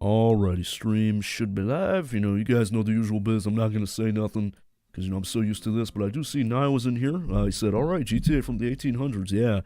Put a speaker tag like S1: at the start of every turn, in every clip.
S1: Alrighty, stream should be live. You know, you guys know the usual biz. I'm not going to say nothing because, you know, I'm so used to this. But I do see Niall was in here. He said, alright, GTA from the 1800s. Yeah.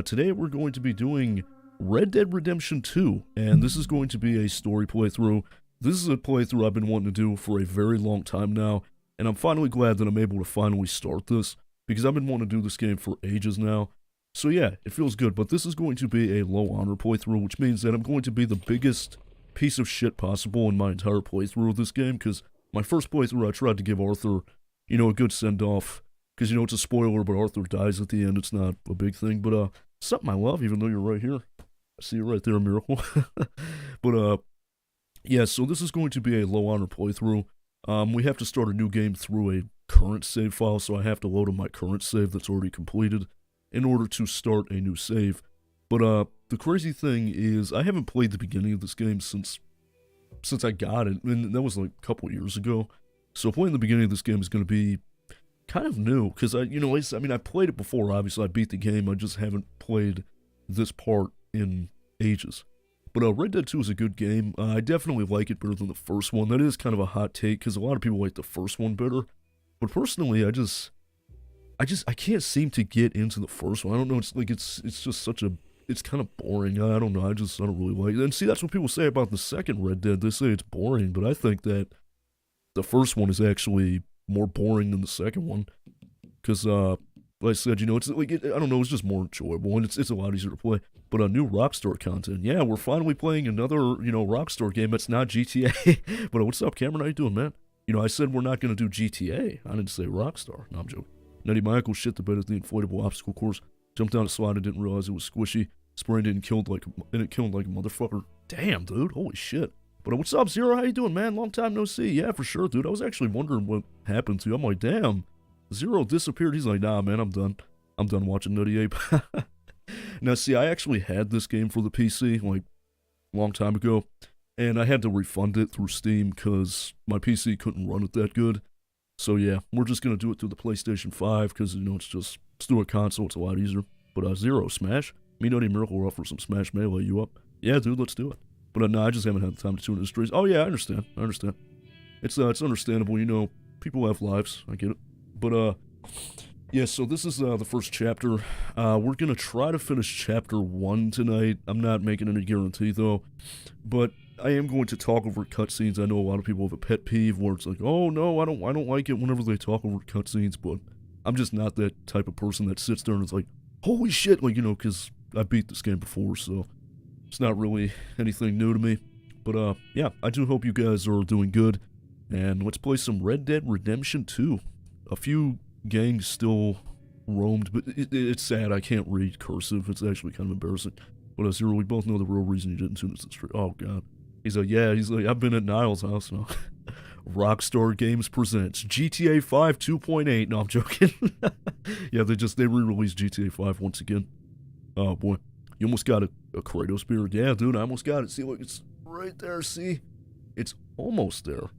S1: Today we're going to be doing Red Dead Redemption 2. And this is going to be a story playthrough. This is a playthrough I've been wanting to do for a very long time now. And I'm finally glad that I'm able to finally start this, because I've been wanting to do this game for ages now. So yeah, it feels good. But this is going to be a low honor playthrough, which means that I'm going to be the biggest piece of shit possible in my entire playthrough of this game, because my first playthrough I tried to give Arthur, you know, a good send-off, because, you know, it's a spoiler, but Arthur dies at the end. It's not a big thing, but something I love, even though you're right here. I see you right there, Miracle. But yeah, so this is going to be a low honor playthrough. We have to start a new game through a current save file, so I have to load up my current save that's already completed in order to start a new save. But the crazy thing is, I haven't played the beginning of this game since I got it, and that was like a couple years ago. So playing the beginning of this game is going to be kind of new, because I played it before, obviously I beat the game, I just haven't played this part in ages. But Red Dead 2 is a good game. I definitely like it better than the first one. That is kind of a hot take, because a lot of people like the first one better. But personally, I can't seem to get into the first one. I don't know, it's like, it's just such a, it's kind of boring. I don't know, I don't really like it. And see, that's what people say about the second Red Dead. They say it's boring, but I think that the first one is actually more boring than the second one. Because, like I said, you know, it's like, I don't know, it's just more enjoyable, and it's a lot easier to play. But new Rockstar content. Yeah, we're finally playing another, you know, Rockstar game that's not GTA. But what's up, Cameron? How you doing, man? You know, I said we're not going to do GTA. I didn't say Rockstar. No, I'm joking. Nutty, my uncle shit the bed at the inflatable obstacle course. Jumped down a slide and didn't realize it was squishy. Sprained it and it killed like a motherfucker. Damn, dude. Holy shit. But what's up, Zero? How you doing, man? Long time no see. Yeah, for sure, dude. I was actually wondering what happened to you. I'm like, damn. Zero disappeared. He's like, nah, man, I'm done. I'm done watching Nutty Ape. Now, see, I actually had this game for the PC, like, a long time ago. And I had to refund it through Steam because my PC couldn't run it that good. So, yeah, we're just going to do it through the PlayStation 5 because, you know, it's through a console. It's a lot easier. But, Zero, Smash. Me, Nutty, Miracle, we're up for some Smash Melee. You up? Yeah, dude, let's do it. But, no, I just haven't had the time to tune in the streams. Oh, yeah, I understand. It's understandable, you know, people have lives. I get it. But, yeah, so this is the first chapter. We're going to try to finish chapter 1 tonight. I'm not making any guarantee, though. But I am going to talk over cutscenes. I know a lot of people have a pet peeve where it's like, oh, no, I don't like it whenever they talk over cutscenes. But I'm just not that type of person that sits there and is like, holy shit, like, you know, because I beat this game before, so it's not really anything new to me. But, yeah, I do hope you guys are doing good. And let's play some Red Dead Redemption 2. A few gangs still roamed, but it's sad I can't read cursive. It's actually kind of embarrassing. But Zero, we both know the real reason you didn't tune into the stream. Oh, God. He's like, yeah, I've been at Niall's house now. Rockstar Games presents GTA 5 2.8. No, I'm joking. Yeah, they re-released GTA 5 once again. Oh, boy. You almost got a Kratos beard. Yeah, dude, I almost got it. See, look, it's right there, see? It's almost there.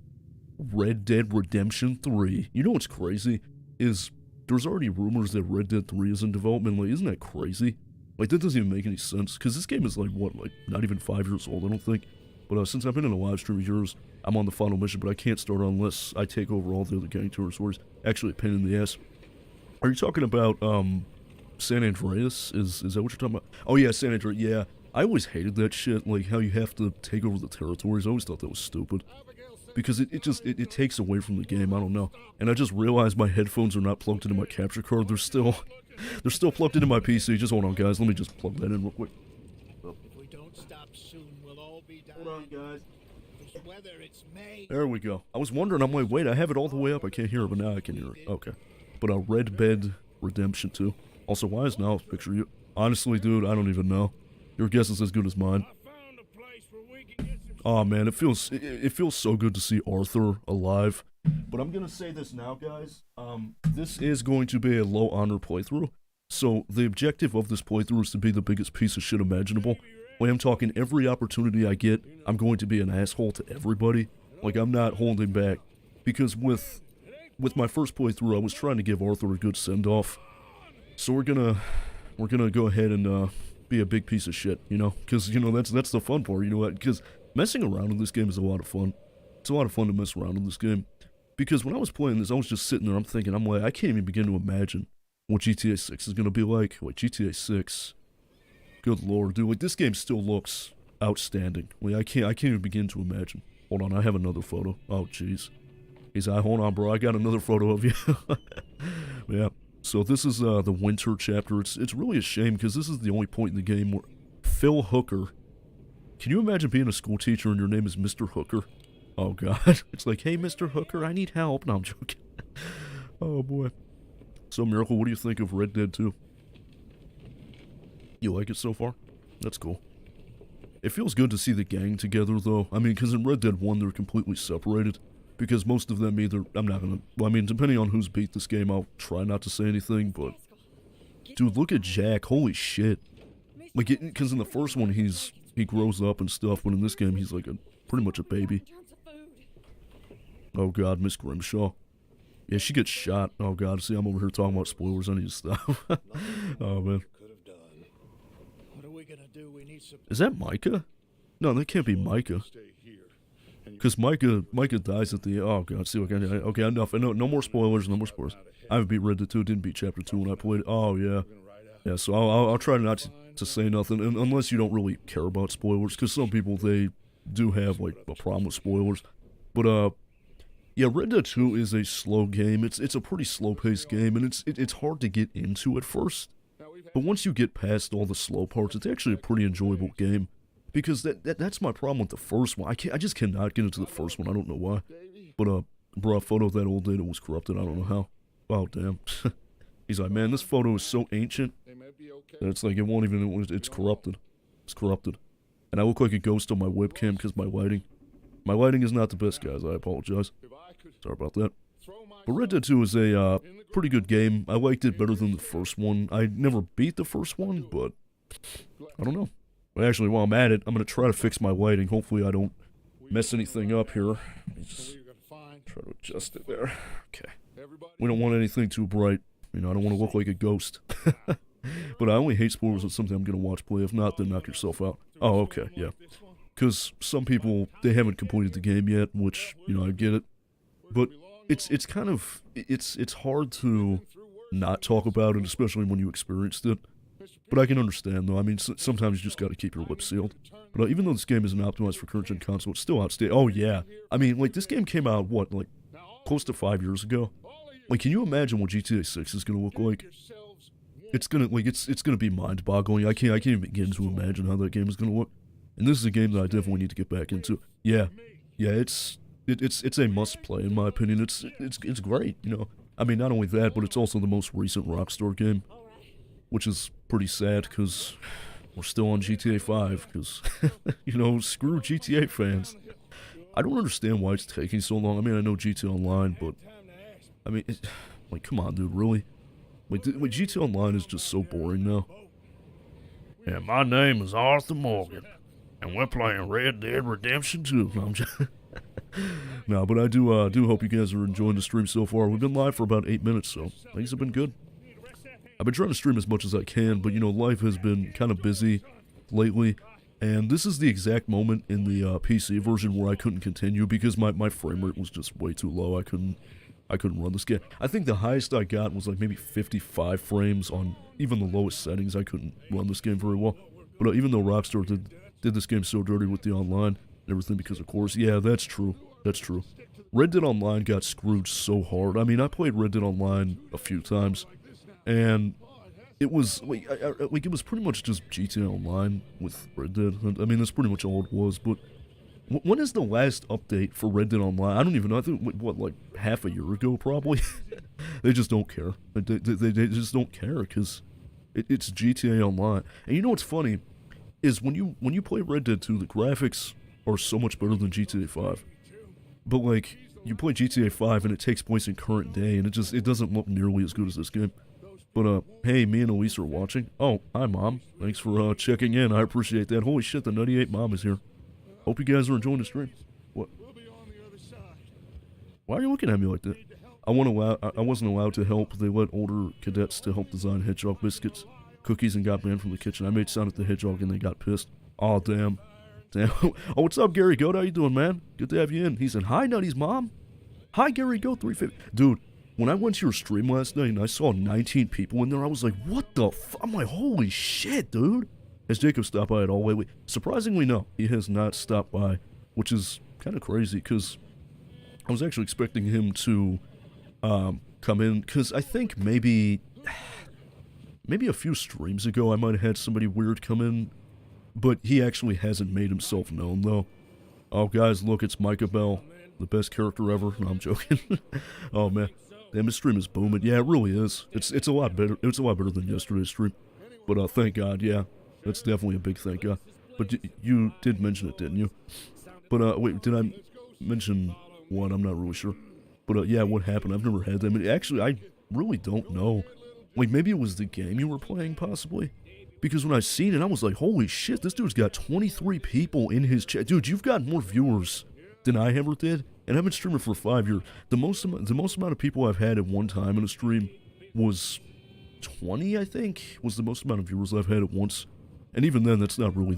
S1: Red Dead Redemption 3. You know what's crazy? Is there's already rumors that Red Dead 3 is in development. Like, isn't that crazy? Like, that doesn't even make any sense. Because this game is, like, what, like, not even 5 years old, I don't think. But since I've been in a live stream of yours, I'm on the final mission, but I can't start unless I take over all the other gang territories. Actually, a pain in the ass. Are you talking about, San Andreas? Is that what you're talking about? Oh, yeah, San Andreas, yeah. I always hated that shit, like, how you have to take over the territories. I always thought that was stupid. Because it takes away from the game, I don't know. And I just realized my headphones are not plugged into my capture card. They're still plugged into my PC. Just hold on, guys. Let me just plug that in real quick.
S2: If we don't stop soon, we'll all be dying.
S1: Hold on, guys.
S2: Whether it's May.
S1: There we go. I was wondering, I'm like, wait, I have it all the way up. I can't hear it, but now I can hear it. Okay. But Red Dead Redemption 2. Also, why is Niall's picture you? Honestly, dude, I don't even know. Your guess is as good as mine. Oh man, it feels so good to see Arthur alive. But I'm gonna say this now, guys. This is going to be a low honor playthrough. So the objective of this playthrough is to be the biggest piece of shit imaginable. Like, I'm talking every opportunity I get, I'm going to be an asshole to everybody. Like, I'm not holding back. Because with my first playthrough, I was trying to give Arthur a good send-off. So we're gonna go ahead and be a big piece of shit, you know? Because, you know, that's the fun part, you know what? Because messing around in this game is a lot of fun. It's a lot of fun to mess around in this game. Because when I was playing this, I was just sitting there, I'm thinking, I'm like, I can't even begin to imagine what GTA 6 is going to be like. Wait, GTA 6? Good lord, dude, like, this game still looks outstanding. Like, I can't even begin to imagine. Hold on, I have another photo. Oh, jeez. He's like, hold on, bro, I got another photo of you. Yeah. So this is the winter chapter. It's really a shame because this is the only point in the game where Phil Hooker. Can you imagine being a school teacher and your name is Mr. Hooker? Oh god. It's like, hey Mr. Hooker, I need help. No, I'm joking. Oh boy. So Miracle, what do you think of Red Dead 2? You like it so far? That's cool. It feels good to see the gang together though. I mean, because in Red Dead 1 they're completely separated. Because most of them either, I'm not gonna, well, I mean, depending on who's beat this game, I'll try not to say anything, but, dude, look at Jack, holy shit. Like, because in the first one, he grows up and stuff, but in this game, he's like pretty much a baby. Oh god, Miss Grimshaw. Yeah, she gets shot. Oh god, see, I'm over here talking about spoilers, I need to stop. Oh man. Is that Micah? No, that can't be Micah. Because Micah dies at the, oh god, see what okay, enough, no more spoilers, no more spoilers. I haven't beat Red Dead 2, didn't beat Chapter 2 when I played it. Oh yeah. Yeah, so I'll try not to say nothing, unless you don't really care about spoilers, because some people, they do have, like, a problem with spoilers. But, yeah, Red Dead 2 is a slow game. It's a pretty slow-paced game, and it's hard to get into at first. But once you get past all the slow parts, it's actually a pretty enjoyable game. Because that's my problem with the first one. I just cannot get into the first one. I don't know why. But, bro, a photo of that old data was corrupted. I don't know how. Oh, damn. He's like, man, this photo is so ancient that it's like, it won't even, it's corrupted. It's corrupted. And I look like a ghost on my webcam because my lighting is not the best, guys. I apologize. Sorry about that. But Red Dead 2 is a pretty good game. I liked it better than the first one. I never beat the first one, but I don't know. But actually, while I'm at it, I'm going to try to fix my lighting. Hopefully I don't mess anything up here. Let me just try to adjust it there. Okay. We don't want anything too bright. You know, I don't want to look like a ghost. But I only hate spoilers with something I'm going to watch play. If not, then knock yourself out. Oh, okay, yeah. Because some people, they haven't completed the game yet, which, you know, I get it. But it's kind of, it's hard to not talk about it, especially when you experienced it. But I can understand, though. I mean, sometimes you just got to keep your lips sealed. But even though this game isn't optimized for current-gen console, it's still outstanding. Oh, yeah. I mean, like, this game came out, what, like, close to 5 years ago? Like, can you imagine what GTA 6 is going to look like? It's going to, like, it's going to be mind-boggling. I can't even begin to imagine how that game is going to look. And this is a game that I definitely need to get back into. Yeah. Yeah, it's a must-play, in my opinion. It's great, you know. I mean, not only that, but it's also the most recent Rockstar game. Which is pretty sad, because we're still on GTA 5, because, you know, screw GTA fans. I don't understand why it's taking so long. I mean, I know GTA Online, but, I mean, like, come on, dude, really? Like, GTA Online is just so boring now. Yeah, my name is Arthur Morgan, and we're playing Red Dead Redemption 2. No, I'm just no, but I do hope you guys are enjoying the stream so far. We've been live for about 8 minutes, so things have been good. I've been trying to stream as much as I can, but, you know, life has been kind of busy lately, and this is the exact moment in the PC version where I couldn't continue because my frame rate was just way too low. I couldn't run this game. I think the highest I got was like maybe 55 frames on even the lowest settings. I couldn't run this game very well. But even though Rockstar did this game so dirty with the online and everything, because of course, yeah, that's true. That's true. Red Dead Online got screwed so hard. I mean, I played Red Dead Online a few times. And it was, like, it was pretty much just GTA Online with Red Dead. I mean, that's pretty much all it was, but when is the last update for Red Dead Online? I don't even know. I think, what, like, half a year ago, probably? They just don't care. They just don't care, because it's GTA Online. And you know what's funny? Is when you play Red Dead 2, the graphics are so much better than GTA 5. But, like, you play GTA 5 and it takes place in current day, and it doesn't look nearly as good as this game. But, hey, me and Elise are watching. Oh, hi, Mom. Thanks for, checking in. I appreciate that. Holy shit, the NUTTY Ape Mom is here. Hope you guys are enjoying the stream. What? Why are you looking at me like that? I wasn't allowed to help. They let older cadets to help design hedgehog biscuits. cookies and got banned from the kitchen. I made Sonic the Hedgehog and they got pissed. Oh, damn. Damn. Oh, what's up, Gary Goat? How you doing, man? Good to have you in. He said, hi, Nutty's mom. Hi, Gary Goat 350. Dude, when I went to your stream last night and I saw 19 people in there, I was like, what the f-? I'm like, holy shit, dude. Has Jacob stopped by at all lately? Surprisingly, no. He has not stopped by, which is kind of crazy because I was actually expecting him to come in because I think maybe a few streams ago I might have had somebody weird come in, but he actually hasn't made himself known, though. Oh, guys, look, it's Micah Bell, the best character ever. No, I'm joking. Oh, man. Damn, his stream is booming. Yeah, it really is. It's a lot better. It's a lot better than yesterday's stream. But thank God, yeah. That's definitely a big thank God. But you did mention it, didn't you? But, wait, did I mention what? I'm not really sure. But, yeah, what happened? I've never had them. Actually, I really don't know. Like, maybe it was the game you were playing, possibly? Because when I seen it, I was like, holy shit, this dude's got 23 people in his chat. Dude, you've got more viewers than I ever did. And I've been streaming for 5 years. The most amount of people I've had at one time in a stream was 20, I think, was the most amount of viewers I've had at once. And even then, that's not really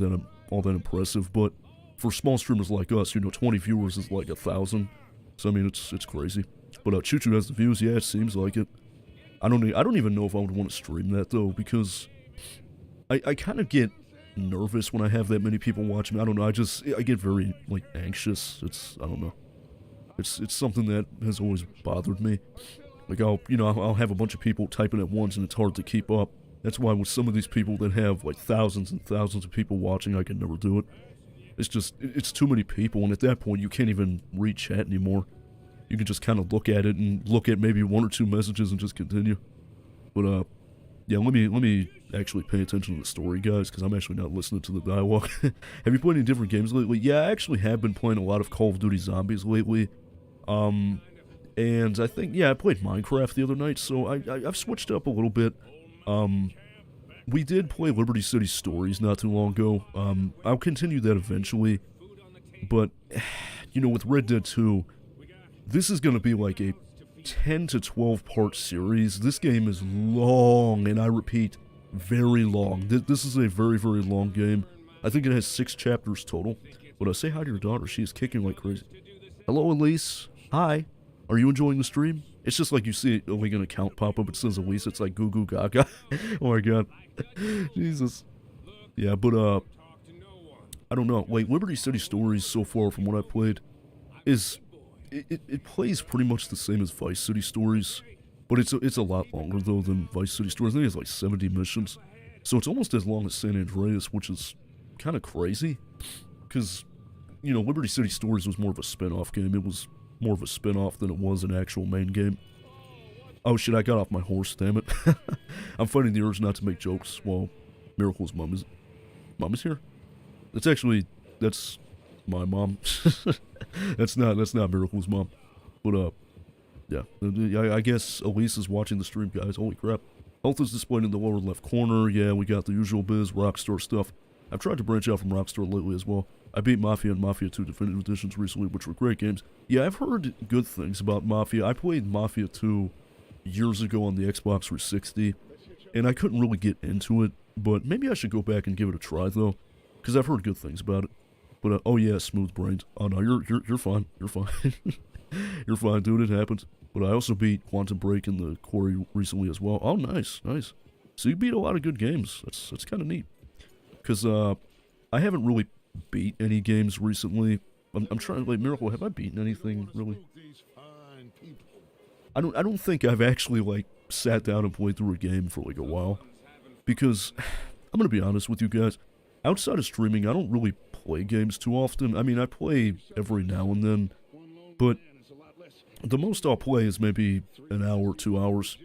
S1: all that impressive. But for small streamers like us, 20 viewers is like 1,000. So I mean, it's crazy. But Choo Choo has the views. Yeah, it seems like it. I don't even know if I would want to stream that though, because I kind of get nervous when I have that many people watching me. I don't know. I get very like anxious. I don't know. It's something that has always bothered me. Like I'll have a bunch of people typing at once, and it's hard to keep up. That's why with some of these people that have like thousands and thousands of people watching, I can never do it. It's too many people, and at that point, you can't even read chat anymore. You can just kind of look at it and look at maybe one or two messages and just continue. But yeah, let me actually pay attention to the story, guys, because I'm actually not listening to the dialogue. Have you played any different games lately? Yeah, I actually have been playing a lot of Call of Duty Zombies lately. And I think, yeah, I played Minecraft the other night, so I've switched up a little bit. We did play Liberty City Stories not too long ago. I'll continue that eventually. But, with Red Dead 2, this is going to be like a 10 to 12 part series. This game is long, and I repeat, very long. This is a very, very long game. I think it has 6 chapters total. But say hi to your daughter. She is kicking like crazy. Hello, Elise. Hi. Are you enjoying the stream? It's just like you see an account pop up. It says Elise. It's like goo goo gaga. Oh my god. Jesus. Yeah, but I don't know. Like Liberty City Stories so far from what I played is it plays pretty much the same as Vice City Stories, but it's a lot longer though than Vice City Stories. I think it's like 70 missions, so it's almost as long as San Andreas, which is kind of crazy, because Liberty City Stories was more of a spin-off game. It was more of a spin-off than it was an actual main game. Oh shit, I got off my horse, damn it. I'm fighting the urge not to make jokes while Miracle's mom is here. That's my mom. That's not Miracle's mom. But yeah, I guess Elise is watching the stream, guys. Holy crap. Health is displayed in the lower left corner. Yeah, we got the usual biz, Rockstar stuff. I've tried to branch out from Rockstar lately as well. I beat Mafia and Mafia 2 Definitive Editions recently, which were great games. Yeah, I've heard good things about Mafia. I played Mafia 2 years ago on the Xbox 360, and I couldn't really get into it, but maybe I should go back and give it a try, though, because I've heard good things about it. But, oh yeah, smooth brained. Oh no, you're fine. You're fine. You're fine, dude, it happens. But I also beat Quantum Break in the Quarry recently as well. Oh, nice, nice. So you beat a lot of good games. That's kind of neat. Because, I haven't really beat any games recently. I'm trying to, like, Miracle, have I beaten anything, really? I don't think I've actually, like, sat down and played through a game for, like, a while. Because, I'm gonna be honest with you guys, outside of streaming, I don't really play games too often. I mean, I play every now and then, but the most I'll play is maybe an hour, 2 hours.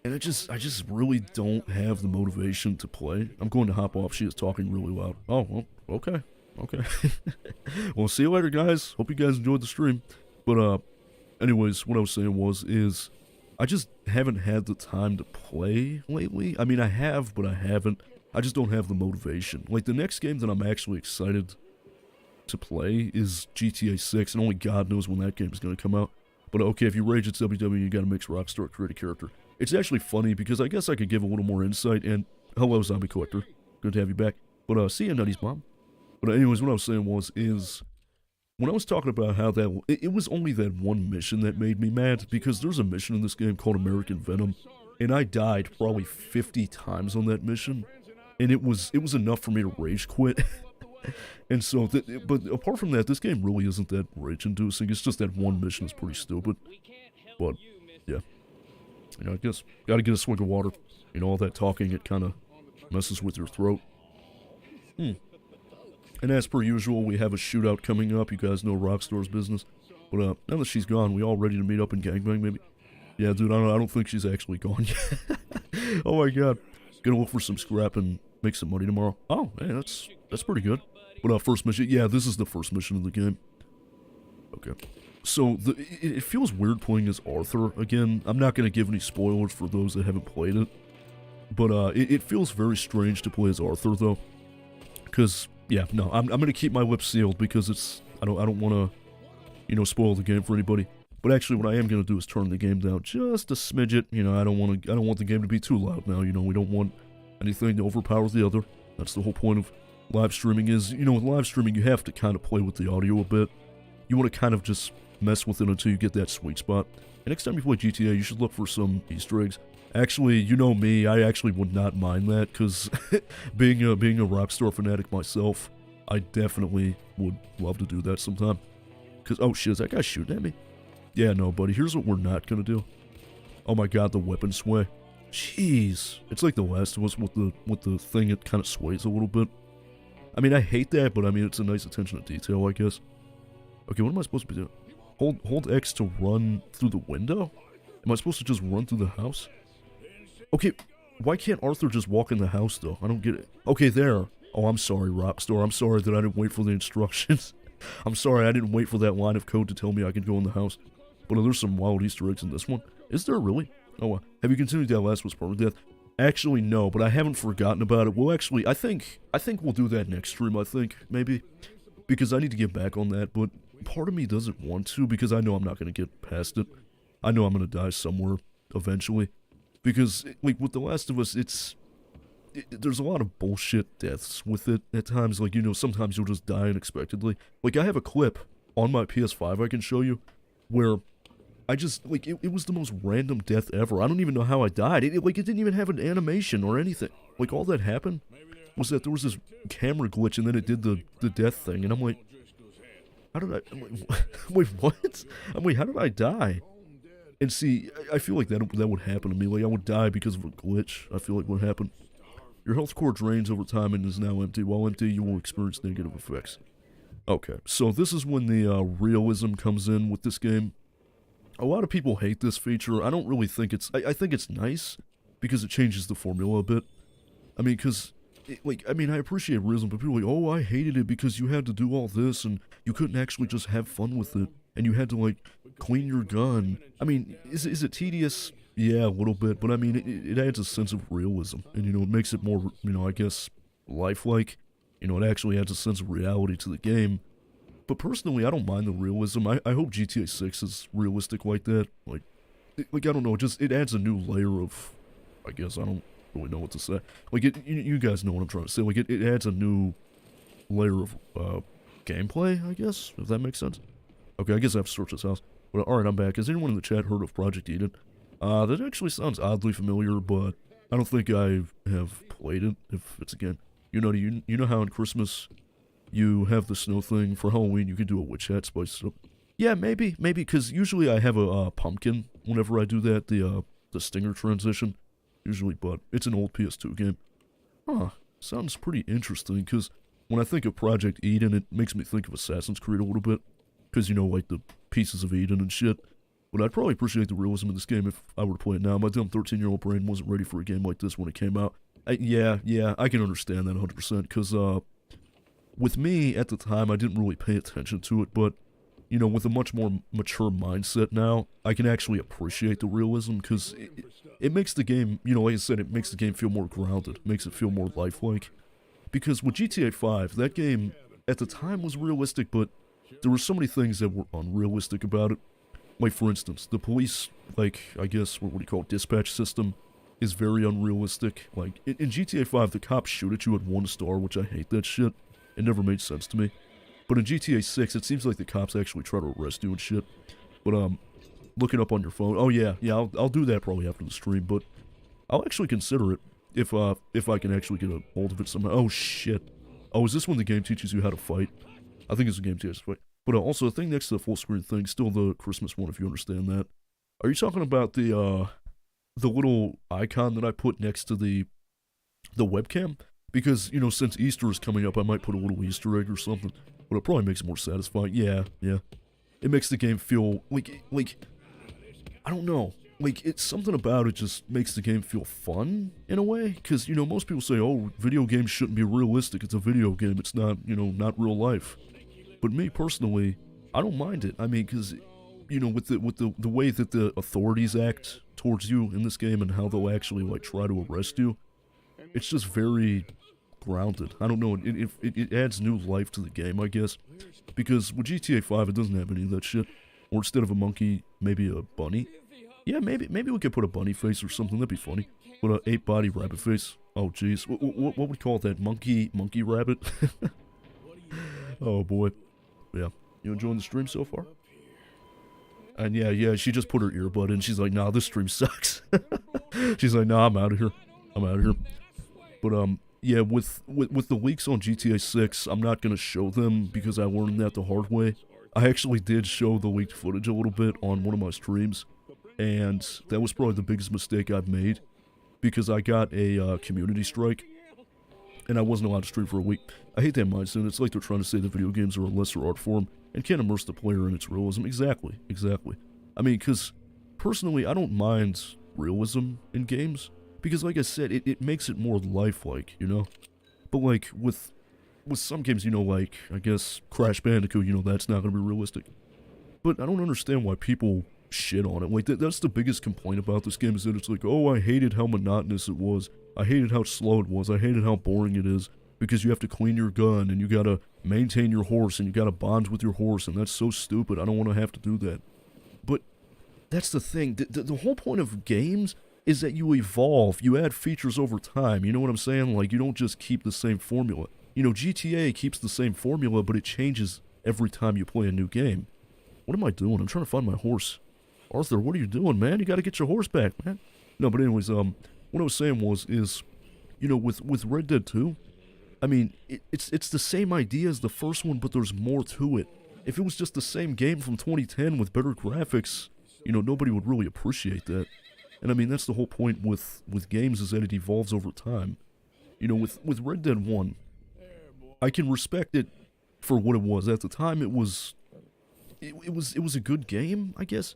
S1: And I just really don't have the motivation to play. I'm going to hop off. She is talking really loud. Oh, well, okay. Okay. Well, see you later, guys. Hope you guys enjoyed the stream. But, anyways, what I was saying is I just haven't had the time to play lately. I mean, I have, but I haven't. I just don't have the motivation. Like, the next game that I'm actually excited to play is GTA 6, and only God knows when that game is going to come out. But, okay, if you rage, it's WW, you gotta mix Rockstar, create a character. it's actually funny because I guess I could give a little more insight, and hello, Zombie Collector. Good to have you back. But, see ya, Nutty's mom. But anyways, what I was saying is, when I was talking about how it was only that one mission that made me mad, because there's a mission in this game called American Venom, and I died probably 50 times on that mission, and it was enough for me to rage quit. And so, but apart from that, this game really isn't that rage-inducing. It's just that one mission is pretty stupid. But, yeah. You know, I guess, gotta get a swig of water. You know, all that talking, it kind of messes with your throat. And as per usual, we have a shootout coming up. You guys know Rockstar's business. But now that she's gone, we all ready to meet up and gangbang, maybe? Yeah, dude, I don't think she's actually gone yet. Oh my god. Gonna look for some scrap and make some money tomorrow. Oh, hey, that's pretty good. But first mission, yeah, this is the first mission of the game. Okay. So, it feels weird playing as Arthur again. I'm not gonna give any spoilers for those that haven't played it. But it feels very strange to play as Arthur, though. Because, yeah, no, I'm gonna keep my lips sealed because I don't want to, you know, spoil the game for anybody. But actually, what I am gonna do is turn the game down just a smidget. You know, I don't want the game to be too loud now. You know, we don't want anything to overpower the other. That's the whole point of live streaming. Is, you know, with live streaming you have to kind of play with the audio a bit. You want to kind of just mess with it until you get that sweet spot. And next time you play GTA, you should look for some Easter eggs. Actually, you know me, I actually would not mind that, because being a Rockstar fanatic myself, I definitely would love to do that sometime. Because, oh shit, is that guy shooting at me? Yeah, no, buddy, here's what we're not gonna do. Oh my god, the weapon sway. Jeez. It's like The Last of Us with the thing, it kind of sways a little bit. I mean, I hate that, but I mean, it's a nice attention to detail, I guess. Okay, what am I supposed to be doing? Hold X to run through the window? Am I supposed to just run through the house? Okay, why can't Arthur just walk in the house, though? I don't get it. Okay, there. Oh, I'm sorry, Rockstar. I'm sorry that I didn't wait for the instructions. I'm sorry I didn't wait for that line of code to tell me I could go in the house. But there's some wild Easter eggs in this one. Is there really? Oh, have you continued that last was part of death? Actually, no, but I haven't forgotten about it. Well, actually, I think we'll do that next stream, I think, maybe. Because I need to get back on that, but part of me doesn't want to, because I know I'm not going to get past it. I know I'm going to die somewhere, eventually. Because, like, with The Last of Us, there's a lot of bullshit deaths with it at times. Like, you know, sometimes you'll just die unexpectedly. Like, I have a clip on my PS5 I can show you, where I just, like, it was the most random death ever. I don't even know how I died. It didn't even have an animation or anything. Like, all that happened was that there was this camera glitch, and then it did the death thing, and I'm like, how did I, wait, what? I'm like, how did I die? And see, I feel like that would happen to me. Like, I would die because of a glitch. I feel like what happened. Your health core drains over time and is now empty. While empty, you will experience negative effects. Okay, so this is when the realism comes in with this game. A lot of people hate this feature. I don't really think it's... I think it's nice, because it changes the formula a bit. I mean, because... I appreciate realism, but people are like, oh, I hated it because you had to do all this, and you couldn't actually just have fun with it. And you had to, like, clean your gun. I mean, is it tedious? Yeah, a little bit. But, I mean, it adds a sense of realism. And, you know, it makes it more, you know, I guess, lifelike. You know, it actually adds a sense of reality to the game. But personally, I don't mind the realism. I hope GTA 6 is realistic like that. Like, I don't know, it adds a new layer of... I guess, I don't really know what to say. Like, you guys know what I'm trying to say. Like, it adds a new layer of gameplay, I guess, if that makes sense. Okay, I guess I have to search this house. But alright, I'm back. Has anyone in the chat heard of Project Eden? That actually sounds oddly familiar, but I don't think I have played it, if it's again. You know how in Christmas you have the snow thing? For Halloween you can do a witch hat, spice it up. Yeah, maybe, because usually I have a pumpkin whenever I do that, the stinger transition. Usually, but it's an old PS2 game. Huh, sounds pretty interesting, because when I think of Project Eden, it makes me think of Assassin's Creed a little bit. Because, you know, like the pieces of Eden and shit. But I'd probably appreciate the realism in this game if I were to play it now. My dumb 13-year-old brain wasn't ready for a game like this when it came out. Yeah, I can understand that 100%. Because, with me, at the time, I didn't really pay attention to it. But, you know, with a much more mature mindset now, I can actually appreciate the realism. Because it makes the game, you know, like I said, it makes the game feel more grounded. It makes it feel more lifelike. Because with GTA 5, that game, at the time, was realistic, but... there were so many things that were unrealistic about it. Like, for instance, the police, like, I guess, what do you call it, dispatch system is very unrealistic. Like, in GTA 5, the cops shoot at you at 1 star, which I hate that shit. It never made sense to me. But in GTA 6, it seems like the cops actually try to arrest you and shit. But, look it up on your phone. Oh, yeah, I'll do that probably after the stream, but I'll actually consider it if I can actually get a hold of it somehow. Oh, shit. Oh, is this when the game teaches you how to fight? I think it's a game teaches you how to fight. But also, the thing next to the full screen thing, still the Christmas one, if you understand that. Are you talking about the little icon that I put next to the webcam? Because, you know, since Easter is coming up, I might put a little Easter egg or something. But it probably makes it more satisfying. Yeah. It makes the game feel like, I don't know. Like, it's something about it just makes the game feel fun, in a way. Because, you know, most people say, oh, video games shouldn't be realistic. It's a video game. It's not, you know, not real life. But me, personally, I don't mind it. I mean, because, you know, with the way that the authorities act towards you in this game and how they'll actually, like, try to arrest you, it's just very grounded. I don't know, it adds new life to the game, I guess. Because with GTA 5, it doesn't have any of that shit. Or instead of a monkey, maybe a bunny. Yeah, maybe we could put a bunny face or something, that'd be funny. But a ape-body rabbit face. Oh, jeez. What would we call that? Monkey rabbit? Oh, boy. Yeah. You enjoying the stream so far? And yeah, she just put her earbud in. She's like, nah, this stream sucks. She's like, nah, I'm out of here. But, yeah, with the leaks on GTA 6, I'm not gonna show them because I learned that the hard way. I actually did show the leaked footage a little bit on one of my streams, and that was probably the biggest mistake I've made, because I got a community strike, and I wasn't allowed to stream for a week. I hate that mindset. It's like they're trying to say that video games are a lesser art form and can't immerse the player in its realism. Exactly. I mean, because personally, I don't mind realism in games, because like I said, it makes it more lifelike, you know? But like, with some games, you know, like, I guess, Crash Bandicoot, you know, that's not going to be realistic. But I don't understand why people shit on it. Like, that's the biggest complaint about this game, is that it's like, oh, I hated how monotonous it was. I hated how slow it was. I hated how boring it is. Because you have to clean your gun, and you gotta maintain your horse, and you gotta bond with your horse, and that's so stupid. I don't want to have to do that. But that's the thing. The whole point of games is that you evolve. You add features over time. You know what I'm saying? Like, you don't just keep the same formula. You know, GTA keeps the same formula, but it changes every time you play a new game. What am I doing? I'm trying to find my horse. Arthur, what are you doing, man? You gotta get your horse back, man. No, but anyways, what I was saying is, you know, with Red Dead 2, I mean, it's the same idea as the first one, but there's more to it. If it was just the same game from 2010 with better graphics, you know, nobody would really appreciate that. And I mean, that's the whole point with games, is that it evolves over time. You know, with Red Dead 1, I can respect it for what it was. At the time, it was a good game, I guess.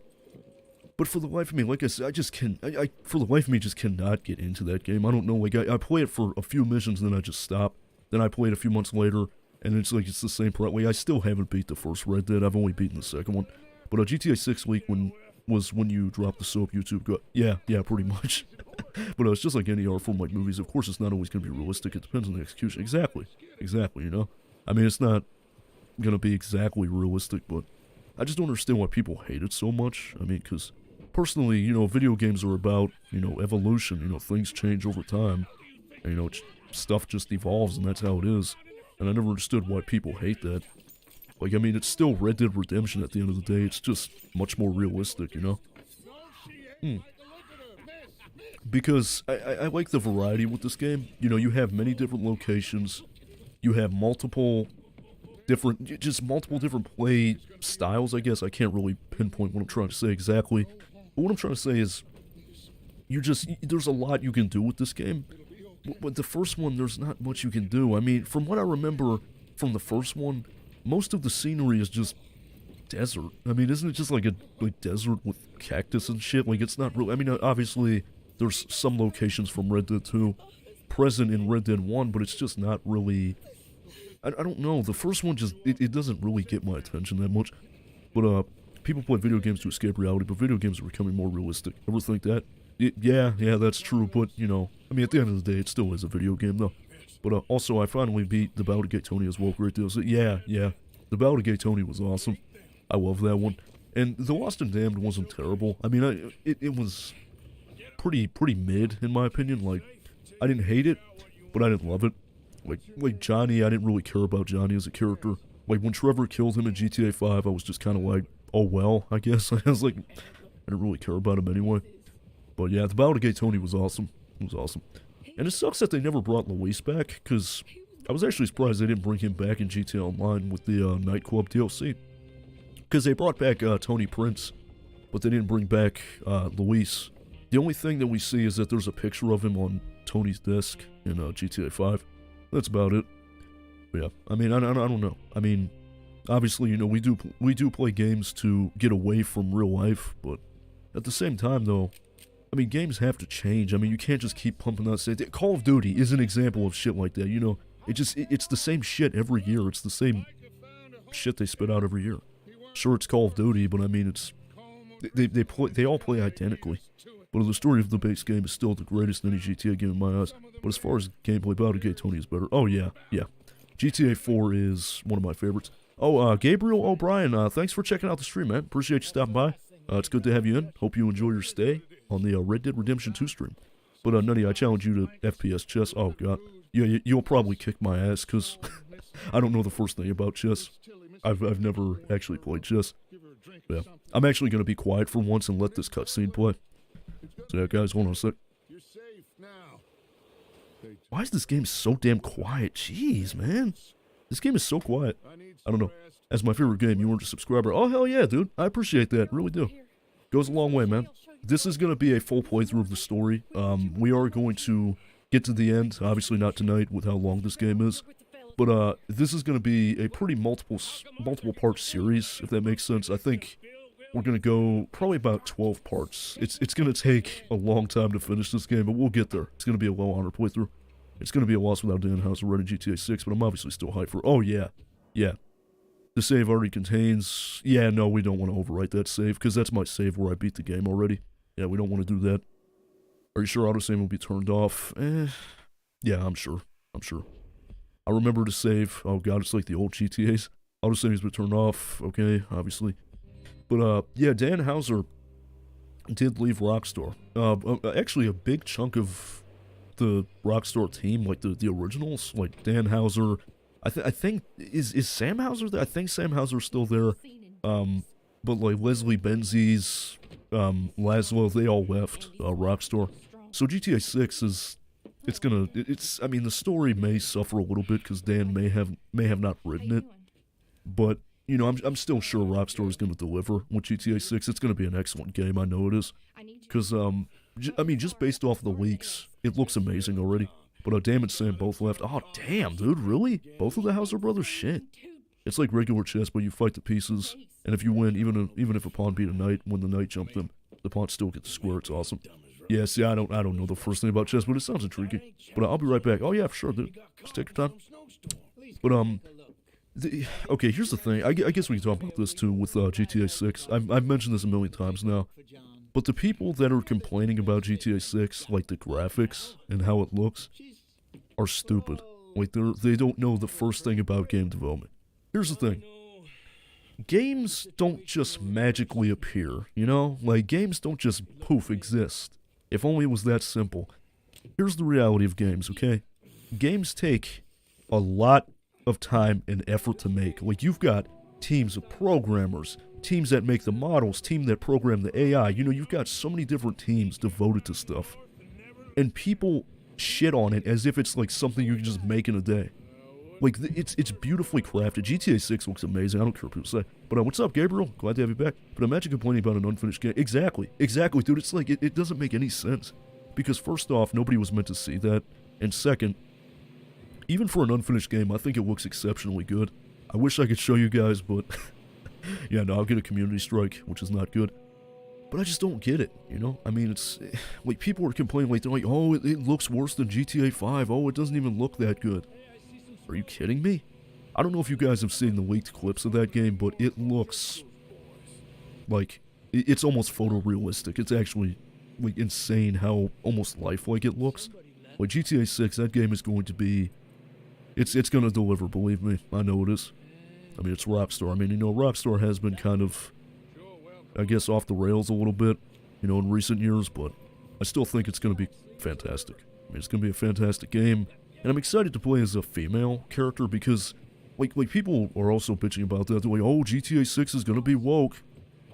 S1: But for the life of me, like I said, I for the life of me just cannot get into that game. I don't know, like, I play it for a few missions, and then I just stop. Then I play it a few months later, and it's like, it's the same like, I still haven't beat the first Red Dead. I've only beaten the second one. But GTA 6 leak was when you dropped the soap, YouTube got, yeah, pretty much. But it's just like any art form, like movies. Of course, it's not always going to be realistic. It depends on the execution. Exactly, you know? I mean, it's not going to be exactly realistic, but I just don't understand why people hate it so much. I mean, because personally, you know, video games are about, you know, evolution. You know, things change over time. And, you know, stuff just evolves, and that's how it is. And I never understood why people hate that. Like, I mean, it's still Red Dead Redemption at the end of the day. It's just much more realistic, you know? Because I like the variety with this game. You know, you have many different locations. You have multiple different play styles, I guess. I can't really pinpoint what I'm trying to say exactly. But what I'm trying to say is, there's a lot you can do with this game. But the first one, there's not much you can do. I mean, from what I remember from the first one, most of the scenery is just desert. I mean, isn't it just like a desert with cactus and shit? Like, it's not really, I mean, obviously, there's some locations from Red Dead 2 present in Red Dead 1, but it's just not really, I don't know, the first one just, it doesn't really get my attention that much. But, people play video games to escape reality, but video games are becoming more realistic. Ever think that? Yeah, that's true, but, you know, I mean, at the end of the day, it still is a video game, though. But, also, I finally beat the Battle to Gay Tony as well, great deal. So, yeah, the Battle to Gay Tony was awesome. I love that one. And The Lost and Damned wasn't terrible. I mean, it was pretty mid, in my opinion. Like, I didn't hate it, but I didn't love it. Like Johnny, I didn't really care about Johnny as a character. Like, when Trevor killed him in GTA 5, I was just kind of like, oh well, I guess. I was like, I didn't really care about him anyway. But yeah, the Battle to Gay Tony was awesome. It was awesome. And it sucks that they never brought Luis back, because I was actually surprised they didn't bring him back in GTA Online with the Nightclub DLC. Because they brought back Tony Prince, but they didn't bring back Luis. The only thing that we see is that there's a picture of him on Tony's desk in GTA 5. That's about it. But yeah, I mean, I don't know. I mean, obviously, you know, we do play games to get away from real life, but at the same time, though, I mean, games have to change. I mean, you can't just keep pumping out. Say, Call of Duty is an example of shit like that. You know, it's the same shit every year. It's the same shit they spit out every year. Sure, it's Call of Duty, but I mean, it's they all play identically. But the story of the base game is still the greatest in any GTA game in my eyes. But as far as gameplay, Battle to Gay Tony is better. Oh yeah. GTA 4 is one of my favorites. Oh, Gabriel O'Brien, thanks for checking out the stream, man. Appreciate you stopping by. It's good to have you in. Hope you enjoy your stay on the Red Dead Redemption 2 stream. But Nutty, I challenge you to FPS chess. Oh god. Yeah, you'll probably kick my ass, because I don't know the first thing about chess. I've never actually played chess. Yeah. I'm actually going to be quiet for once and let this cutscene play. So yeah, guys, hold on a sec. Why is this game so damn quiet? Jeez, man. This game is so quiet. I don't know. As my favorite game, you weren't a subscriber. Oh, hell yeah, dude. I appreciate that. Really do. Goes a long way, man. This is going to be a full playthrough of the story. We are going to get to the end. Obviously not tonight with how long this game is. But this is going to be a pretty multiple part series, if that makes sense. I think we're going to go probably about 12 parts. It's going to take a long time to finish this game, but we'll get there. It's going to be a well-honored playthrough. It's going to be a loss without Dan Houser running GTA 6, but I'm obviously still hyped for... Oh, yeah. Yeah. The save already contains... Yeah, no, we don't want to overwrite that save, because that's my save where I beat the game already. Yeah, we don't want to do that. Are you sure autosave will be turned off? Yeah, I'm sure. I remember to save. Oh god, it's like the old GTAs. Autosaves were turned off. Okay, obviously. But, yeah, Dan Houser did leave Rockstar. Actually, a big chunk of the Rockstar team, like the originals, like Dan Houser, I think, is Sam Houser there? I think Sam Houser's still there. But like Leslie Benzies, Laszlo, they all left Rockstar. So GTA 6 I mean, the story may suffer a little bit because Dan may have not written it, but you know, I'm still sure Rockstar is going to deliver with GTA 6. It's going to be an excellent game, I know it is, because I mean, just based off the leaks, it looks amazing already. But Dan and Sam both left. Oh damn, dude, really? Both of the Houser brothers? Shit. It's like regular chess, but you fight the pieces, and if you win, even if a pawn beat a knight, when the knight jumped them, the pawn still gets the square. It's awesome. Yeah, see, I don't know the first thing about chess, but it sounds intriguing. But I'll be right back. Oh yeah, for sure, dude. Just take your time. But okay, here's the thing. I guess we can talk about this too with GTA 6. I've mentioned this a million times now. But the people that are complaining about GTA 6, like the graphics and how it looks, are stupid. Like they don't know the first thing about game development. Here's the thing. Games don't just magically appear, you know? Like, games don't just poof exist. If only it was that simple. Here's the reality of games, okay? Games take a lot of time and effort to make. Like, you've got teams of programmers, teams that make the models, team that program the AI. You know, you've got so many different teams devoted to stuff. And people shit on it as if it's like something you can just make in a day. Like, it's beautifully crafted. GTA 6 looks amazing. I don't care what people say. But what's up, Gabriel? Glad to have you back. But imagine complaining about an unfinished game. Exactly, dude. It's like, it doesn't make any sense. Because first off, nobody was meant to see that. And second, even for an unfinished game, I think it looks exceptionally good. I wish I could show you guys, but... yeah, no, I'll get a community strike, which is not good. But I just don't get it, you know? I mean, it's... like, people are complaining, like, they're like, oh, it looks worse than GTA 5. Oh, it doesn't even look that good. Are you kidding me? I don't know if you guys have seen the leaked clips of that game, but it looks like it's almost photorealistic. It's actually like insane how almost lifelike it looks. Like GTA 6, that game is going to be, it's going to deliver, believe me. I know it is. I mean, it's Rockstar. I mean, you know, Rockstar has been kind of I guess, off the rails a little bit, you know, in recent years, but I still think it's going to be fantastic. I mean, it's going to be a fantastic game, and I'm excited to play as a female character because, like people are also bitching about that. They're like, oh, GTA 6 is going to be woke.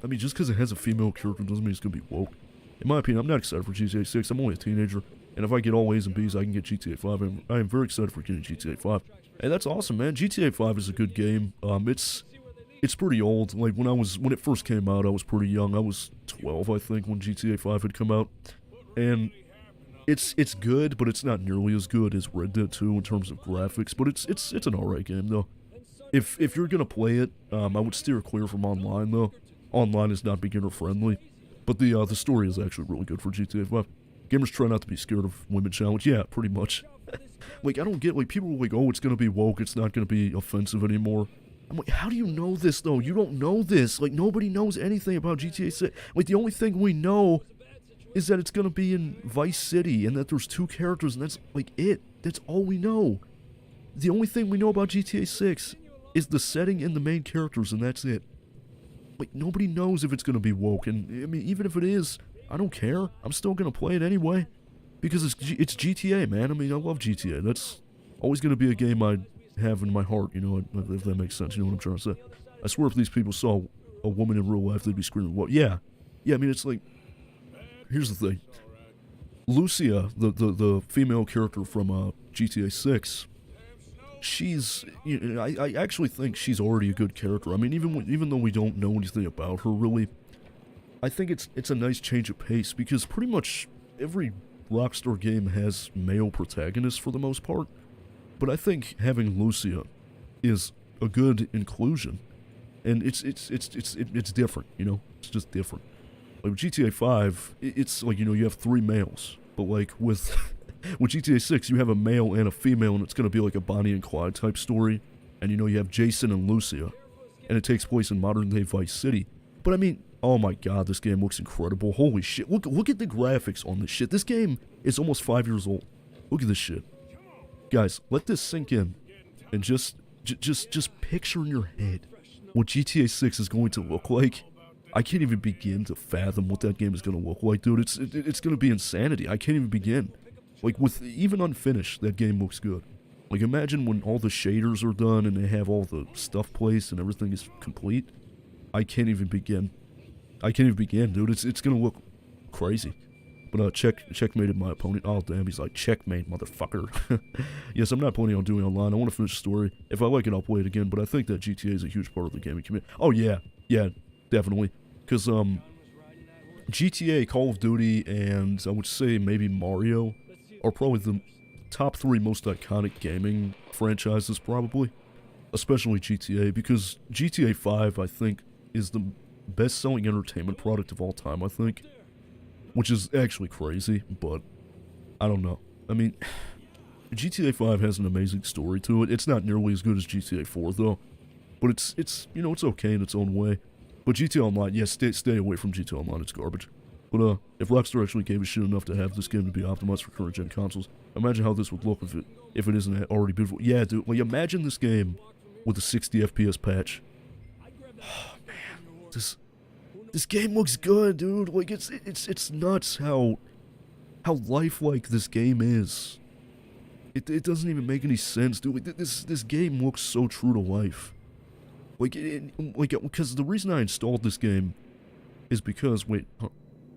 S1: I mean, just because it has a female character doesn't mean it's going to be woke. In my opinion, I'm not excited for GTA 6. I'm only a teenager, and if I get all A's and B's, I can get GTA 5. I am very excited for getting GTA 5. And that's awesome, man. GTA 5 is a good game. It's pretty old. Like, when it first came out, I was pretty young. I was 12, I think, when GTA 5 had come out. And it's good, but it's not nearly as good as Red Dead 2 in terms of graphics. But it's an alright game, though. If you're gonna play it, I would steer clear from online, though. Online is not beginner friendly. But the story is actually really good for GTA 5. Gamers try not to be scared of women challenge. Yeah, pretty much. Like, I don't get, like, people are like, oh, it's gonna be woke, it's not gonna be offensive anymore. I'm like, how do you know this, though? You don't know this. Like, nobody knows anything about GTA 6. Like, the only thing we know is that it's gonna be in Vice City, and that there's 2 characters, and that's, like, it. That's all we know. The only thing we know about GTA 6 is the setting and the main characters, and that's it. Like, nobody knows if it's gonna be woke, and, I mean, even if it is, I don't care. I'm still gonna play it anyway. Because it's GTA, man. I mean, I love GTA. That's always gonna be a game I have in my heart, you know, if that makes sense. You know what I'm trying to say? I swear if these people saw a woman in real life, they'd be screaming, what? Yeah. Yeah, I mean, it's like, here's the thing. Lucia, the female character from GTA 6, she's, you know, I actually think she's already a good character. I mean, even though we don't know anything about her, really, I think it's a nice change of pace, because pretty much every Rockstar game has male protagonists for the most part. But I think having Lucia is a good inclusion, and it's different, you know. It's just different. Like with GTA 5, it's like, you know, you have 3 males, but like with with GTA 6, you have a male and a female, and it's gonna be like a Bonnie and Clyde type story. And you know, you have Jason and Lucia, and it takes place in modern day Vice City. But I mean, oh my god, this game looks incredible. Holy shit! Look at the graphics on this shit. This game is almost 5 years old. Look at this shit. Guys, let this sink in, and just picture in your head what GTA 6 is going to look like. I can't even begin to fathom what that game is going to look like, dude. It's going to be insanity. I can't even begin. Like, with even unfinished, that game looks good. Like, imagine when all the shaders are done and they have all the stuff placed and everything is complete. I can't even begin. I can't even begin, dude. It's going to look crazy. But checkmated my opponent. Oh, damn, he's like, checkmate, motherfucker. Yes, I'm not planning on doing it online. I want to finish the story. If I like it, I'll play it again. But I think that GTA is a huge part of the gaming community. Oh, yeah. Yeah, definitely. Because, GTA, Call of Duty, and I would say maybe Mario are probably the top 3 most iconic gaming franchises, probably. Especially GTA, because GTA 5, I think, is the best-selling entertainment product of all time, I think. Which is actually crazy, but I don't know. I mean, GTA 5 has an amazing story to it. It's not nearly as good as GTA 4, though. But it's you know, it's okay in its own way. But GTA Online, yeah, stay away from GTA Online, it's garbage. But if Rockstar actually gave a shit enough to have this game to be optimized for current-gen consoles, imagine how this would look if it isn't already beautiful. Yeah, dude, like, imagine this game with a 60 FPS patch. Oh, man. This game looks good, dude. Like, it's nuts how lifelike this game is. It doesn't even make any sense, dude. Like, this game looks so true to life. Like, because the reason I installed this game is because, wait,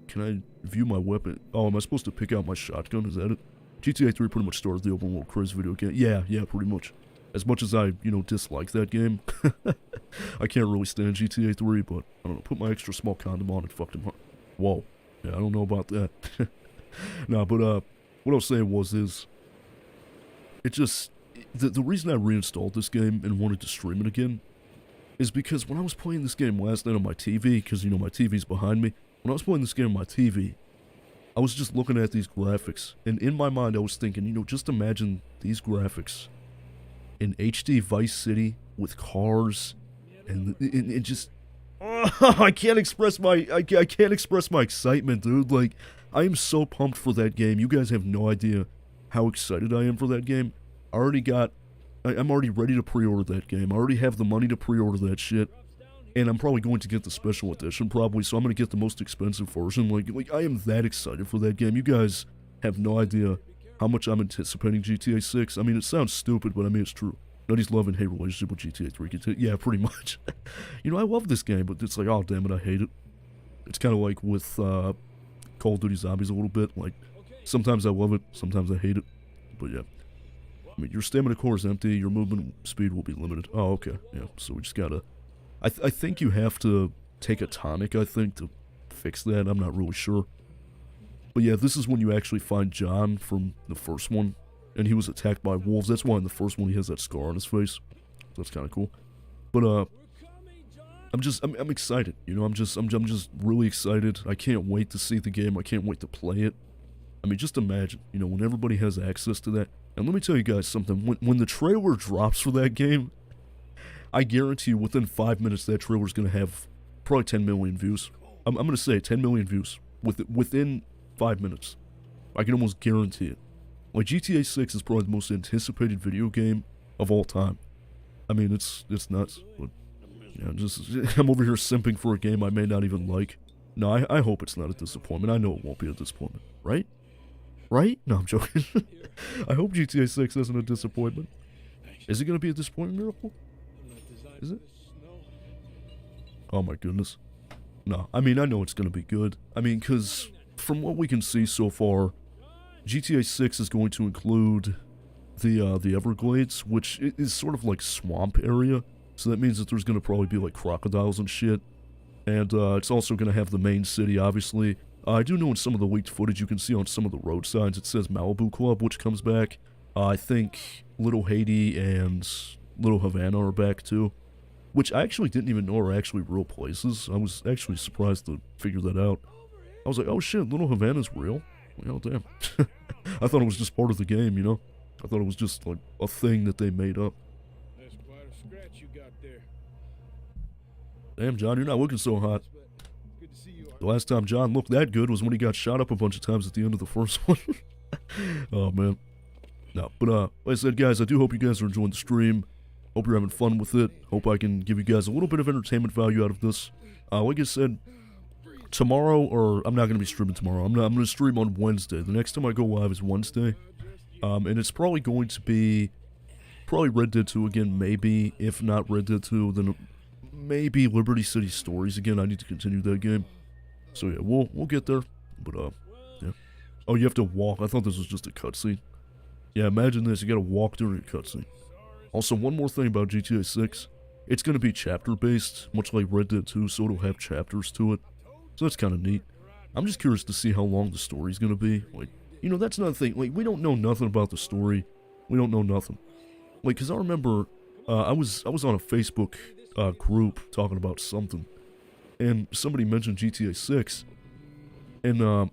S1: can I view my weapon? Oh, am I supposed to pick out my shotgun? Is that it? GTA 3 pretty much started the open world crazy video game. Yeah, pretty much. As much as I, you know, dislike that game, I can't really stand GTA 3, but, I don't know, put my extra small condom on and fucked him up. Whoa. Yeah, I don't know about that. Nah, but, what I was saying is, it just, the reason I reinstalled this game and wanted to stream it again is because when I was playing this game last night on my TV, because, you know, my TV's behind me, when I was playing this game on my TV, I was just looking at these graphics, and in my mind I was thinking, you know, just imagine these graphics in HD Vice City with cars, and just, I can't express my excitement, dude. Like, I am so pumped for that game. You guys have no idea how excited I am for that game. I'm already ready to pre-order that game. I already have the money to pre-order that shit. And I'm probably going to get the special edition, probably, so I'm going to get the most expensive version. Like, I am that excited for that game. You guys have no idea how much I'm anticipating GTA 6. I mean, it sounds stupid, but I mean, it's true. Nutty's love and hate relationship with GTA 3. Yeah, pretty much. You know, I love this game, but it's like, oh, damn it, I hate it. It's kind of like with Call of Duty Zombies a little bit. Like, sometimes I love it, sometimes I hate it. But yeah. I mean, your stamina core is empty, your movement speed will be limited. Oh, okay. Yeah, so we just gotta... I think you have to take a tonic, I think, to fix that. I'm not really sure. But yeah, this is when you actually find John from the first one. And he was attacked by wolves. That's why in the first one he has that scar on his face. So that's kind of cool. But, I'm excited. You know, I'm just really excited. I can't wait to see the game. I can't wait to play it. I mean, just imagine, you know, when everybody has access to that. And let me tell you guys something. When the trailer drops for that game, I guarantee you within 5 minutes that trailer is going to have probably 10 million views. I'm going to say 10 million views within 5 minutes. I can almost guarantee it. Like, GTA 6 is probably the most anticipated video game of all time. I mean, it's nuts. But, yeah, I'm over here simping for a game I may not even like. No, I hope it's not a disappointment. I know it won't be a disappointment. Right? Right? No, I'm joking. I hope GTA 6 isn't a disappointment. Is it going to be a disappointment, Miracle? Is it? Oh my goodness. No, I mean, I know it's going to be good. I mean, because from what we can see so far, GTA 6 is going to include the Everglades, which is sort of like swamp area. So that means that there's going to probably be like crocodiles and shit. And it's also going to have the main city, obviously. I do know in some of the leaked footage you can see on some of the road signs it says Malibu Club, which comes back. I think Little Haiti and Little Havana are back too. Which I actually didn't even know are actually real places. I was actually surprised to figure that out. I was like, oh shit, Little Havana's real? Oh damn. I thought it was just part of the game, you know? I thought it was just like a thing that they made up.
S2: That's quite a scratch you got there.
S1: Damn, John, you're not looking so hot.
S2: Good to see you.
S1: The last time John looked that good was when he got shot up a bunch of times at the end of the first one. Oh, man. No, but, like I said, guys, I do hope you guys are enjoying the stream. Hope you're having fun with it. Hope I can give you guys a little bit of entertainment value out of this. Like I said, tomorrow, or I'm not going to be streaming tomorrow. I'm going to stream on Wednesday. The next time I go live is Wednesday. And it's probably going to be Red Dead 2 again, maybe. If not Red Dead 2, then maybe Liberty City Stories again. I need to continue that game. So yeah, we'll get there. But yeah. Oh, you have to walk. I thought this was just a cutscene. Yeah, imagine this. You got to walk during a cutscene. Also, one more thing about GTA 6. It's going to be chapter-based, much like Red Dead 2, so it'll have chapters to it. So that's kind of neat. I'm just curious to see how long the story's going to be. Like, you know, that's another thing. Like, we don't know nothing about the story. We don't know nothing. Like, because I remember, I was on a Facebook group talking about something. And somebody mentioned GTA 6. And,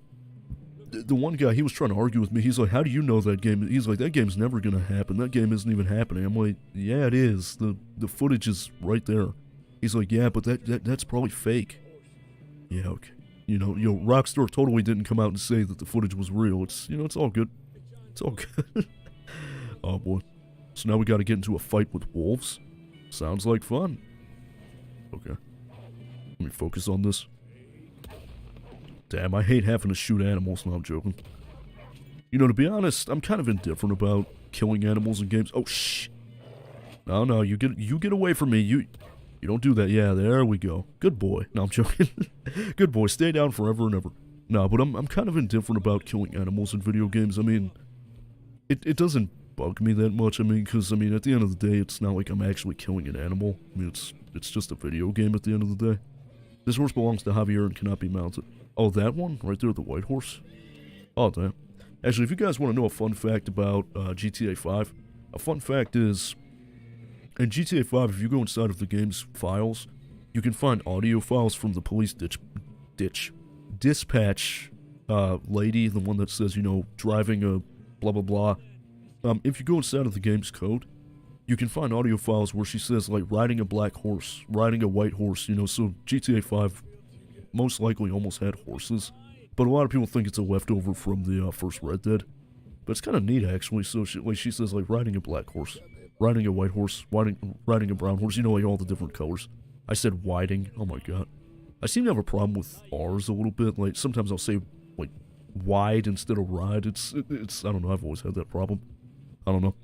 S1: the one guy, he was trying to argue with me. He's like, how do you know that game? He's like, that game's never going to happen. That game isn't even happening. I'm like, yeah, it is. The footage is right there. He's like, yeah, but that's probably fake. Yeah, okay. You know, Rockstar totally didn't come out and say that the footage was real. It's, you know, it's all good. It's all good. Oh, boy. So now we got to get into a fight with wolves. Sounds like fun. Okay. Let me focus on this. Damn, I hate having to shoot animals. No, I'm joking. You know, to be honest, I'm kind of indifferent about killing animals in games. Oh, shh. No, you get away from me. You don't do that. Yeah, there we go. Good boy. No, I'm joking. Good boy. Stay down forever and ever. No, but I'm kind of indifferent about killing animals in video games. I mean, it doesn't bug me that much. I mean, because, I mean, at the end of the day, it's not like I'm actually killing an animal. I mean, it's just a video game at the end of the day. This horse belongs to Javier and cannot be mounted. Oh, that one? Right there, the white horse? Oh, damn. Actually, if you guys want to know a fun fact about GTA 5, a fun fact is, in GTA 5, if you go inside of the game's files, you can find audio files from the police dispatch lady, the one that says, you know, driving a blah blah blah. If you go inside of the game's code, you can find audio files where she says, like, riding a black horse, riding a white horse, you know, so GTA 5 most likely almost had horses. But a lot of people think it's a leftover from the first Red Dead. But it's kind of neat, actually. So she says, like, riding a black horse, riding a white horse, riding a brown horse, you know, like all the different colors. I said whiting. Oh my god. I seem to have a problem with R's a little bit. Like, sometimes I'll say, like, wide instead of ride. It's I don't know, I've always had that problem. I don't know.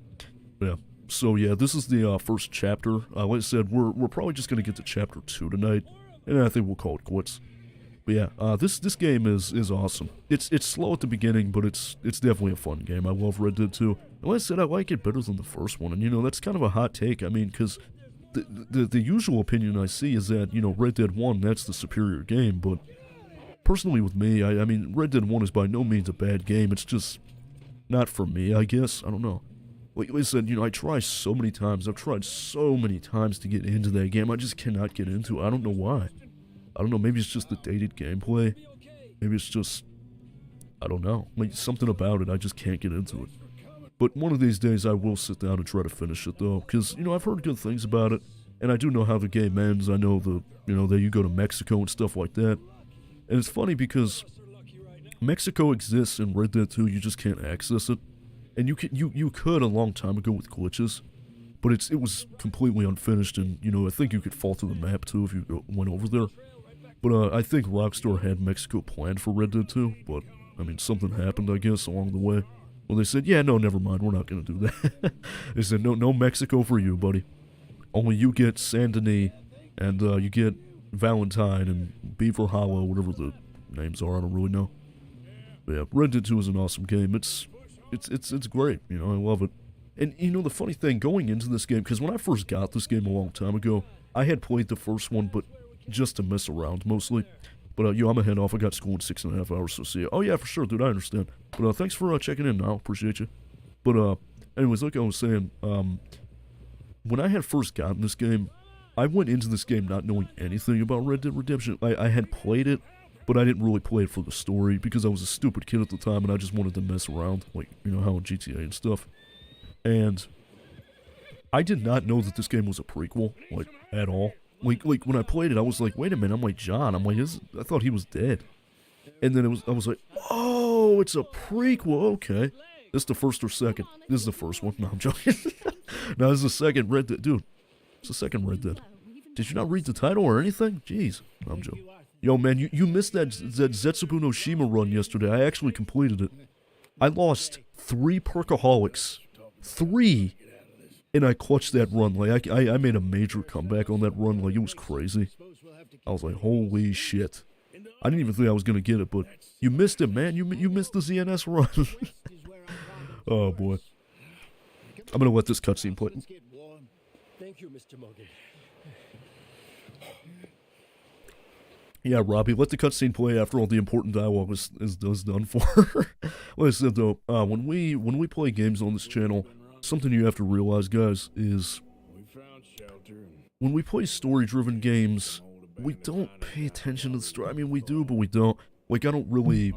S1: Yeah. So, yeah, this is the first chapter. Like I said, we're probably just gonna get to chapter 2 tonight. And I think we'll call it quits. But yeah, this game is awesome. It's slow at the beginning, but it's definitely a fun game. I love Red Dead 2. And like I said, I like it better than the first one. And, you know, that's kind of a hot take. I mean, because the usual opinion I see is that, you know, Red Dead 1, that's the superior game. But personally with me, I mean, Red Dead 1 is by no means a bad game. It's just not for me, I guess. I don't know. Like I said, you know, I try so many times. I've tried so many times to get into that game. I just cannot get into it. I don't know why. I don't know, maybe it's just the dated gameplay. Maybe it's just, I don't know. Like, something about it, I just can't get into it. But one of these days I will sit down and try to finish it, though. Because, you know, I've heard good things about it. And I do know how the game ends. I know that you go to Mexico and stuff like that. And it's funny because Mexico exists in Red Dead 2, you just can't access it. And you could a long time ago with glitches. But it was completely unfinished, and, you know, I think you could fall through the map, too, if you went over there. But I think Rockstar had Mexico planned for Red Dead 2, but, I mean, something happened, I guess, along the way. Well, they said, yeah, no, never mind, we're not going to do that. They said, no Mexico for you, buddy. Only you get Saint Denis, and you get Valentine and Beaver Hollow, whatever the names are, I don't really know. But yeah, Red Dead 2 is an awesome game. It's great, you know, I love it. And, you know, the funny thing, going into this game, because when I first got this game a long time ago, I had played the first one, but just to mess around, mostly. But, yo, I'm gonna head off. I got school in 6.5 hours, so see ya. Oh, yeah, for sure, dude, I understand. But, thanks for checking in now. Appreciate you. But, anyways, like I was saying, when I had first gotten this game, I went into this game not knowing anything about Red Dead Redemption. I had played it, but I didn't really play it for the story, because I was a stupid kid at the time, and I just wanted to mess around, like, you know, how in GTA and stuff. And I did not know that this game was a prequel, like, at all. Like when I played it, I was like, wait a minute, I'm like, John, I'm like, I thought he was dead. And then I was like, oh, it's a prequel, okay. This is the first or second? This is the first one. No, I'm joking. No, this is the second Red Dead. Dude, it's the second Red Dead. Did you not read the title or anything? Jeez. No, I'm joking. Yo, man, you missed that Zetsubu no Shima run yesterday. I actually completed it. I lost 3 perkaholics. 3, and I clutched that run. Like, I made a major comeback on that run. Like, it was crazy. I was like, holy shit. I didn't even think I was gonna get it, but you missed it, man. You missed the ZNS run. Oh boy. I'm gonna let this cutscene play.
S2: Thank you, Mr. Morgan.
S1: Yeah, Robbie, let the cutscene play after all the important dialogue is done for. Like I said, though, when we play games on this channel, something you have to realize, guys, is when we play story-driven games, we don't pay attention to the story. I mean, we do, but we don't. Like, I don't really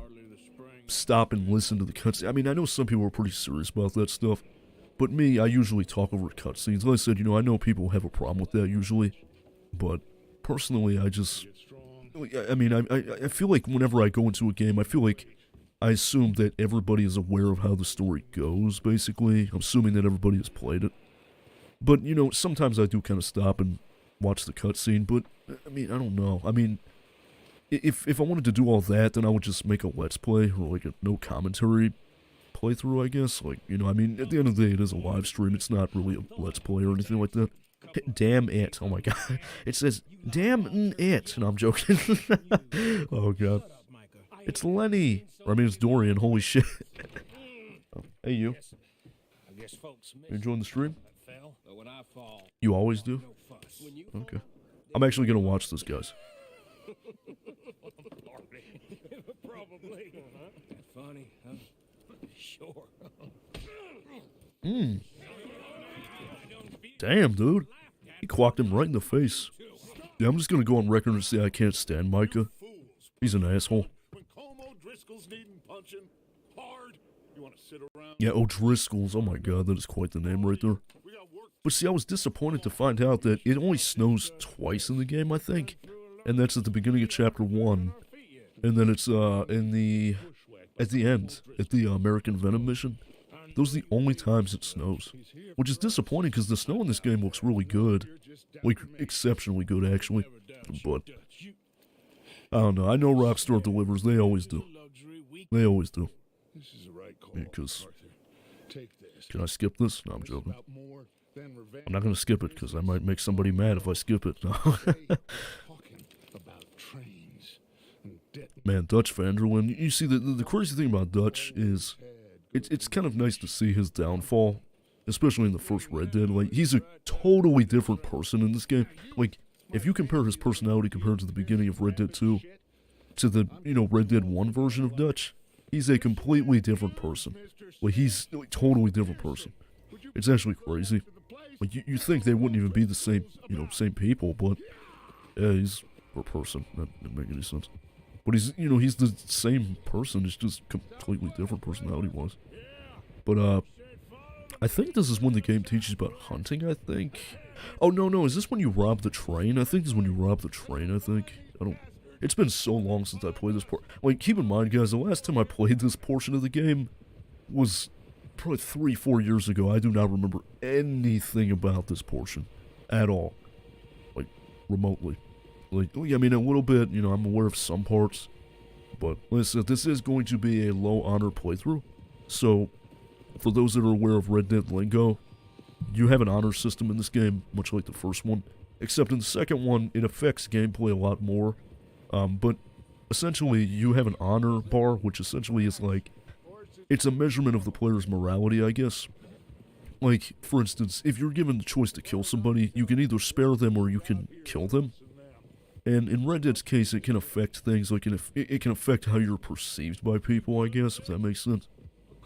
S1: stop and listen to the cutscene. I mean, I know some people are pretty serious about that stuff, but me, I usually talk over cutscenes. Like I said, you know, I know people have a problem with that usually, but personally, I mean, I feel like whenever I go into a game, I feel like I assume that everybody is aware of how the story goes, basically. I'm assuming that everybody has played it. But, you know, sometimes I do kind of stop and watch the cutscene, but, I mean, I don't know. I mean, if I wanted to do all that, then I would just make a Let's Play, or like a no commentary playthrough, I guess. Like, you know, I mean, at the end of the day, it is a live stream. It's not really a Let's Play or anything like that. Damn it. Oh my god. It says, damn it. No, I'm joking. Oh god. It's Lenny. Or I mean, it's Dorian. Holy shit. Oh, hey, you. You enjoying the stream? You always do? Okay. I'm actually gonna watch this, guys.
S2: Probably. Funny, huh? Sure.
S1: Damn, dude. He clocked him right in the face. Yeah, I'm just gonna go on record and say I can't stand Micah. He's an asshole. Yeah, O'Driscoll's. Oh my god, that is quite the name right there. But see, I was disappointed to find out that it only snows twice in the game, I think. And that's at the beginning of chapter 1. And then it's at the end, at the American Venom mission. those are the only times it snows. Which is disappointing because the snow in this game looks really good. Like, exceptionally good, actually. But, I don't know. I know Rockstar delivers. They always do. They always do. Because, can I skip this? No, I'm joking. I'm not going to skip it because I might make somebody mad if I skip it. No. Man, Dutch Vanderlyn. You see, the crazy thing about Dutch is it's kind of nice to see his downfall, especially in the first Red Dead. Like, he's a totally different person in this game. Like, if you compare his personality compared to the beginning of Red Dead 2 to the, Red Dead 1 version of Dutch, he's a completely different person. Like, he's a totally different person. It's actually crazy. Like, you think they wouldn't even be the same, same people, but, yeah, he's a person. That didn't make any sense. But he's, he's the same person, it's just completely different personality-wise. But, I think this is when the game teaches about hunting, I think. Oh, no, is this when you rob the train? I think this is when you rob the train, I think. It's been so long since I played this part. Like, keep in mind, guys, the last time I played this portion of the game was probably 3-4 years ago. I do not remember anything about this portion at all. Like, remotely. Like, I mean, a little bit, I'm aware of some parts. But, like I said, this is going to be a low honor playthrough. So, for those that are aware of Red Dead lingo, you have an honor system in this game, much like the first one. Except in the second one, it affects gameplay a lot more. But essentially, you have an honor bar, which essentially is like, it's a measurement of the player's morality, I guess. Like, for instance, if you're given the choice to kill somebody, you can either spare them or you can kill them. And in Red Dead's case, it can affect things, like, it can affect how you're perceived by people, I guess, if that makes sense.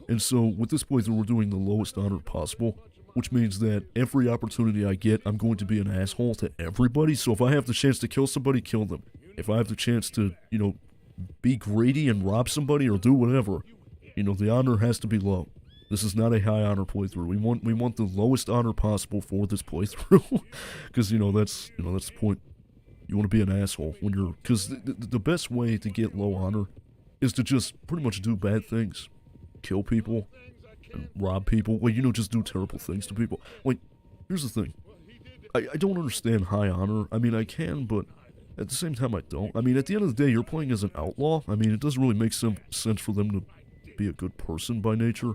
S1: And so, with this playthrough, we're doing the lowest honor possible, which means that every opportunity I get, I'm going to be an asshole to everybody. So if I have the chance to kill somebody, kill them. If I have the chance to, be greedy and rob somebody or do whatever, the honor has to be low. This is not a high honor playthrough. We want the lowest honor possible for this playthrough, because that's the point. You want to be an asshole when you're, because the best way to get low honor is to just pretty much do bad things, kill people, and rob people. Like, just do terrible things to people. Like, here's the thing. I don't understand high honor. I mean, I can, but at the same time, I don't. I mean, at the end of the day, you're playing as an outlaw. I mean, it doesn't really make sense for them to be a good person by nature.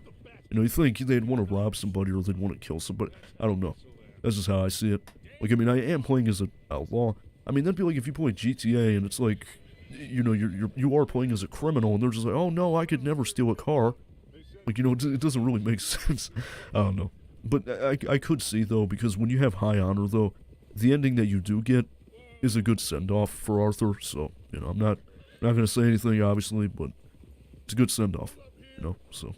S1: You think they'd want to rob somebody or they'd want to kill somebody. I don't know. That's just how I see it. Like, I mean, I am playing as an outlaw. I mean, that'd be like if you play GTA and it's like, you are playing as a criminal and they're just like, oh no, I could never steal a car. Like, it doesn't really make sense. I don't know. But I could see, though, because when you have high honor, though, the ending that you do get is a good send-off for Arthur. So, I'm not going to say anything, obviously, but it's a good send-off, so.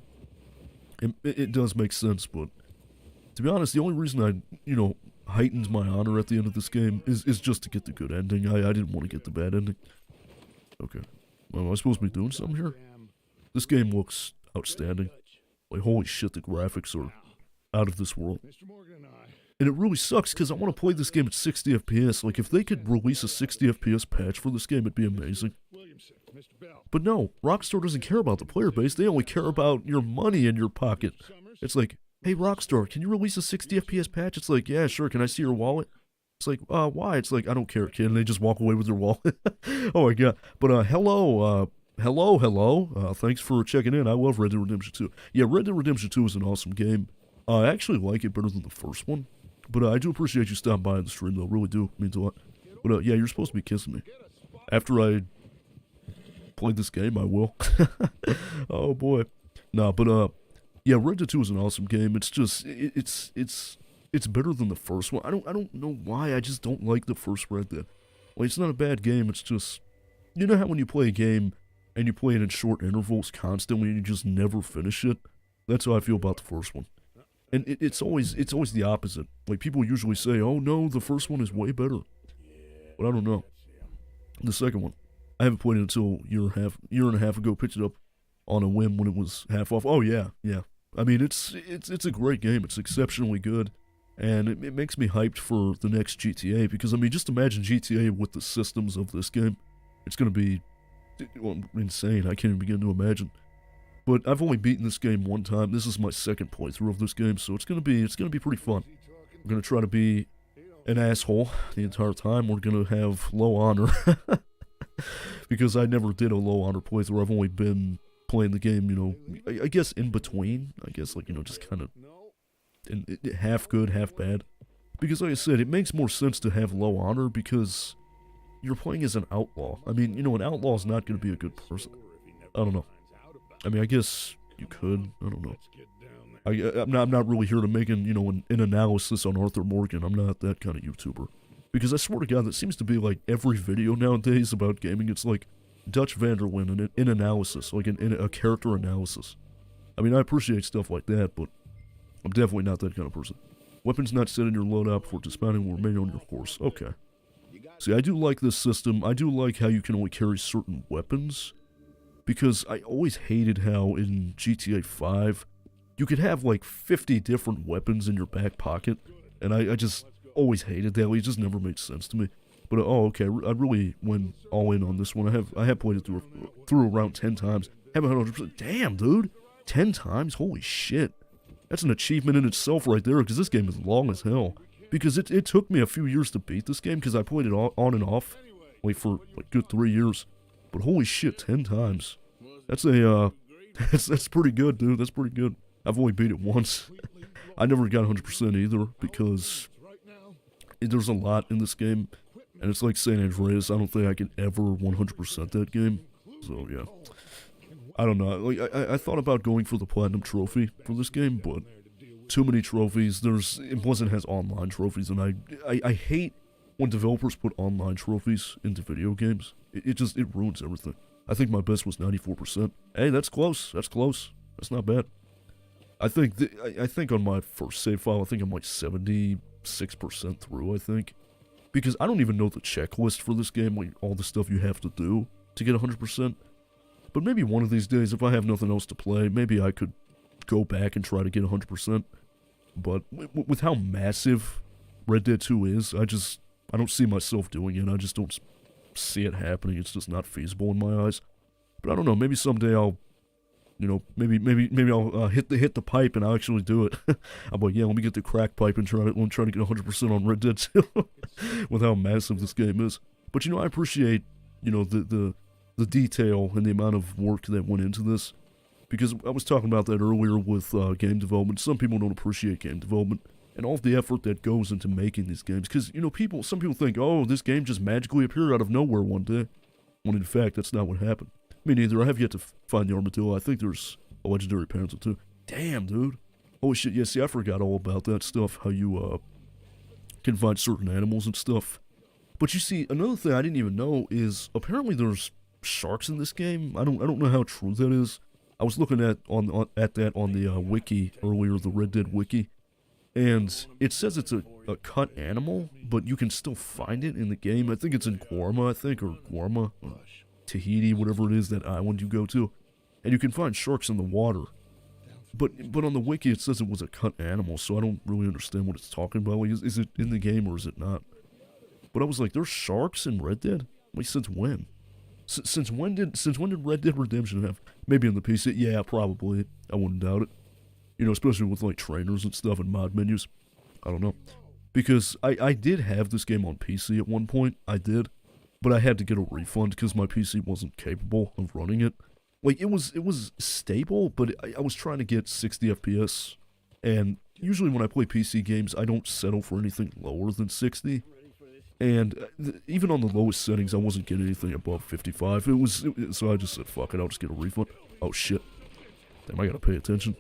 S1: It does make sense, but to be honest, the only reason I, heightened my honor at the end of this game is just to get the good ending. I didn't want to get the bad ending. Okay. Well, am I supposed to be doing something here? This game looks outstanding. Like, holy shit, the graphics are out of this world. And it really sucks, because I want to play this game at 60 FPS. Like, if they could release a 60 FPS patch for this game, it'd be amazing. But no, Rockstar doesn't care about the player base. They only care about your money in your pocket. It's like, hey, Rockstar, can you release a 60 FPS patch? It's like, yeah, sure, can I see your wallet? It's like, why? It's like, I don't care, kid. And they just walk away with their wallet. Oh, my God. But, hello. Thanks for checking in. I love Red Dead Redemption 2. Yeah, Red Dead Redemption 2 is an awesome game. I actually like it better than the first one. But I do appreciate you stopping by the stream, though. Really do. Means a lot. But, yeah, you're supposed to be kissing me. After I played this game, I will. Oh, boy. Nah, but, yeah, Red Dead 2 is an awesome game. It's just, it's better than the first one. I don't know why. I just don't like the first Red Dead. Like, it's not a bad game. It's just, you know how when you play a game and you play it in short intervals constantly and you just never finish it? That's how I feel about the first one. And it's always the opposite. Like, people usually say, oh no, the first one is way better. But I don't know. The second one, I haven't played it until a year and a half ago, picked it up on a whim when it was half off. Oh yeah. I mean, it's a great game. It's exceptionally good. And it makes me hyped for the next GTA, because, I mean, just imagine GTA with the systems of this game. It's going to be insane. I can't even begin to imagine. But I've only beaten this game one time. This is my second playthrough of this game, so it's gonna be pretty fun. I'm gonna try to be an asshole the entire time. We're gonna have low honor. Because I never did a low honor playthrough. I've only been playing the game, you know, I guess in between. I guess, like, you know, just kind of half good, half bad. Because, like I said, it makes more sense to have low honor because you're playing as an outlaw. I mean, you know, an outlaw is not going to be a good person. I don't know. I mean, I guess you could. I don't know. I'm not really here to make an analysis on Arthur Morgan. I'm not that kind of YouTuber. Because I swear to God, that seems to be like every video nowadays about gaming. It's like Dutch Vanderlyn in analysis, like in a character analysis. I mean, I appreciate stuff like that, but I'm definitely not that kind of person. Weapons not set in your loadout before dismounting will remain on your horse. Okay. See, I do like this system. I do like how you can only carry certain weapons. Because I always hated how in GTA 5, you could have like 50 different weapons in your back pocket. And I just always hated that. It just never made sense to me. But oh, okay, I really went all in on this one. I have played it through around 10 times. Haven't had 100%. Damn, dude, 10 times? Holy shit, that's an achievement in itself right there. Because this game is long as hell. Because it took me a few years to beat this game because I played it on and off, like for like good 3 years. But holy shit, 10 times. That's that's pretty good, dude. That's pretty good. I've only beat it once. I never got 100% either because there's a lot in this game, and it's like San Andreas. I don't think I can ever 100% that game. So yeah, I don't know. Like I thought about going for the platinum trophy for this game, but too many trophies. It wasn't has online trophies, and I hate when developers put online trophies into video games. It ruins everything. I think my best was 94%. Hey, that's close. That's close. That's not bad. I think I think on my first save file, I think I'm like 76% through, I think. Because I don't even know the checklist for this game, like all the stuff you have to do to get 100%. But maybe one of these days, if I have nothing else to play, maybe I could go back and try to get 100%. But with how massive Red Dead 2 is, I don't see myself doing it. I just don't see it happening. It's just not feasible in my eyes. But I don't know, maybe someday I'll, you know, maybe I'll hit the pipe and I'll actually do it. I'm like, yeah, let me get the crack pipe and try to get 100% on Red Dead 2 with how massive this game is. But you know, I appreciate, you know, the detail and the amount of work that went into this. Because I was talking about that earlier with game development. Some people don't appreciate game development and all of the effort that goes into making these games. Because, you know, some people think, oh, this game just magically appeared out of nowhere one day. When in fact, that's not what happened. Me neither. I have yet to find the armadillo. I think there's a legendary panther too. Damn, dude. Holy shit, yeah, see, I forgot all about that stuff. How you, can find certain animals and stuff. But you see, another thing I didn't even know is apparently there's sharks in this game. I don't know how true that is. I was looking at that on the wiki earlier, the Red Dead wiki. And it says it's a cut animal, but you can still find it in the game. I think it's in Guarma, or Guarma, or Tahiti, whatever it is, that island you go to. And you can find sharks in the water. But on the wiki it says it was a cut animal, so I don't really understand what it's talking about. Like, is it in the game or is it not? But I was like, there's sharks in Red Dead? Like, since when? Since when did Red Dead Redemption have? Maybe on the PC? Yeah, probably. I wouldn't doubt it. You know, especially with like trainers and stuff and mod menus. I don't know. Because I did have this game on PC at one point. I did. But I had to get a refund because my PC wasn't capable of running it. Like, it was stable, but I was trying to get 60 FPS. And usually when I play PC games, I don't settle for anything lower than 60. And even on the lowest settings, I wasn't getting anything above 55. So I just said, fuck it, I'll just get a refund. Oh shit. Damn, I gotta pay attention.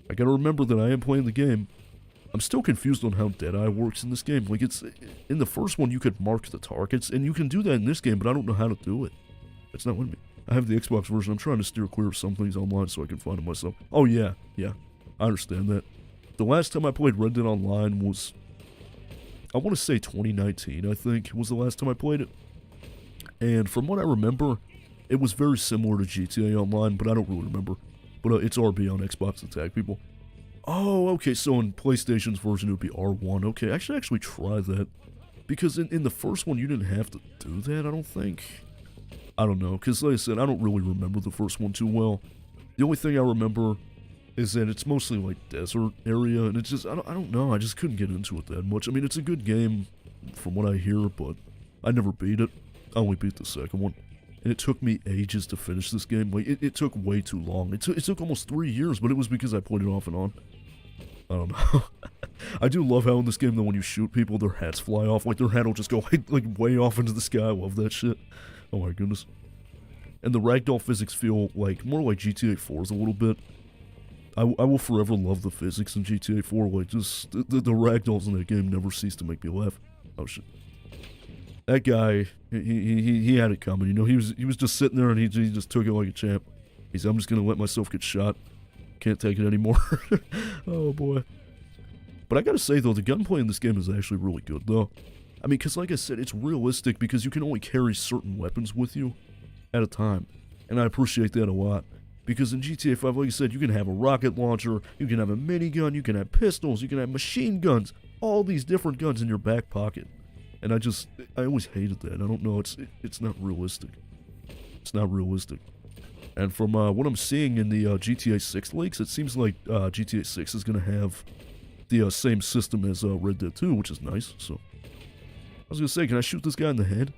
S1: I gotta remember that I am playing the game. I'm still confused on how Deadeye works in this game. Like, it's in the first one, you could mark the targets, and you can do that in this game, but I don't know how to do it. It's not letting me. I have the Xbox version. I'm trying to steer clear of some things online so I can find it myself. Oh, yeah. I understand that. The last time I played Red Dead Online was, I want to say 2019, I think, was the last time I played it. And from what I remember, it was very similar to GTA Online, but I don't really remember. But it's RB on Xbox to tag people. Oh, okay, so in PlayStation's version it would be R1. Okay, I should actually try that. Because in the first one you didn't have to do that, I don't think. I don't know, because like I said, I don't really remember the first one too well. The only thing I remember is that it's mostly like desert area, and it's just, I don't know, I just couldn't get into it that much. I mean, it's a good game from what I hear, but I never beat it. I only beat the second one. And it took me ages to finish this game. Like, it took way too long. It took almost 3 years, but it was because I played it off and on. I don't know. I do love how in this game, though, when you shoot people, their hats fly off. Like, their hat will just go, like way off into the sky. I love that shit. Oh my goodness. And the ragdoll physics feel like more like GTA 4's a little bit. I will forever love the physics in GTA 4. Like, just, the ragdolls in that game never cease to make me laugh. Oh shit. That guy, he had it coming, you know, he was just sitting there and he just took it like a champ. He said, I'm just gonna let myself get shot. Can't take it anymore. Oh boy. But I gotta say though, the gunplay in this game is actually really good though. I mean, because like I said, it's realistic because you can only carry certain weapons with you at a time. And I appreciate that a lot. Because in GTA 5, like I said, you can have a rocket launcher, you can have a minigun, you can have pistols, you can have machine guns, all these different guns in your back pocket. And I always hated that. I don't know, it's not realistic. It's not realistic. And from what I'm seeing in the GTA 6 leaks, it seems like GTA 6 is going to have the same system as Red Dead 2, which is nice, so. I was going to say, can I shoot this guy in the head?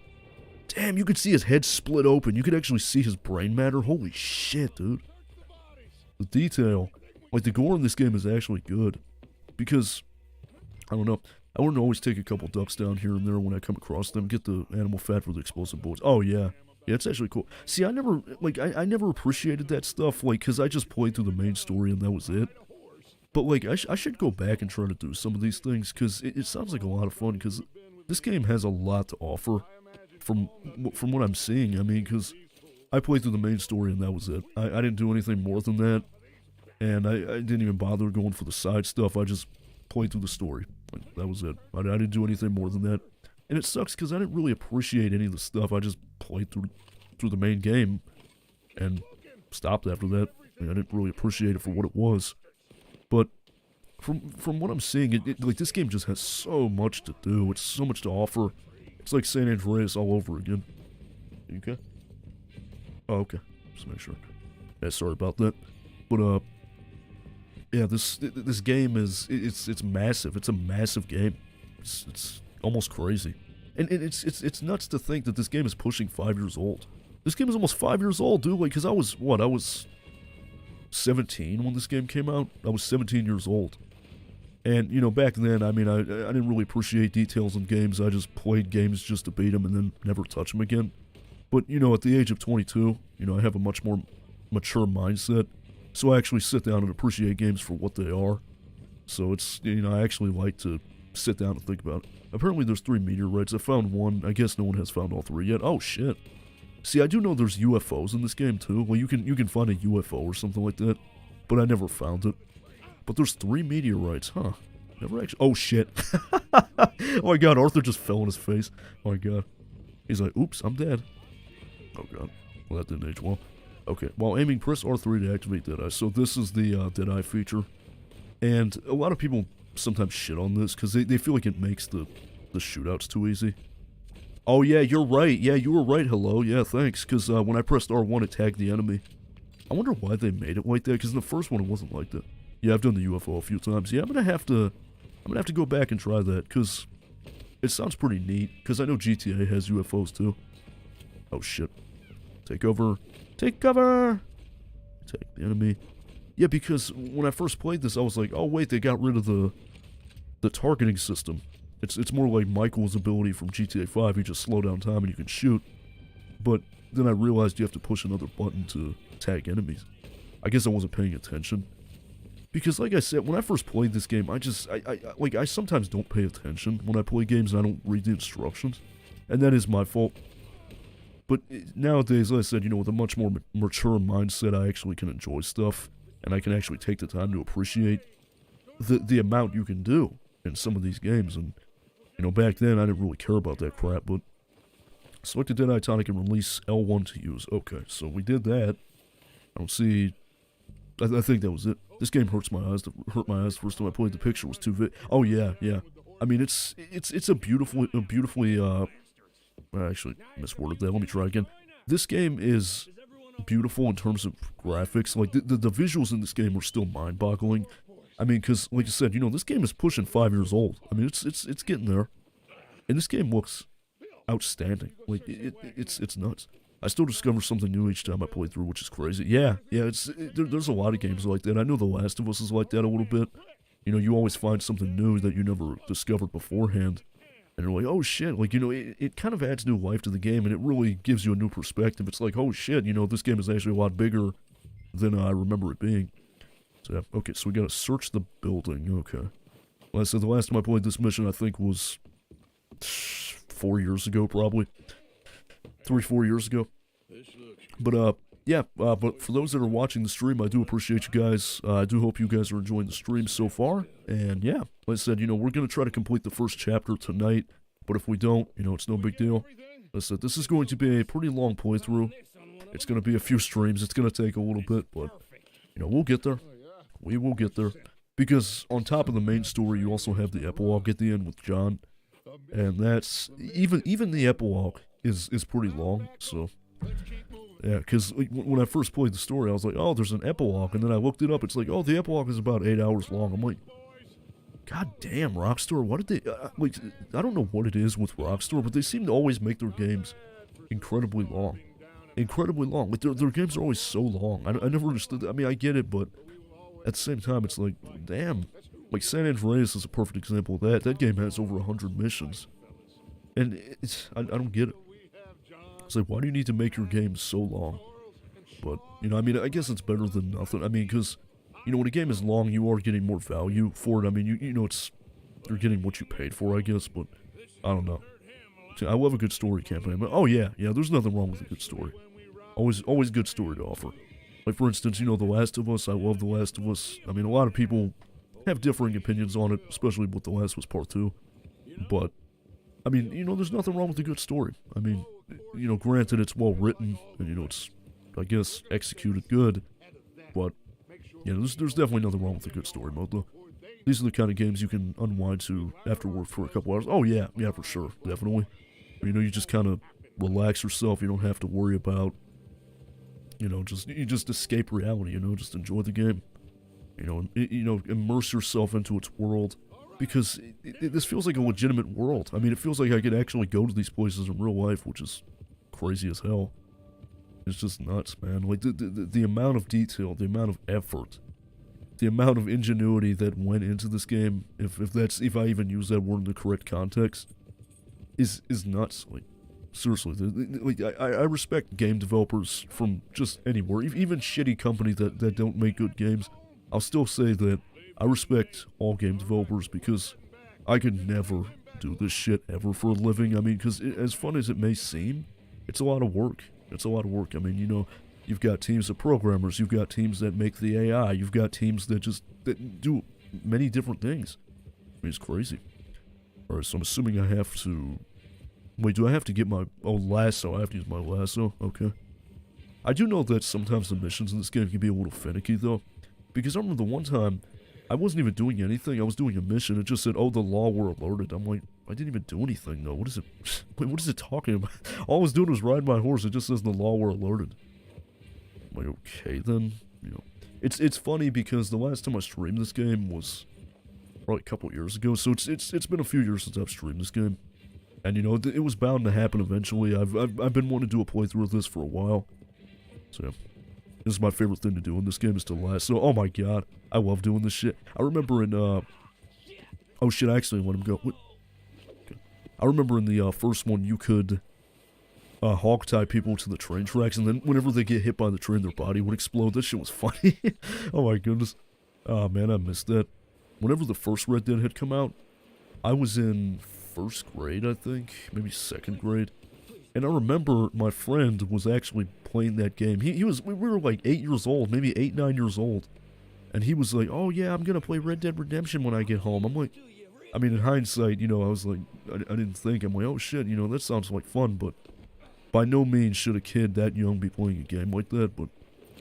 S1: Damn, you could see his head split open. You could actually see his brain matter. Holy shit, dude. The detail. Like, the gore in this game is actually good. Because, I don't know. I want to always take a couple ducks down here and there when I come across them. Get the animal fat for the explosive bullets. Oh, yeah. Yeah, it's actually cool. See, I never appreciated that stuff, like, because I just played through the main story and that was it. But, like, I should go back and try to do some of these things, because it sounds like a lot of fun, because this game has a lot to offer. From what I'm seeing, I mean, because I played through the main story and that was it. I didn't do anything more than that, and I didn't even bother going for the side stuff. I just played through the story. Like, that was it. I didn't do anything more than that, and it sucks because I didn't really appreciate any of the stuff. I just played through the main game and stopped after that. I didn't really appreciate it for what it was, but from what I'm seeing, like, this game just has so much to do. It's so much to offer. It's like San Andreas all over again. You okay? Oh, okay. Just make sure. Yeah, sorry about that. But, yeah, this game is, it's massive. It's a massive game. It's almost crazy. And it's nuts to think that this game is pushing 5 years old. This game is almost 5 years old, dude. Like, because I was 17 when this game came out. I was 17 years old. And, you know, back then, I mean, I didn't really appreciate details in games. I just played games just to beat them and then never touch them again. But, you know, at the age of 22, you know, I have a much more mature mindset. So I actually sit down and appreciate games for what they are. So it's, you know, I actually like to sit down and think about it. Apparently there's 3 meteorites. I found one. I guess no one has found all 3 yet. Oh, shit. See, I do know there's UFOs in this game, too. Well, you can find a UFO or something like that. But I never found it. But there's 3 meteorites, huh? Never actually. Oh, shit. Oh, my God. Arthur just fell in his face. Oh, my God. He's like, oops, I'm dead. Oh, God. Well, that didn't age well. Okay. While aiming, press R3 to activate Deadeye. So this is the Deadeye feature. And a lot of people sometimes shit on this because they feel like it makes the shootouts too easy. Oh, yeah, you're right. Yeah, you were right. Hello. Yeah, thanks. Because when I pressed R1, it tagged the enemy. I wonder why they made it like that, because in the first one, it wasn't like that. Yeah, I've done the UFO a few times. Yeah, I'm gonna have to go back and try that, because it sounds pretty neat, because I know GTA has UFOs too. Oh shit. Take cover. Take cover! Take the enemy. Yeah, because when I first played this, I was like, oh wait, they got rid of the targeting system. It's more like Michael's ability from GTA 5, you just slow down time and you can shoot. But then I realized you have to push another button to tag enemies. I guess I wasn't paying attention. Because, like I said, when I first played this game, I sometimes don't pay attention when I play games and I don't read the instructions. And that is my fault. But nowadays, like I said, you know, with a much more mature mindset, I actually can enjoy stuff. And I can actually take the time to appreciate the amount you can do in some of these games. And, you know, back then, I didn't really care about that crap. But select the Deadeye tonic and release L1 to use. Okay, so we did that. I don't see... I think that was it. This game hurt my eyes the first time I played. The picture was too oh yeah, yeah. I mean, it's a beautifully I actually misworded that. Let me try again. This game is beautiful in terms of graphics. Like, the visuals in this game are still mind-boggling. I mean, because, like I said, this game is pushing 5 years old. I mean, it's getting there. And this game looks outstanding. Like, it's nuts. I still discover something new each time I play through, which is crazy. Yeah, there's a lot of games like that. I know The Last of Us is like that a little bit. You always find something new that you never discovered beforehand. And you're like, oh shit, like, it kind of adds new life to the game, and it really gives you a new perspective. It's like, oh shit, this game is actually a lot bigger than I remember it being. So, yeah, okay, so we gotta search the building, okay. Like I said, the last time I played this mission, I think, was 4 years ago, probably. 3-4 years ago. But, yeah, but for those that are watching the stream, I do appreciate you guys. I do hope you guys are enjoying the stream so far. And yeah, like I said, we're going to try to complete the first chapter tonight. But if we don't, it's no big deal. Like I said, this is going to be a pretty long playthrough. It's going to be a few streams. It's going to take a little bit, but, we'll get there. We will get there. Because on top of the main story, you also have the epilogue at the end with John. And that's, even the epilogue is pretty long, so... Yeah, because when I first played the story, I was like, oh, there's an epilogue, and then I looked it up, it's like, oh, the epilogue is about 8 hours long. I'm like, god damn, Rockstar, what did they, like, I don't know what it is with Rockstar, but they seem to always make their games incredibly long. Incredibly long. Like, their games are always so long. I never understood that. I mean, I get it, but at the same time, it's like, damn. Like, San Andreas is a perfect example of that. That game has over 100 missions. And I don't get it. It's like, why do you need to make your game so long? But, I mean, I guess it's better than nothing. I mean, because, when a game is long, you are getting more value for it. I mean, you're getting what you paid for, I guess, but I don't know. See, I love a good story campaign. But, oh, yeah, there's nothing wrong with a good story. Always good story to offer. Like, for instance, The Last of Us, I love The Last of Us. I mean, a lot of people have differing opinions on it, especially with The Last of Us Part 2. But, I mean, there's nothing wrong with a good story. I mean, granted it's well written, and, it's, I guess, executed good, but, there's definitely nothing wrong with a good story mode, though. These are the kind of games you can unwind to after work for a couple hours. Oh, yeah, for sure, definitely. You just kind of relax yourself, you don't have to worry about, you just escape reality, just enjoy the game. Immerse yourself into its world. Because this feels like a legitimate world. I mean, it feels like I could actually go to these places in real life, which is crazy as hell. It's just nuts, man. Like, the amount of detail, the amount of effort, the amount of ingenuity that went into this game, if I even use that word in the correct context, is nuts. Like, seriously, like, I respect game developers from just anywhere, even shitty companies that don't make good games. I'll still say that I respect all game developers because I could never do this shit ever for a living. I mean, because as fun as it may seem, it's a lot of work. It's a lot of work. I mean, you've got teams of programmers, you've got teams that make the AI, you've got teams that do many different things. I mean, it's crazy. Alright, so I'm assuming I have to... Wait, do I have to get my... Oh, lasso. I have to use my lasso? Okay. I do know that sometimes the missions in this game can be a little finicky, though. Because I remember the one time... I wasn't even doing anything. I was doing a mission. It just said, oh, the law were alerted. I'm like, I didn't even do anything, though. What is it? Wait, what is it talking about? All I was doing was riding my horse. It just says the law were alerted. I'm like, okay, then. It's funny because the last time I streamed this game was probably a couple years ago. So it's been a few years since I've streamed this game. And, it was bound to happen eventually. I've been wanting to do a playthrough of this for a while. So, yeah. This is my favorite thing to do in this game is to last. So, oh my god. I love doing this shit. I remember in, oh shit, I actually let him go. What? Okay. I remember in the first one, you could hog tie people to the train tracks, and then whenever they get hit by the train, their body would explode. That shit was funny. Oh my goodness. Oh man, I missed that. Whenever the first Red Dead had come out, I was in first grade, I think. Maybe second grade. And I remember my friend was actually playing that game. We were like 8 years old, maybe 8, 9 years old. And he was like, oh yeah, I'm gonna play Red Dead Redemption when I get home. I'm like, I mean, in hindsight, I was like, I didn't think. I'm like, oh shit, that sounds like fun, but by no means should a kid that young be playing a game like that, but,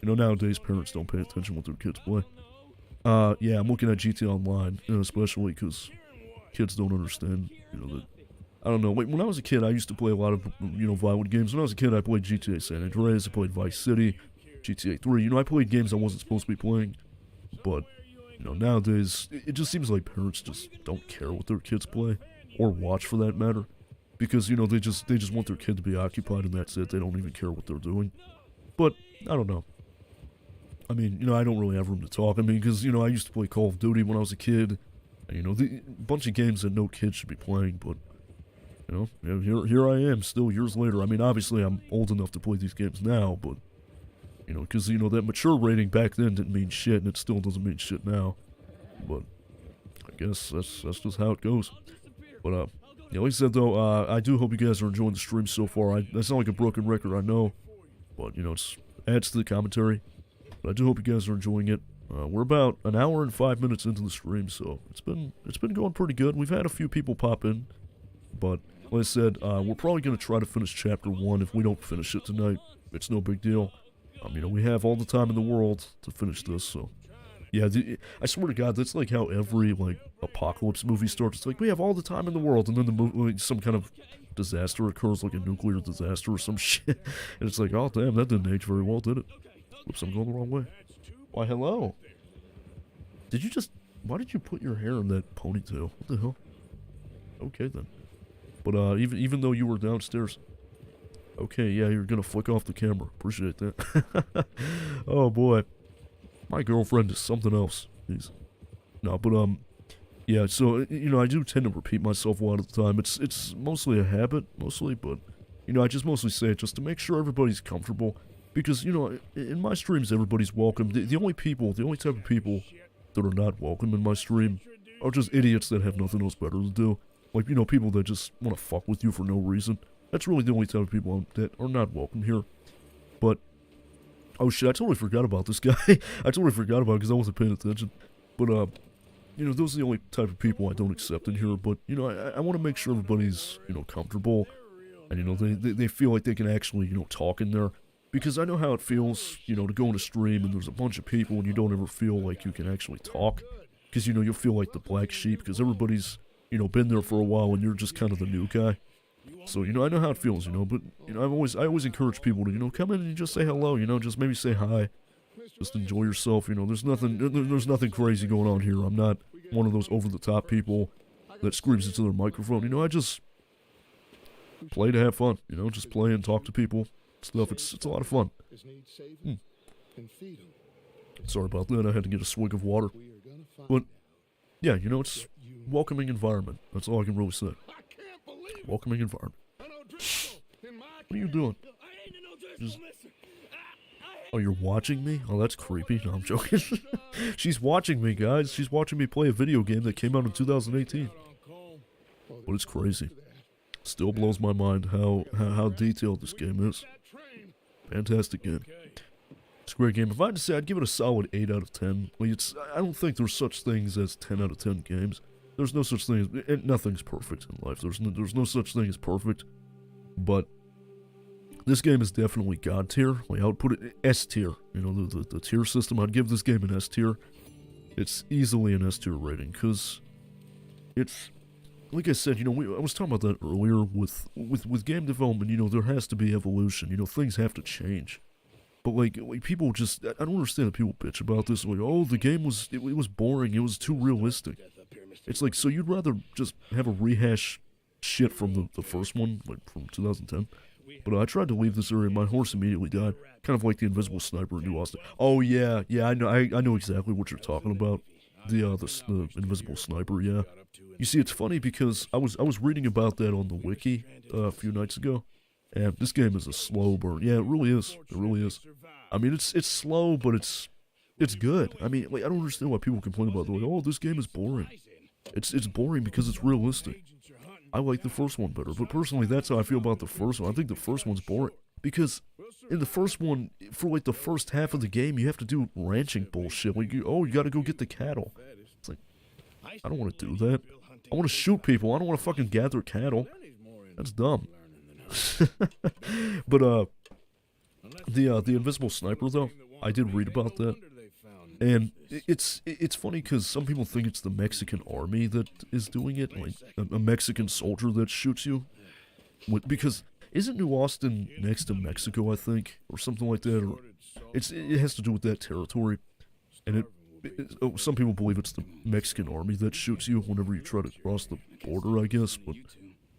S1: nowadays parents don't pay attention what their kids play. Yeah, I'm looking at GTA Online, especially because kids don't understand, that I don't know. Like, when I was a kid, I used to play a lot of, violent games. When I was a kid, I played GTA San Andreas, I played Vice City, GTA 3. I played games I wasn't supposed to be playing. But, nowadays, it just seems like parents just don't care what their kids play, or watch for that matter. Because, they just want their kid to be occupied and that's it. They don't even care what they're doing. But, I don't know. I mean, I don't really have room to talk. I mean, because, I used to play Call of Duty when I was a kid. And, a bunch of games that no kid should be playing, but... here I am, still years later. I mean, obviously, I'm old enough to play these games now, but, because, that mature rating back then didn't mean shit, and it still doesn't mean shit now. But, I guess that's just how it goes. But, like I said, though, I do hope you guys are enjoying the stream so far. I sound like a broken record, I know, but, it adds to the commentary. But I do hope you guys are enjoying it. We're about an hour and 5 minutes into the stream, so it's been going pretty good. We've had a few people pop in, but... Like I said, we're probably going to try to finish Chapter 1 if we don't finish it tonight. It's no big deal. We have all the time in the world to finish this, so... Yeah, I swear to God, that's like how every, apocalypse movie starts. It's like, we have all the time in the world, and then the movie, some kind of disaster occurs, like a nuclear disaster or some shit. And it's like, oh, damn, that didn't age very well, did it? Oops, I'm going the wrong way. Why, hello? Why did you put your hair in that ponytail? What the hell? Okay, then. But, even though you were downstairs... Okay, yeah, you're gonna flick off the camera. Appreciate that. Oh, boy. My girlfriend is something else. Jeez. No, but, yeah, so, I do tend to repeat myself a lot of the time. It's mostly a habit, but, I just mostly say it just to make sure everybody's comfortable. Because, in my streams, everybody's welcome. The only type of people that are not welcome in my stream are just idiots that have nothing else better to do. Like, people that just want to fuck with you for no reason. That's really the only type of people that are not welcome here. But, oh shit, I totally forgot about this guy. I totally forgot about it because I wasn't paying attention. But, those are the only type of people I don't accept in here. But, I want to make sure everybody's, comfortable. And, they feel like they can actually, talk in there. Because I know how it feels, to go on a stream and there's a bunch of people and you don't ever feel like you can actually talk. Because, you'll feel like the black sheep because everybody's... been there for a while and you're just kind of the new guy. So, I know how it feels, but, I always encourage people to, come in and just say hello, just maybe say hi. Just enjoy yourself, there's nothing crazy going on here. I'm not one of those over-the-top people that screams into their microphone. I just play to have fun, just play and talk to people, stuff. It's a lot of fun. Sorry about that, I had to get a swig of water. But, yeah, it's welcoming environment. That's all I can really say. Welcoming environment. What are you doing? Oh, you're watching me? Oh, that's creepy. No, I'm joking. She's watching me, guys. She's watching me play a video game that came out in 2018. But it's crazy. Still blows my mind how detailed this game is. Fantastic game. It's a great game. If I had to say, I'd give it a solid 8 out of 10. Like, I don't think there's such things as 10 out of 10 games. There's no such thing as... Nothing's perfect in life. There's no such thing as perfect. But this game is definitely God tier. Like, I would put it S tier. The tier system. I'd give this game an S tier. It's easily an S tier rating. Because it's... Like I said, I was talking about that earlier with game development. There has to be evolution. Things have to change. But, like people just... I don't understand that people bitch about this. Like, oh, the game was... It was boring. It was too realistic. It's like, so you'd rather just have a rehash shit from the first one, like from 2010? But I tried to leave this area, my horse immediately died. Kind of like the invisible sniper in New Austin. Oh, yeah, I know exactly what you're talking about. The invisible sniper, yeah. You see, it's funny because I was reading about that on the wiki a few nights ago. And this game is a slow burn. Yeah, it really is. It really is. I mean, it's slow, but it's good. I mean, like, I don't understand why people complain about it. Like, oh, this game is boring. It's boring because it's realistic. I like the first one better, but personally, that's how I feel about the first one. I think the first one's boring because in the first one, for like the first half of the game, you have to do ranching bullshit. Like, you got to go get the cattle. It's like, I don't want to do that. I want to shoot people. I don't want to fucking gather cattle. That's dumb. But the invisible sniper though, I did read about that. And it's funny because some people think it's the Mexican army that is doing it, like a Mexican soldier that shoots you. Because isn't New Austin next to Mexico, I think, or something like that? Or it has to do with that territory, and some people believe it's the Mexican army that shoots you whenever you try to cross the border, I guess. But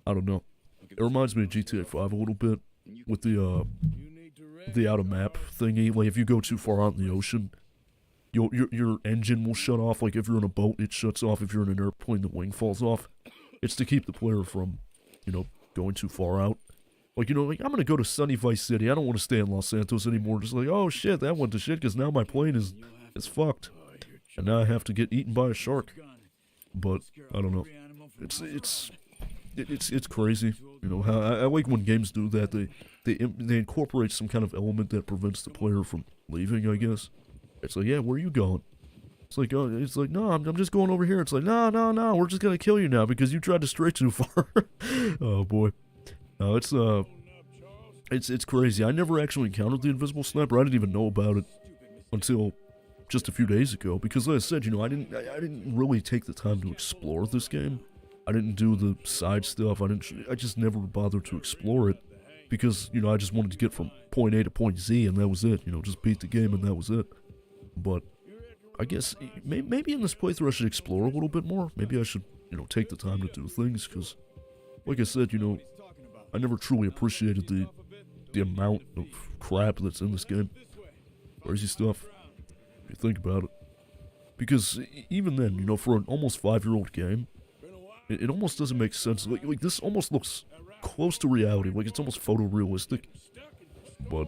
S1: I don't know. It reminds me of GTA 5 a little bit with the out of map thingy. Like if you go too far out in the ocean, your engine will shut off. Like if you're in a boat, it shuts off. If you're in an airplane, the wing falls off. It's to keep the player from, going too far out. Like, like, I'm gonna go to sunny Vice City. I don't want to stay in Los Santos anymore. Just like, oh shit, that went to shit because now my plane is fucked. And now I have to get eaten by a shark. But, I don't know. It's crazy. How I like when games do that. They incorporate some kind of element that prevents the player from leaving, I guess. It's like, yeah, where are you going? It's like, no, I'm just going over here. It's like, no, we're just gonna kill you now because you tried to stray too far. Oh boy. No, it's crazy. I never actually encountered the invisible sniper. I didn't even know about it until just a few days ago. Because like I said, I didn't really take the time to explore this game. I didn't do the side stuff. I just never bothered to explore it. Because, I just wanted to get from point A to point Z and that was it. Just beat the game and that was it. But I guess maybe in this playthrough I should explore a little bit more. Maybe I should, take the time to do things. Because, like I said, I never truly appreciated the amount of crap that's in this game. Crazy stuff, if you think about it. Because even then, for an almost 5-year-old game, it almost doesn't make sense. Like this almost looks close to reality. Like it's almost photorealistic, but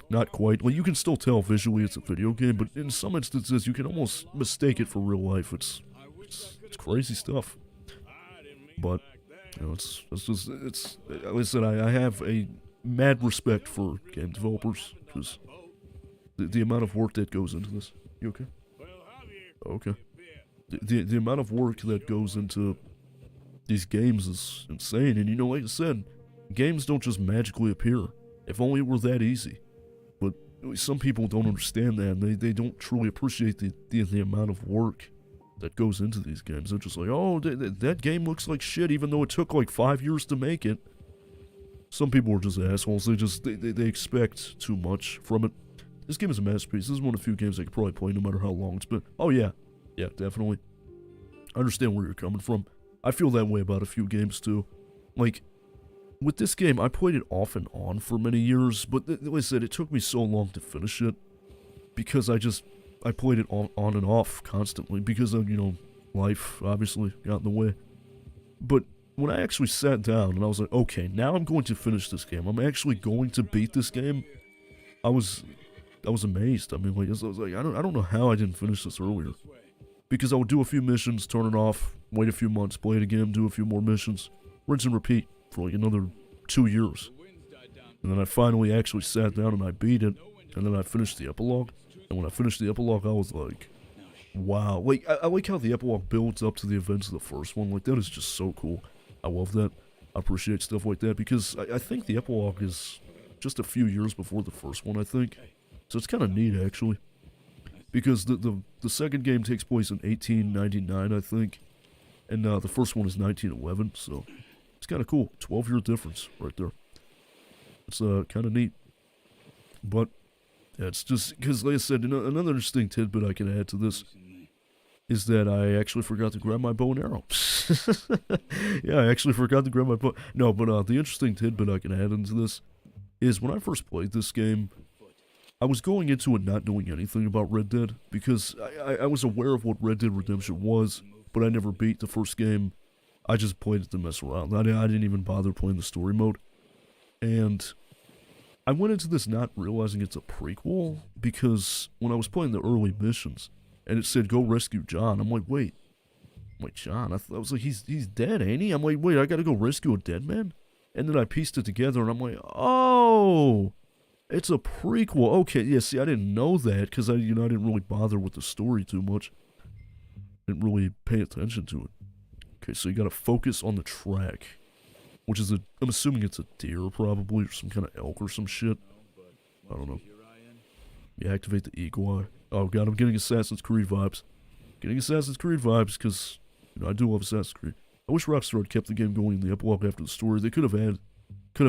S1: not quite. Like you can still tell visually it's a video game, but in some instances you can almost mistake it for real life. It's crazy stuff. But it's like I said, I have a mad respect for game developers, because the amount of work that goes into this. You okay? Okay. The amount of work that goes into these games is insane, and like I said, games don't just magically appear. If only it were that easy. But some people don't understand that, and they don't truly appreciate the amount of work that goes into these games. They're just like, oh, that game looks like shit, even though it took like 5 years to make it. Some people are just assholes. They expect too much from it. This game is a masterpiece. This is one of the few games I could probably play no matter how long it's been. Oh yeah, definitely. I understand where you're coming from. I feel that way about a few games too. Like, with this game, I played it off and on for many years, but like I said, it took me so long to finish it, because I played it on and off constantly, because of, life, obviously, got in the way. But when I actually sat down and I was like, okay, now I'm going to finish this game, I'm actually going to beat this game, I was amazed. I mean, like, I was like, I don't know how I didn't finish this earlier. Because I would do a few missions, turn it off, wait a few months, play it again, do a few more missions, rinse and repeat for like another 2 years. And then I finally actually sat down and I beat it, and then I finished the epilogue. And when I finished the epilogue, I was like, wow. Like, I like how the epilogue builds up to the events of the first one. Like, that is just so cool. I love that. I appreciate stuff like that, because I think the epilogue is just a few years before the first one, I think. So it's kind of neat, actually. Because the second game takes place in 1899, I think. And the first one is 1911, so it's kind of cool. 12-year difference right there. It's kind of neat. But yeah, it's just, because like I said, another interesting tidbit I can add to this is that I actually forgot to grab my bow and arrow. Yeah, I actually forgot to grab my bow. No, but the interesting tidbit I can add into this is when I first played this game, I was going into it not knowing anything about Red Dead, because I was aware of what Red Dead Redemption was, but I never beat the first game. I just played it to mess around. I didn't even bother playing the story mode. And I went into this not realizing it's a prequel, because when I was playing the early missions, and it said, go rescue John, I'm like, wait. I'm like, John? I was like, he's dead, ain't he? I'm like, wait, I gotta go rescue a dead man? And then I pieced it together, and I'm like, oh, it's a prequel. Okay, yeah, see, I didn't know that, because I didn't really bother with the story too much. Didn't really pay attention to it. Okay, so you gotta focus on the track, which is I'm assuming it's a deer, probably, or some kind of elk or some shit. I don't know. You activate the eagle eye. Oh god, I'm getting Assassin's Creed vibes. Getting Assassin's Creed vibes, because, you know, I do love Assassin's Creed. I wish Rockstar had kept the game going in the epilogue after the story. They could have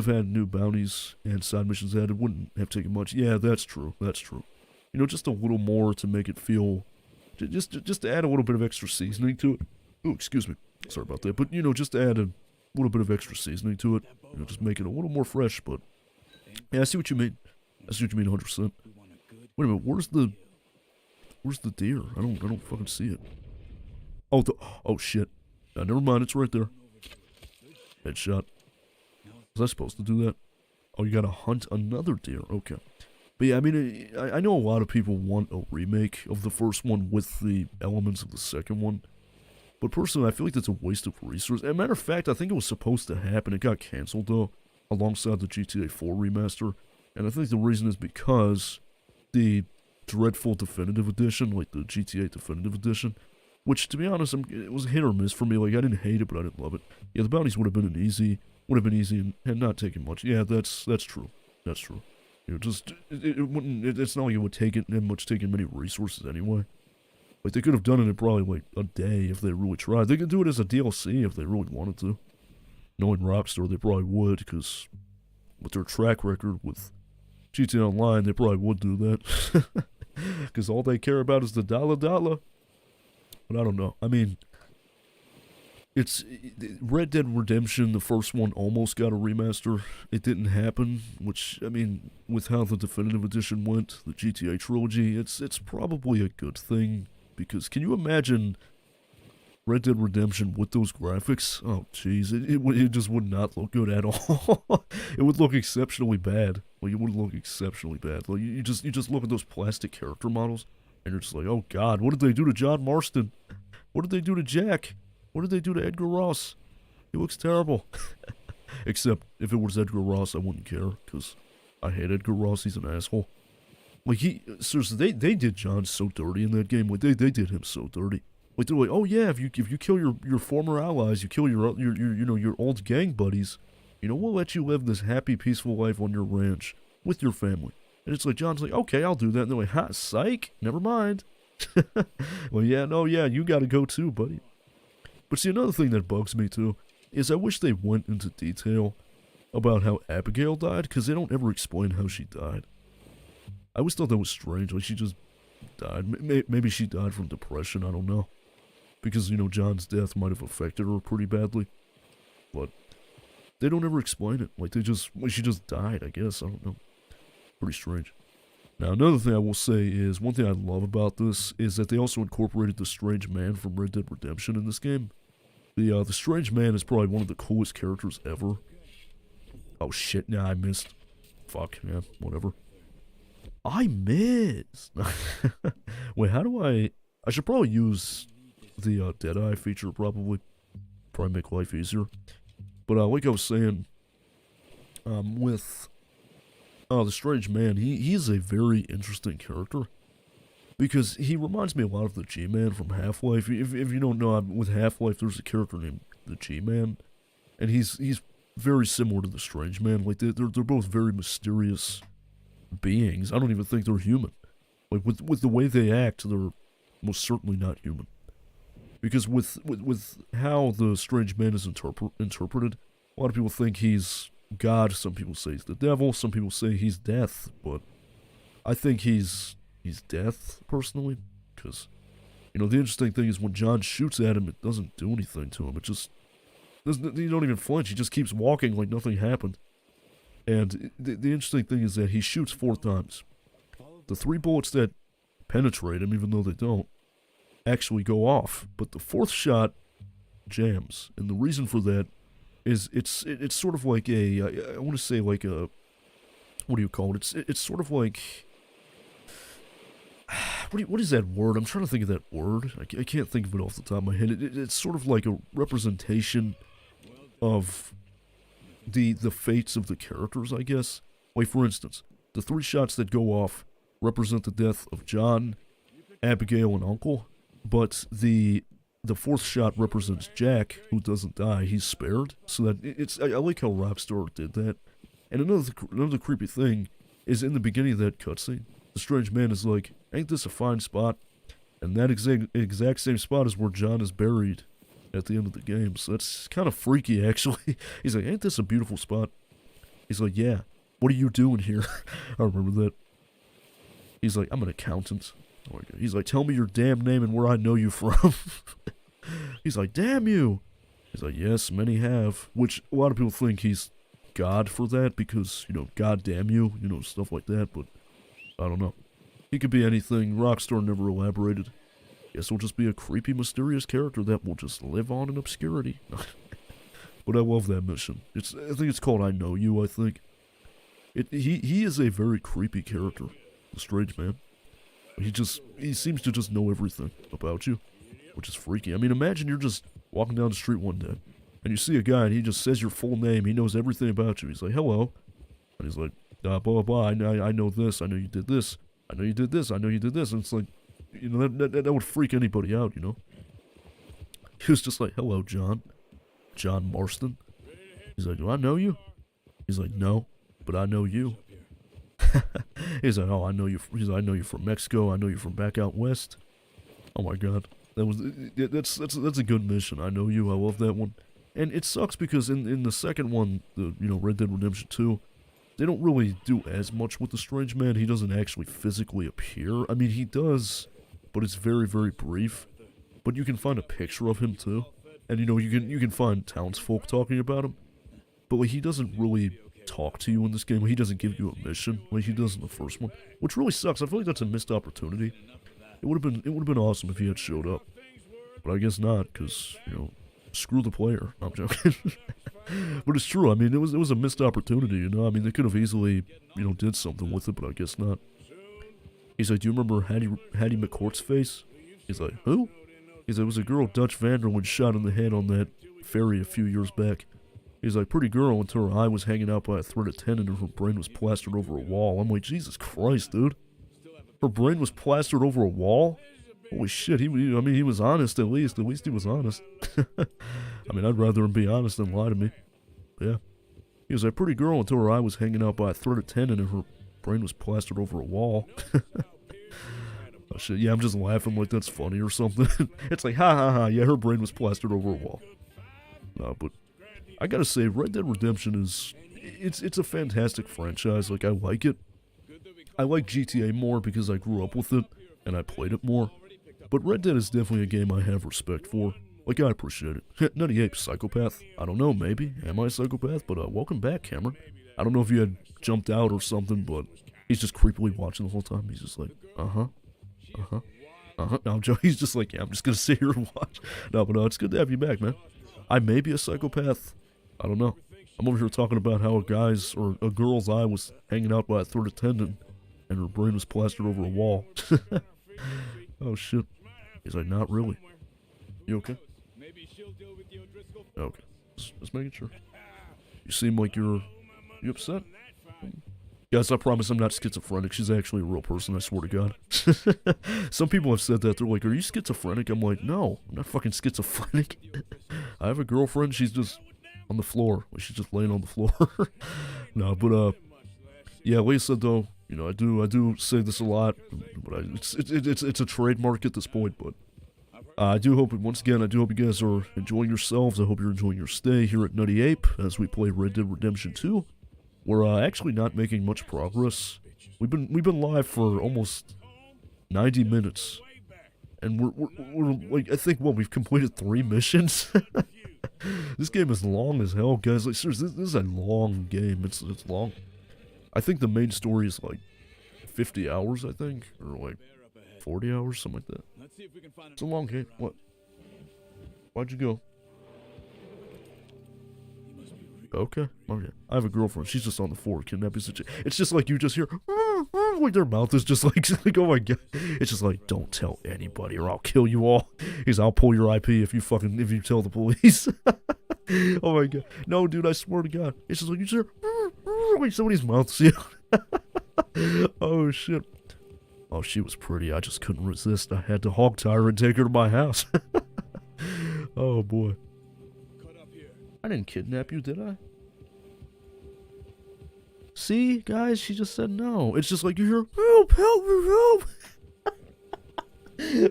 S1: had new bounties and side missions added. Wouldn't have taken much. Yeah, that's true. That's true. You know, just a little more to make it feel, just to add a little bit of extra seasoning to it. Oh, excuse me. Sorry about that. But, you know, just to add a little bit of extra seasoning to it. You know, just make it a little more fresh. But yeah, I see what you mean. I see what you mean 100%. Wait a minute. Where's the deer? I don't fucking see it. Oh shit. Never mind. It's right there. Headshot. Was I supposed to do that? Oh, you gotta hunt another deer. Okay. But yeah, I mean, I know a lot of people want a remake of the first one with the elements of the second one. But personally, I feel like that's a waste of resources. As a matter of fact, I think it was supposed to happen. It got canceled, though, alongside the GTA 4 remaster. And I think the reason is because the dreadful Definitive Edition, like the GTA Definitive Edition, which, to be honest, it was hit or miss for me. Like, I didn't hate it, but I didn't love it. Yeah, the bounties would have been easy and not taking much. Yeah, that's true. That's true. You know, just, it's not like it would take it much taking many resources anyway. Like, they could have done it in probably, like, a day if they really tried. They could do it as a DLC if they really wanted to. Knowing Rockstar, they probably would, because with their track record with GTA Online, they probably would do that. Because all they care about is the dollar. But I don't know. I mean, it's Red Dead Redemption, the first one almost got a remaster. It didn't happen, which, I mean, with how the Definitive Edition went, the GTA trilogy, it's probably a good thing. Because can you imagine Red Dead Redemption with those graphics? Oh, jeez, it just would not look good at all. It would look exceptionally bad. Like, it would look exceptionally bad. Like, you just look at those plastic character models, and you're just like, oh god, what did they do to John Marston? What did they do to Jack? What did they do to Edgar Ross? He looks terrible. Except, if it was Edgar Ross, I wouldn't care, because I hate Edgar Ross, he's an asshole. Like, seriously, they did John so dirty in that game. Like, they did him so dirty. Like, they're like, oh yeah, if you kill your former allies, you kill your old gang buddies, you know, we'll let you live this happy, peaceful life on your ranch with your family. And it's like, John's like, okay, I'll do that. And they're like, ha, psych, never mind. Well, yeah, you gotta go too, buddy. But see, another thing that bugs me too is I wish they went into detail about how Abigail died, because they don't ever explain how she died. I always thought that was strange, like she just died. Maybe she died from depression, I don't know. Because, you know, John's death might have affected her pretty badly. But they don't ever explain it. Like, she just died, I guess, I don't know. Pretty strange. Now, another thing I will say is, one thing I love about this is that they also incorporated the Strange Man from Red Dead Redemption in this game. The Strange Man is probably one of the coolest characters ever. Oh shit, nah, I missed. Fuck, yeah, whatever. I missed! Wait, how do I should probably use the Deadeye feature, probably make life easier. But like I was saying, with the Strange Man, he's a very interesting character. Because he reminds me a lot of the G-Man from Half-Life. If you don't know, with Half-Life, there's a character named the G-Man. And he's very similar to the Strange Man. Like, they're both very mysterious beings. I don't even think they're human. Like, with the way they act, they're most certainly not human. Because with how the Strange Man is interpreted, a lot of people think he's God, some people say he's the devil, some people say he's death, but I think he's death, personally, because, you know, the interesting thing is when John shoots at him, it doesn't do anything to him. It just doesn't. You don't even flinch. He just keeps walking like nothing happened. And the interesting thing is that he shoots 4 times. The 3 bullets that penetrate him, even though they don't, actually go off. But the 4th shot jams, and the reason for that is it's sort of like I want to say like a, what do you call it? It's sort of like, what is that word? I'm trying to think of that word. I can't think of it off the top of my head. It's sort of like a representation of the fates of the characters, I guess. Like, for instance, the 3 shots that go off represent the death of John, Abigail, and Uncle. But the 4th shot represents Jack, who doesn't die. He's spared. So that I like how Rockstar did that. And another creepy thing is in the beginning of that cutscene, the Strange Man is like, ain't this a fine spot? And that exact same spot is where John is buried at the end of the game. So that's kind of freaky, actually. He's like, ain't this a beautiful spot? He's like, yeah. What are you doing here? I remember that. He's like, I'm an accountant. Oh my God. He's like, tell me your damn name and where I know you from. He's like, damn you. He's like, yes, many have. Which a lot of people think he's God for that because, you know, God damn you, you know, stuff like that. But I don't know. He could be anything. Rockstar never elaborated. Guess he'll just be a creepy, mysterious character that will just live on in obscurity. But I love that mission. I think it's called I Know You, I think. He is a very creepy character, the strange man. He seems to just know everything about you, which is freaky. I mean, imagine you're just walking down the street one day, and you see a guy, and he just says your full name. He knows everything about you. He's like, hello. And he's like, blah, blah, blah. I know this. I know you did this. I know you did this. I know you did this. And it's like, you know, that would freak anybody out, you know? He was just like, hello, John. John Marston. He's like, do I know you? He's like, no, but I know you. He's like, oh, I know you. He's like, I know you're from Mexico. I know you're from back out west. Oh my God, that's a good mission. I know you. I love that one. And it sucks because in the second one, the Red Dead Redemption 2, they don't really do as much with the strange man. He doesn't actually physically appear. I mean, he does, but it's very, very brief. But you can find a picture of him too, and you can find townsfolk talking about him. But like, he doesn't really talk to you in this game. He doesn't give you a mission like he does in the first one, which really sucks. I feel like that's a missed opportunity. It would have been awesome if he had showed up, but I guess not, because screw the player. No, I'm joking. But it's true. I mean, it was a missed opportunity. You know, I mean, they could have easily did something with it, but I guess not. He's like, do you remember Hattie McCourt's face? He's like, who? He's like, it was a girl Dutch Vanderlyn shot in the head on that ferry a few years back. He's like, pretty girl until her eye was hanging out by a threaded tendon and her brain was plastered over a wall. I'm like, Jesus Christ, dude. Her brain was plastered over a wall? Holy shit, he was honest at least. At least he was honest. I mean, I'd rather him be honest than lie to me. Yeah. He was like, pretty girl until her eye was hanging out by a threaded tendon and her brain was plastered over a wall. Oh shit, yeah, I'm just laughing like that's funny or something. It's like, ha ha ha, yeah, her brain was plastered over a wall. No, but I gotta say, Red Dead Redemption it's a fantastic franchise. Like, I like it. I like GTA more because I grew up with it, and I played it more. But Red Dead is definitely a game I have respect for. Like, I appreciate it. Nutty Ape, psychopath? I don't know, maybe. Am I a psychopath? But welcome back, Cameron. I don't know if you had jumped out or something, but he's just creepily watching the whole time. He's just like, uh-huh. No, I'm joking. He's just like, yeah, I'm just gonna sit here and watch. No, but it's good to have you back, man. I may be a psychopath. I don't know. I'm over here talking about how a girl's eye was hanging out by a threaded tendon, and her brain was plastered over a wall. Oh shit. He's like, not really. You okay? Okay. Just making sure. You seem like you upset? Guys, I promise I'm not schizophrenic. She's actually a real person, I swear to God. Some people have said that. They're like, are you schizophrenic? I'm like, no, I'm not fucking schizophrenic. I have a girlfriend. She's just on the floor. She's just laying on the floor. No, but, yeah, like I said, though, I do say this a lot, but it's a trademark at this point, but I do hope, once again, I do hope you guys are enjoying yourselves. I hope you're enjoying your stay here at Nutty Ape as we play Red Dead Redemption 2. We're actually not making much progress. We've been live for almost 90 minutes, and we're like, I think, we've completed 3 missions. This game is long as hell, guys. Like, seriously, this is a long game. It's long. I think the main story is like 50 hours, I think, or like 40 hours, something like that. It's a long game. What? Why'd you go? Okay. I have a girlfriend. She's just on the floor kidnapping situation. It's just like you just hear, like their mouth is just like, oh my God. It's just like, don't tell anybody or I'll kill you all. I'll pull your IP if you tell the police. Oh my God. No, dude, I swear to God. It's just like you just hear, like somebody's mouth sealed. Oh shit. Oh, she was pretty. I just couldn't resist. I had to hog tie her and take her to my house. Oh boy. I didn't kidnap you, did I? See, guys, she just said no. It's just like you hear, help, help, help.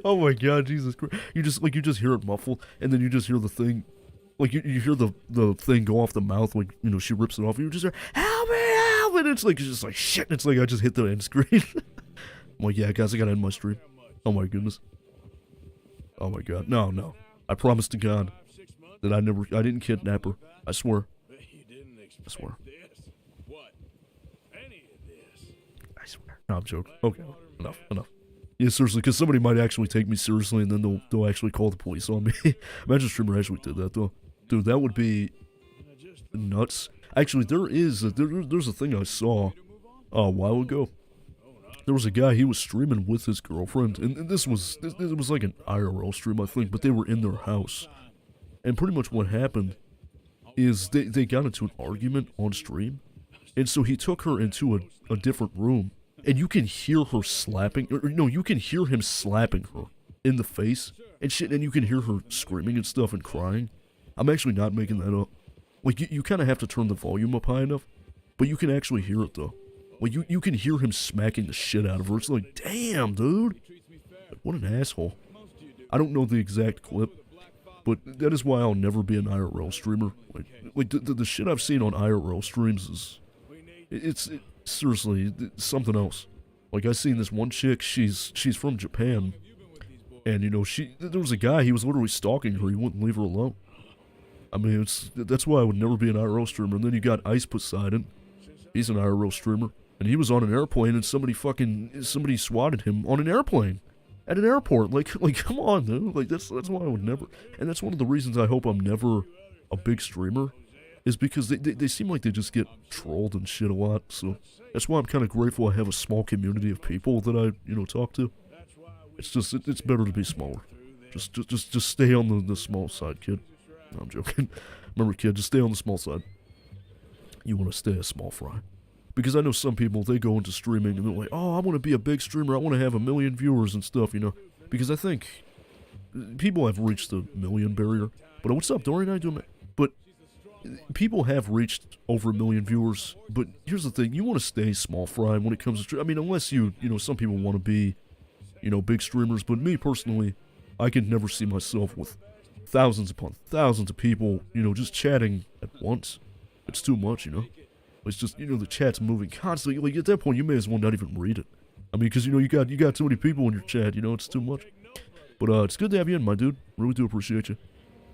S1: Oh my god, Jesus Christ. You just hear it muffled, and then you just hear the thing, like, you hear the thing go off the mouth, like, you know, she rips it off, and you just hear, help me, help! And it's just like, shit, and it's like, I just hit the end screen. I'm like, yeah, guys, I gotta end my stream. Oh my goodness. Oh my god. No. I promise to God that I didn't kidnap her. I swear. I swear. I swear. No, I'm joking. Okay, enough. Yeah, seriously, because somebody might actually take me seriously, and then they'll actually call the police on me. Imagine a streamer actually did that, though. Dude, that would be nuts. Actually, there's a thing I saw a while ago. There was a guy, he was streaming with his girlfriend, and this was like an IRL stream, I think, but they were in their house. And pretty much what happened is they got into an argument on stream, and so he took her into a different room, and you can hear her slapping, or no, you can hear him slapping her in the face, and shit, and you can hear her screaming and stuff and crying. I'm actually not making that up. Like, you kind of have to turn the volume up high enough, but you can actually hear it, though. Like, you can hear him smacking the shit out of her. It's like, damn, dude. Like, what an asshole. I don't know the exact clip, but that is why I'll never be an IRL streamer. Like the shit I've seen on IRL streams is... It's seriously, it's something else. Like, I seen this one chick, she's from Japan, and, you know, there was a guy, he was literally stalking her, he wouldn't leave her alone. I mean, that's why I would never be an IRL streamer. And then you got Ice Poseidon, he's an IRL streamer. And he was on an airplane, and somebody swatted him on an airplane at an airport. Like come on, dude. Like, that's why I would never. And that's one of the reasons I hope I'm never a big streamer, is because they seem like they just get trolled and shit a lot. So that's why I'm kind of grateful I have a small community of people that I, you know, talk to. It's just it's better to be smaller. Just stay on the small side, kid. No, I'm joking. Remember, kid, just stay on the small side. You want to stay a small fry. Because I know some people, they go into streaming and they're like, oh, I want to be a big streamer, I want to have 1 million viewers and stuff, you know. Because I think people have reached the 1 million barrier. But what's up, Dorian? How you doing, man? But people have reached over 1 million viewers. But here's the thing, you want to stay small fry when it comes to I mean, unless you know, some people want to be, you know, big streamers. But me, personally, I can never see myself with thousands upon thousands of people, you know, just chatting at once. It's too much, you know. It's just, you know, the chat's moving constantly. Like, at that point, you may as well not even read it. I mean, because, you know, you got too many people in your chat, you know, it's too much. But, it's good to have you in, my dude. Really do appreciate you.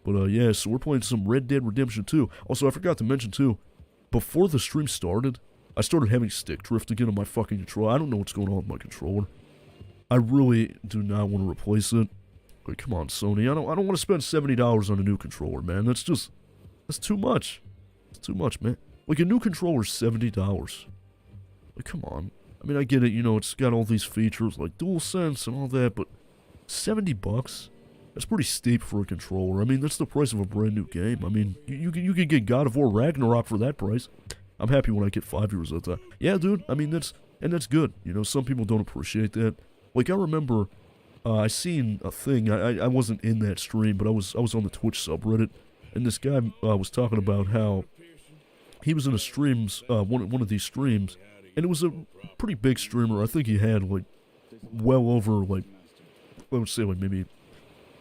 S1: But, yeah, so we're playing some Red Dead Redemption 2. Also, I forgot to mention, too, before the stream started, I started having stick drift again on my fucking controller. I don't know what's going on with my controller. I really do not want to replace it. Like, come on, Sony. I don't want to spend $70 on a new controller, man. That's too much. It's too much, man. Like, a new controller's $70. Like, come on. I mean, I get it, you know, it's got all these features like DualSense and all that, but $70? That's pretty steep for a controller. I mean, that's the price of a brand new game. I mean, you can get God of War Ragnarok for that price. I'm happy when I get 5 years at that. Yeah, dude, I mean, that's good. You know, some people don't appreciate that. Like, I remember, I seen a thing, I wasn't in that stream, but I was on the Twitch subreddit, and this guy was talking about how he was in a streams, one of these streams, and it was a pretty big streamer. I think he had, like, well over, like, I would say, like, maybe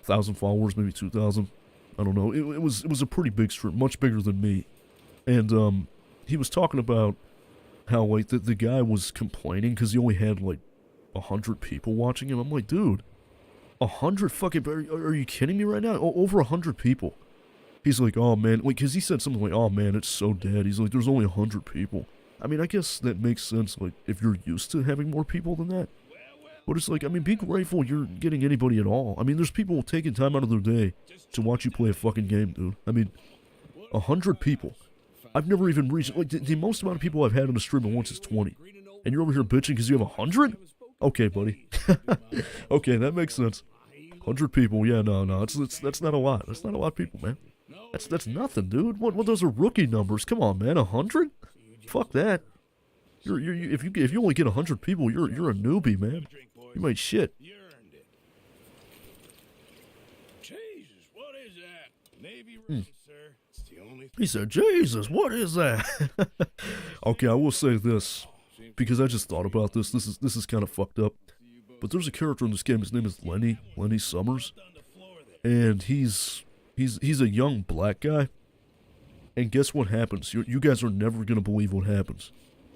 S1: 1,000 followers, maybe 2,000. I don't know. It was a pretty big stream, much bigger than me. And, he was talking about how, like, the guy was complaining because he only had, like, 100 people watching him. I'm like, dude, 100 fucking, are you kidding me right now? Over 100 people. He's like, oh man, like, because he said something like, oh man, it's so dead. He's like, there's only 100 people. I mean, I guess that makes sense, like, if you're used to having more people than that. But it's like, I mean, be grateful you're getting anybody at all. I mean, there's people taking time out of their day to watch you play a fucking game, dude. I mean, 100 people. I've never even reached, like, the most amount of people I've had on a stream at once is 20. And you're over here bitching because you have 100? Okay, buddy. Okay, that makes sense. 100 people, yeah, no, that's not a lot. That's not a lot of people, man. That's nothing, dude. What those are rookie numbers. Come on, man, 100? Fuck that. If you only get 100 people, you're a newbie, man. You might shit.
S2: Jesus, what is that? Navy red, sir. It's the only
S1: He said, Jesus, what is that? Okay, I will say this, because I just thought about this. This is kind of fucked up. but there's a character in this game. His name is Lenny Summers, and he's a young black guy. And guess what happens? You guys are never gonna believe what happens.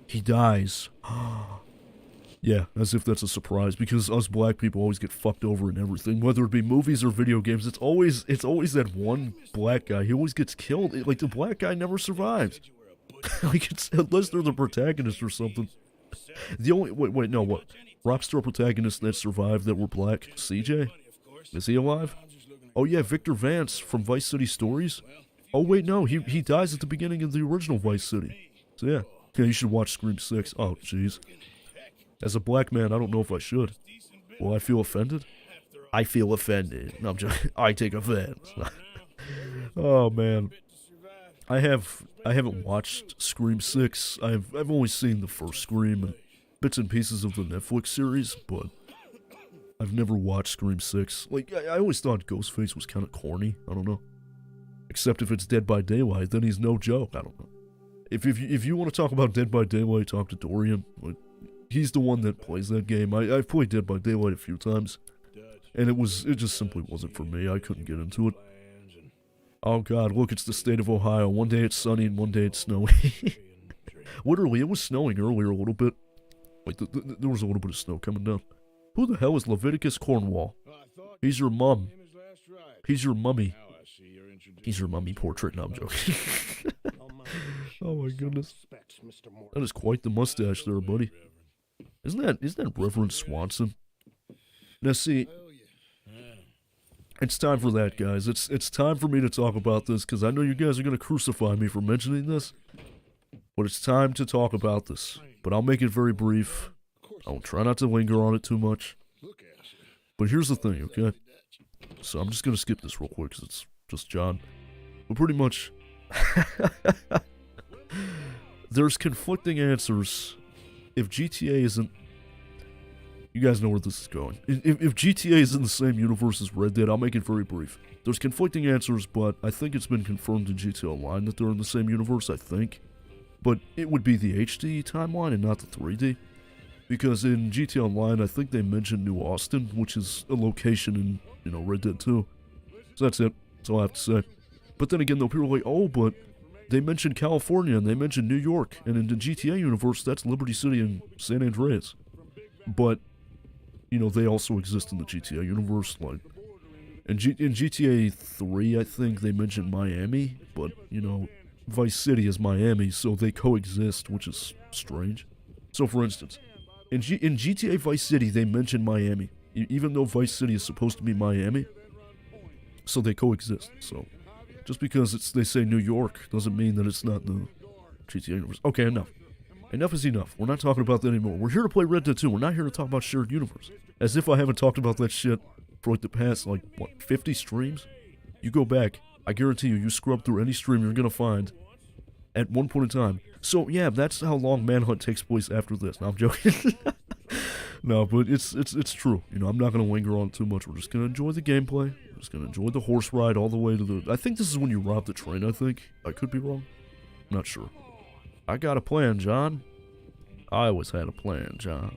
S1: He dies. Yeah, as if that's a surprise, because us black people always get fucked over in everything, whether it be movies or video games. It's always that one black guy. He always gets killed. Like, the black guy never survives. Like, unless they're the protagonist or something. The only wait no, what? Rockstar protagonists that survived that were black. CJ? Is he alive? Oh yeah, Victor Vance from Vice City Stories. Oh wait, no, he dies at the beginning of the original Vice City. So yeah, you should watch Scream 6. Oh jeez. As a black man, I don't know if I should. Will I feel offended? I feel offended. No, I'm joking. I take offense. Oh man, I haven't watched Scream 6. I've only seen the first Scream and bits and pieces of the Netflix series, but I've never watched Scream 6. Like, I always thought Ghostface was kind of corny. I don't know. Except if it's Dead by Daylight, then he's no joke. I don't know. If you want to talk about Dead by Daylight, talk to Dorian. Like, he's the one that plays that game. I've played Dead by Daylight a few times, and it just simply wasn't for me. I couldn't get into it. Oh god, look, it's the state of Ohio. One day it's sunny and one day it's snowy. Literally, it was snowing earlier a little bit. Like, there was a little bit of snow coming down. Who the hell is Leviticus Cornwall? He's your mum. He's your mummy. He's your mummy portrait. No, I'm joking. Oh my goodness. That is quite the mustache there, buddy. Isn't that Reverend Swanson? Now see, it's time for that, guys. It's time for me to talk about this, because I know you guys are going to crucify me for mentioning this. But it's time to talk about this. But I'll make it very brief. I'll try not to linger on it too much. But here's the thing, okay? So I'm just going to skip this real quick, because it's just John. But pretty much, there's conflicting answers. If GTA isn't... You guys know where this is going. If GTA is in the same universe as Red Dead, I'll make it very brief. There's conflicting answers, but I think it's been confirmed in GTA Online that they're in the same universe, I think. But it would be the HD timeline and not the 3D. Because in GTA Online, I think they mentioned New Austin, which is a location in, Red Dead 2. So that's it. That's all I have to say. But then again, though, people are like, oh, but they mentioned California and they mentioned New York. And in the GTA universe, that's Liberty City and San Andreas. But, they also exist in the GTA universe. Like, in GTA 3, I think they mentioned Miami. But, Vice City is Miami, so they coexist, which is strange. So, for instance, in GTA Vice City, they mention Miami, even though Vice City is supposed to be Miami. So they coexist. So just because they say New York doesn't mean that it's not the GTA universe. Okay, enough. Enough is enough. We're not talking about that anymore. We're here to play Red Dead 2. We're not here to talk about shared universe. As if I haven't talked about that shit for like the past, 50 streams? You go back, I guarantee you scrub through any stream you're gonna find at one point in time. So yeah, that's how long Manhunt takes place after this. No, I'm joking. No, but it's true. I'm not gonna linger on too much. We're just gonna enjoy the gameplay. We're just gonna enjoy the horse ride all the way to the... I think this is when you rob the train, I think. I could be wrong. I'm not sure. I got a plan, John. I always had a plan, John.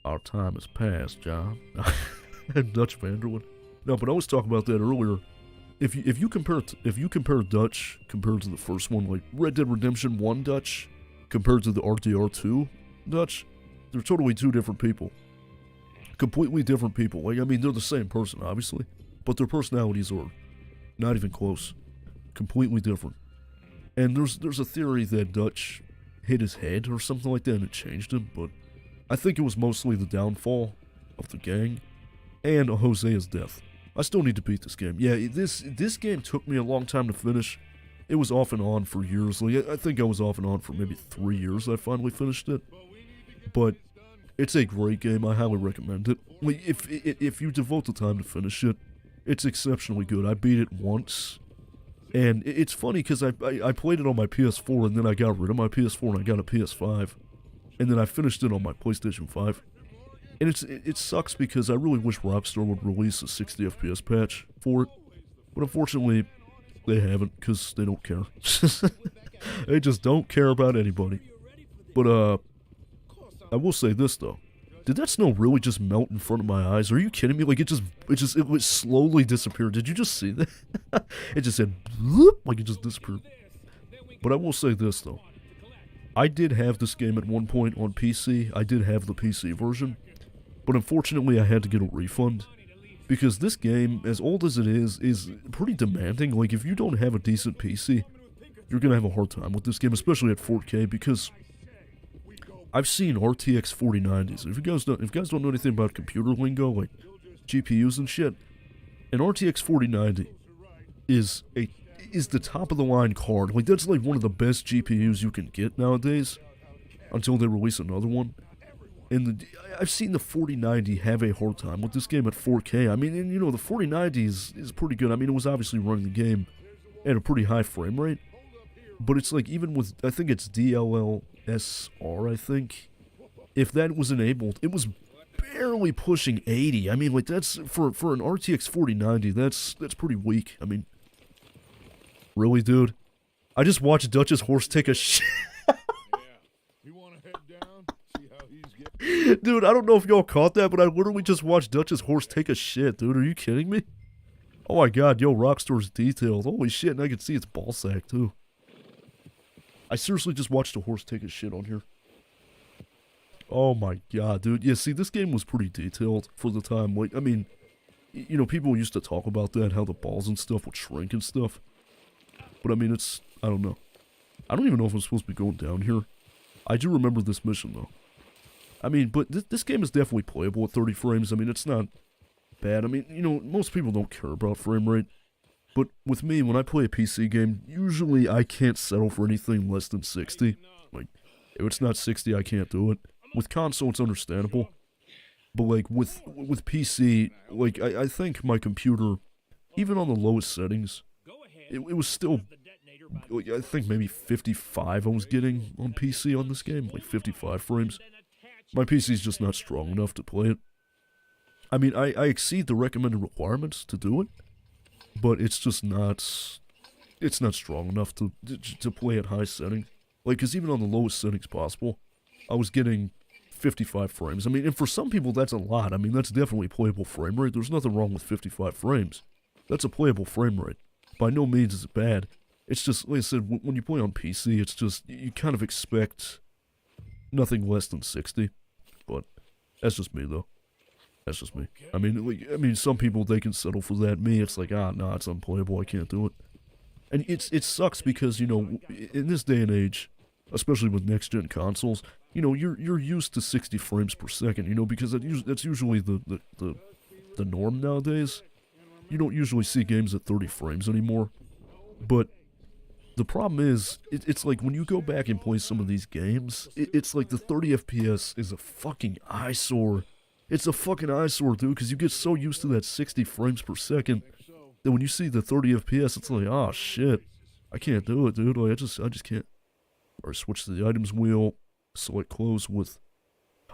S1: Our time has passed, John. Dutch Vanderwood. No, but I was talking about that earlier. If you compare Dutch compared to the first one, like Red Dead Redemption 1 Dutch compared to the RDR 2 Dutch, they're totally two different people. Completely different people. Like, I mean, they're the same person, obviously, but their personalities are not even close. Completely different. And there's a theory that Dutch hit his head or something like that and it changed him, but I think it was mostly the downfall of the gang and Hosea's death. I still need to beat this game. Yeah, this game took me a long time to finish. It was off and on for years. Like, I think I was off and on for maybe 3 years. I finally finished it. But it's a great game. I highly recommend it. Like, if you devote the time to finish it, it's exceptionally good. I beat it once. And it's funny because I played it on my PS4 and then I got rid of my PS4 and I got a PS5. And then I finished it on my PlayStation 5. And it sucks because I really wish Rockstar would release a 60 FPS patch for it. But unfortunately, they haven't because they don't care. They just don't care about anybody. But I will say this though. Did that snow really just melt in front of my eyes? Are you kidding me? Like, it slowly disappeared. Did you just see that? It just said, bloop, like it just disappeared. But I will say this, though. I did have this game at one point on PC. I did have the PC version. But unfortunately, I had to get a refund. Because this game, as old as it is pretty demanding. Like, if you don't have a decent PC, you're going to have a hard time with this game, especially at 4K, because I've seen RTX 4090s. If you guys don't know anything about computer lingo, like GPUs and shit, an RTX 4090 is the top of the line card. Like, that's like one of the best GPUs you can get nowadays, until they release another one. And I've seen the 4090 have a hard time with this game at 4K. I mean, and you know, the 4090 is pretty good. I mean, it was obviously running the game at a pretty high frame rate. But it's like, even with, I think it's DLSR, I think, if that was enabled, it was barely pushing 80. I mean, like, that's, for an RTX 4090, that's pretty weak. I mean, really, dude? I just watched Dutch's horse take a shit. Dude, I don't know if y'all caught that, but I literally just watched Dutch's horse take a shit, dude. Are you kidding me? Oh my god, yo, Rockstar's detailed. Holy shit, and I can see its ball sack, too. I seriously just watched a horse take a shit on here. Oh my god, dude. Yeah, see, this game was pretty detailed for the time. Like, I mean, you know, people used to talk about that, how the balls and stuff would shrink and stuff. But I mean, I don't know. I don't even know if I'm supposed to be going down here. I do remember this mission, though. I mean, but this game is definitely playable at 30 frames. I mean, it's not bad. I mean, you know, most people don't care about frame rate. But with me, when I play a PC game, usually I can't settle for anything less than 60. Like, if it's not 60, I can't do it. With console, it's understandable. But, like, with PC, like, I think my computer, even on the lowest settings, it was still, like, I think maybe 55 I was getting on PC on this game. Like, 55 frames. My PC's just not strong enough to play it. I mean, I exceed the recommended requirements to do it, but it's just not, it's not strong enough to play at high settings. Like, because even on the lowest settings possible, I was getting 55 frames. I mean, and for some people that's a lot. I mean, that's definitely a playable frame rate. There's nothing wrong with 55 frames. That's a playable frame rate. By no means is it bad. It's just, like I said, when you play on PC, it's just, you kind of expect nothing less than 60. But that's just me, though. That's just me. I mean, some people, they can settle for that. Me, it's like, nah, it's unplayable. I can't do it. And it sucks because, you know, in this day and age, especially with next-gen consoles, you know, you're used to 60 frames per second, you know, because that's usually the norm nowadays. You don't usually see games at 30 frames anymore. But the problem is, it's like when you go back and play some of these games, it's like the 30 FPS is a fucking eyesore. It's a fucking eyesore, dude, because you get so used to that 60 frames per second that when you see the 30 FPS, it's like, oh shit, I can't do it, dude. Like, I just can't. Or switch to the items wheel, select close with.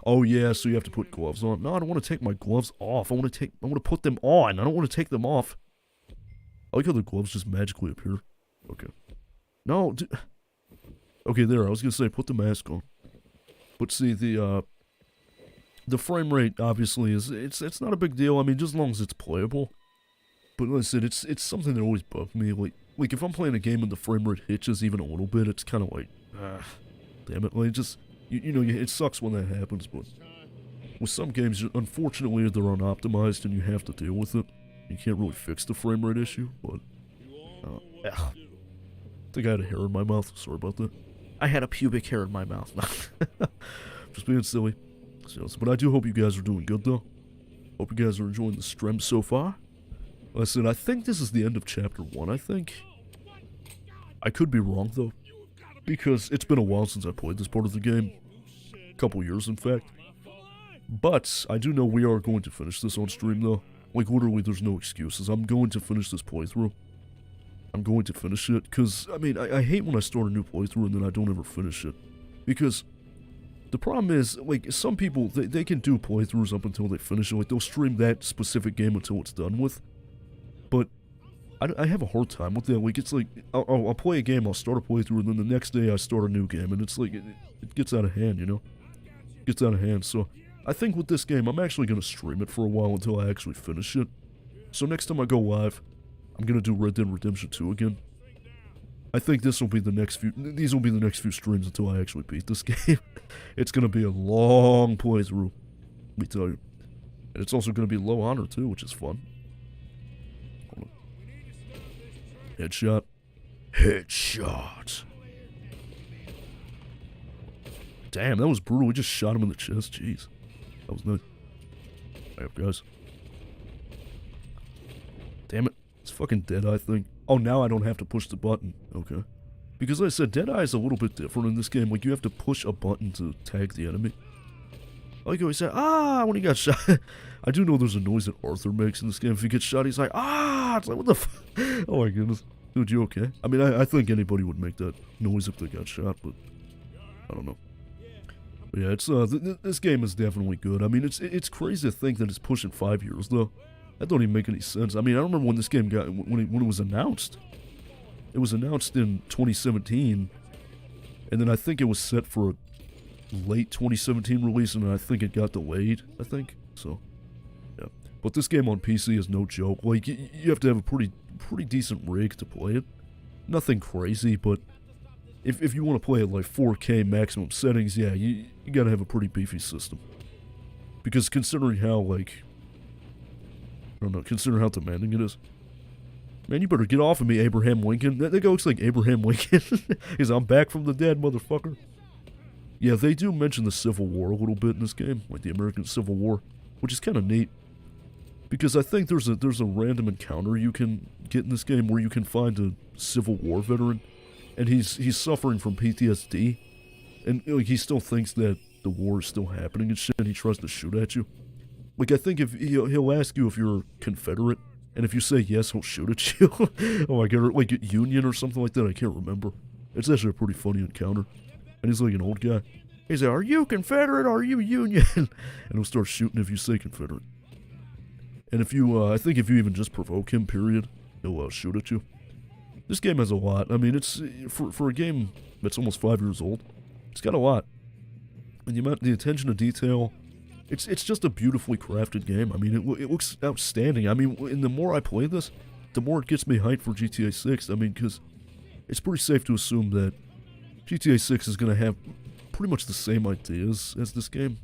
S1: Oh yeah, so you have to put gloves on. No, I don't want to take my gloves off. I want to put them on. I don't want to take them off. I like how the gloves just magically appear. Okay. No, okay, there, I was gonna say, put the mask on. But see, the frame rate, obviously, it's not a big deal. I mean, just as long as it's playable. But like I said, it's something that always bugged me. Like, if I'm playing a game and the frame rate hitches even a little bit, it's kind of like, damn it. Like, just, you know, it sucks when that happens, but with some games, unfortunately, they're unoptimized and you have to deal with it. You can't really fix the frame rate issue, but, I think I had a hair in my mouth. Sorry about that. I had a pubic hair in my mouth. Just being silly. But I do hope you guys are doing good, though. Hope you guys are enjoying the stream so far. Like I said, I think this is the end of Chapter 1, I think. I could be wrong, though. Because it's been a while since I played this part of the game. A couple years, in fact. But I do know we are going to finish this on stream, though. Like, literally, there's no excuses. I'm going to finish this playthrough. I'm going to finish it, because, I mean, I hate when I start a new playthrough and then I don't ever finish it. Because the problem is, like, some people, they can do playthroughs up until they finish it. Like, they'll stream that specific game until it's done with. But I have a hard time with that. Like, it's like, I'll play a game, I'll start a playthrough, and then the next day I start a new game, and it's like, it gets out of hand, you know? It gets out of hand, so I think with this game, I'm actually going to stream it for a while until I actually finish it. So next time I go live, I'm going to do Red Dead Redemption 2 again. I think these will be the next few streams until I actually beat this game. It's going to be a long playthrough, let me tell you. And it's also going to be low honor too, which is fun. Hold on. Headshot. Headshot. Damn, that was brutal. We just shot him in the chest. Jeez. That was nice. Alright, guys. Damn it. It's fucking Deadeye thing. Oh, now I don't have to push the button. Okay. Because like I said, Deadeye is a little bit different in this game. Like, you have to push a button to tag the enemy. Like he said, ah, when he got shot. I do know there's a noise that Arthur makes in this game. If he gets shot, he's like, ah! It's like, what the f... Oh my goodness. Dude, you okay? I mean, I think anybody would make that noise if they got shot, but... I don't know. But yeah, it's, this game is definitely good. I mean, it's crazy to think that it's pushing 5 years, though. That don't even make any sense. I mean, I remember when this game got, when it was announced. It was announced in 2017, and then I think it was set for a late 2017 release, and I think it got delayed, I think, so, yeah. But this game on PC is no joke. Like, you have to have a pretty decent rig to play it. Nothing crazy, but if you want to play it like 4K maximum settings, yeah, you gotta have a pretty beefy system. Because considering how, like, I don't know, considering how demanding it is. Man, you better get off of me, Abraham Lincoln. That guy looks like Abraham Lincoln. He's, I'm back from the dead, motherfucker. Yeah, they do mention the Civil War a little bit in this game, like the American Civil War, which is kind of neat. Because I think there's a random encounter you can get in this game where you can find a Civil War veteran, and he's suffering from PTSD, and like, he still thinks that the war is still happening and shit, and he tries to shoot at you. Like, I think if he'll ask you if you're Confederate, and if you say yes, he'll shoot at you. Oh my god, like Union or something like that, I can't remember. It's actually a pretty funny encounter. And he's like an old guy. He's like, are you Confederate or are you Union? And he'll start shooting if you say Confederate. And if you, I think if you even just provoke him, period, he'll shoot at you. This game has a lot. I mean, it's, for a game that's almost 5 years old, it's got a lot. And the attention to detail, it's just a beautifully crafted game. I mean, it looks outstanding. I mean, and the more I play this, the more it gets me hyped for GTA 6. I mean, because it's pretty safe to assume that GTA 6 is going to have pretty much the same ideas as this game.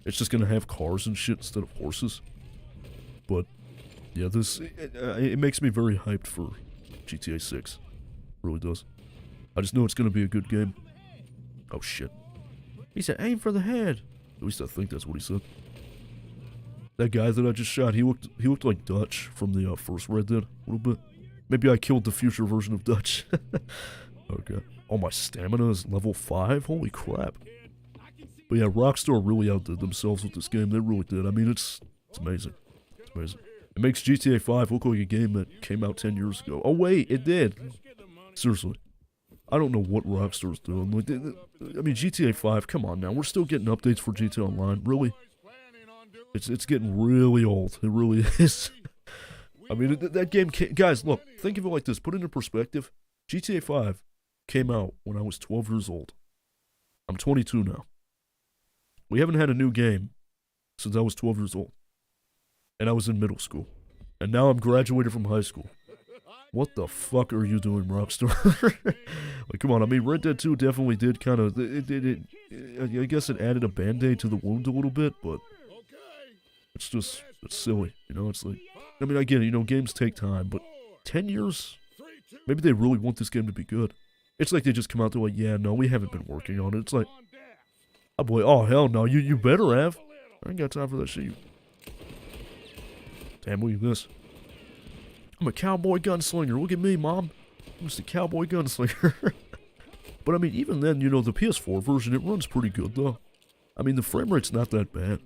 S1: It's just going to have cars and shit instead of horses. But, yeah, it makes me very hyped for GTA 6. It really does. I just know it's going to be a good game. Oh, shit. He said, aim for the head. At least I think that's what he said. That guy that I just shot, he looked like Dutch from the first Red Dead, a little bit. Maybe I killed the future version of Dutch. Okay. Oh, my stamina is level 5? Holy crap. But yeah, Rockstar really outdid themselves with this game. They really did. I mean, it's amazing. It's amazing. It makes GTA 5 look like a game that came out 10 years ago. Oh, wait, it did. Seriously. I don't know what Rockstar's doing. Like, I mean, GTA 5, come on now. We're still getting updates for GTA Online. Really? It's getting really old. It really is. I mean, that game guys, look, think of it like this. Put it into perspective. GTA 5 came out when I was 12 years old. I'm 22 now. We haven't had a new game since I was 12 years old. And I was in middle school. And now I'm graduated from high school. What the fuck are you doing, Rockstar? Like, come on, I mean, Red Dead 2 definitely did kind of, I guess it added a band-aid to the wound a little bit, but it's just, it's silly, you know, it's like, I mean, I get it, you know, games take time, but 10 years? Maybe they really want this game to be good. It's like they just come out, they're like, yeah, no, we haven't been working on it. It's like, oh boy, oh hell no, you better have. I ain't got time for that shit. Damn, look at this. I'm a cowboy gunslinger. Look at me, Mom. I'm just a cowboy gunslinger. But I mean, even then, you know, the PS4 version, it runs pretty good, though. I mean, the frame rate's not that bad.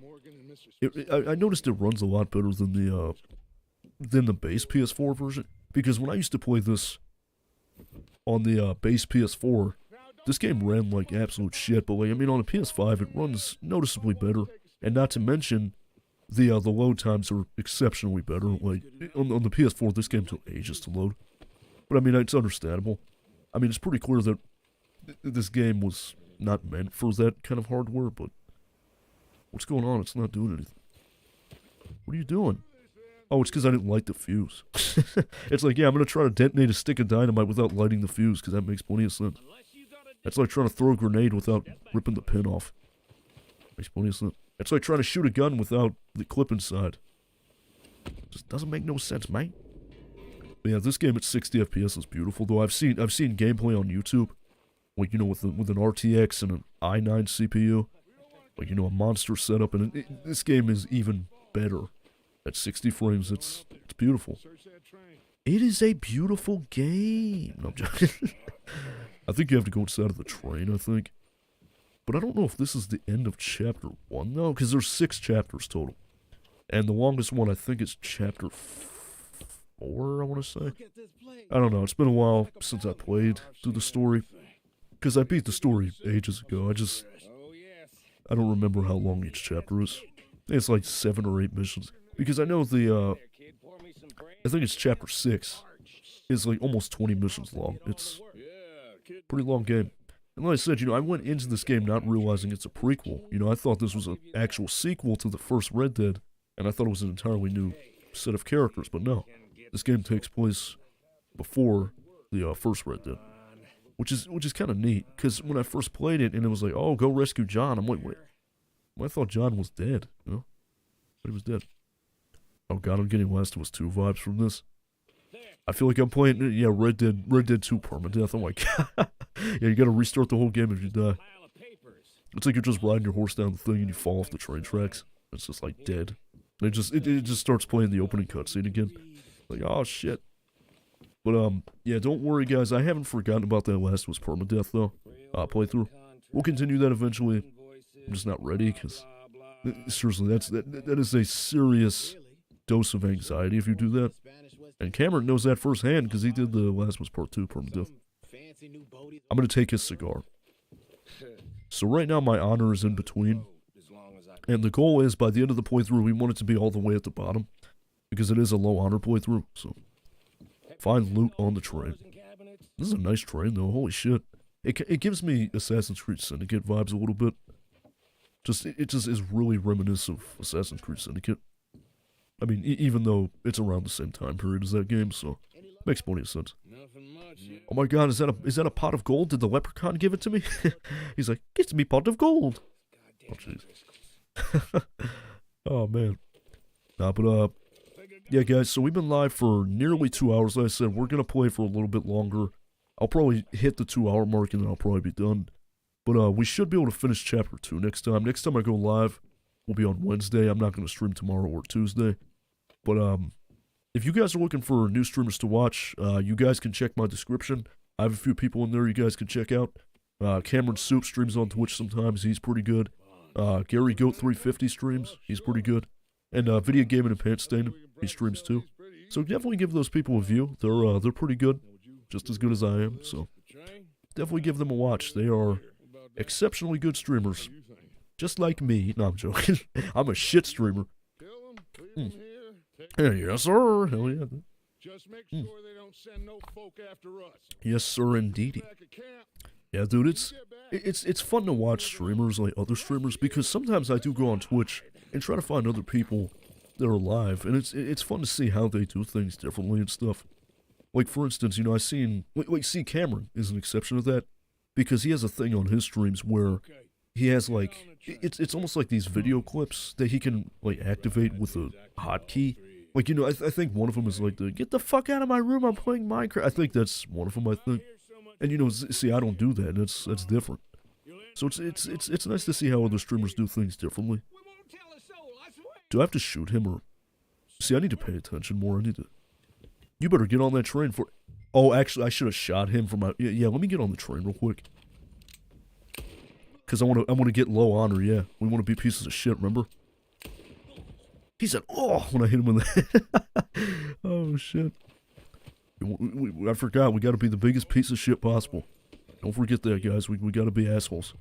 S1: I noticed it runs a lot better than the base PS4 version. Because when I used to play this on the base PS4, this game ran like absolute shit. But like, I mean, on a PS5, it runs noticeably better. And not to mention, the load times are exceptionally better. Like, on the PS4, this game took ages to load. But I mean, it's understandable. I mean, it's pretty clear that this game was not meant for that kind of hardware, but What's going on? It's not doing anything. What are you doing? Oh, it's because I didn't light the fuse. It's like, yeah, I'm going to try to detonate a stick of dynamite without lighting the fuse, because that makes plenty of sense. That's like trying to throw a grenade without ripping the pin off. Makes plenty of sense. It's like trying to shoot a gun without the clip inside. Just doesn't make no sense, mate. But yeah, this game at 60 FPS is beautiful, though I've seen gameplay on YouTube. Like, you know, with an RTX and an i9 CPU. Like, you know, a monster setup, and this game is even better. At 60 frames, it's beautiful. It is a beautiful game. No, I'm joking. I think you have to go inside of the train, I think. But I don't know if this is the end of chapter 1, though, because there's 6 chapters total. And the longest one, I think, is chapter 4, I want to say. I don't know, it's been a while since I played through the story. Because I beat the story ages ago, I don't remember how long each chapter is. It's like 7 or 8 missions. Because I know I think it's chapter 6. It's like almost 20 missions long. It's a pretty long game. And like I said, you know, I went into this game not realizing it's a prequel. You know, I thought this was an actual sequel to the first Red Dead. And I thought it was an entirely new set of characters. But no, this game takes place before the first Red Dead. Which is kind of neat. Because when I first played it and it was like, oh, go rescue John. I'm like, wait. I thought John was dead, you know? But he was dead. Oh god, I'm getting Last of Us 2 vibes from this. I feel like I'm playing, yeah, Red Dead 2 permadeath. Oh my god. Yeah, you gotta restart the whole game if you die. It's like you're just riding your horse down the thing and you fall off the train tracks. It's just like dead. And it just starts playing the opening cutscene again. Like, oh shit. But yeah, don't worry guys, I haven't forgotten about that Last of Us permadeath though. Playthrough. We'll continue that eventually. I'm just not ready, because seriously, that is a serious dose of anxiety if you do that. And Cameron knows that firsthand because he did the Last of Us Part 2 permadeath. I'm going to take his cigar. So right now my honor is in between. And the goal is, by the end of the playthrough, we want it to be all the way at the bottom. Because it is a low honor playthrough, so. Find loot on the train. This is a nice train though, holy shit. It gives me Assassin's Creed Syndicate vibes a little bit. It just is really reminiscent of Assassin's Creed Syndicate. I mean, even though it's around the same time period as that game, so makes plenty of sense. Oh my god, is that a pot of gold? Did the leprechaun give it to me? He's like, "It's me pot of gold." Oh jeez. Oh man. Nah, but yeah, guys. So we've been live for nearly 2 hours. Like I said, we're gonna play for a little bit longer. I'll probably hit the 2-hour mark and then I'll probably be done. But we should be able to finish chapter 2 next time. Next time I go live will be on Wednesday. I'm not going to stream tomorrow or Tuesday. But if you guys are looking for new streamers to watch, you guys can check my description. I have a few people in there you guys can check out. Cameron Soup streams on Twitch sometimes. He's pretty good. Gary Goat 350 streams. He's pretty good. And Video Gaming and Pants Stain, he streams too. So definitely give those people a view. They're pretty good. Just as good as I am. So definitely give them a watch. They are exceptionally good streamers. Just like me. No, I'm joking. I'm a shit streamer. Yes, sir. Hell yeah.
S2: Just make sure they don't send no folk after us.
S1: Yes, sir, indeedy. Yeah, dude, it's fun to watch streamers like other streamers, because sometimes I do go on Twitch and try to find other people that are live, and it's fun to see how they do things differently and stuff. Like, for instance, you know, see, Cameron is an exception to that, because he has a thing on his streams where he has, like, it's almost like these video clips that he can, like, activate with a hotkey. Like, you know, I think one of them is like get the fuck out of my room, I'm playing Minecraft. I think that's one of them, I think. And, you know, see, I don't do that, and that's different. So it's nice to see how other streamers do things differently. Do I have to shoot him, or... See, I need to pay attention more, You better get on that train for... Oh, actually, I should have shot him for my... Yeah, let me get on the train real quick. Because I want to get low honor, yeah. We want to be pieces of shit, remember? He said, oh, when I hit him in the head. Oh, shit. I forgot, we got to be the biggest piece of shit possible. Don't forget that, guys. We got to be assholes.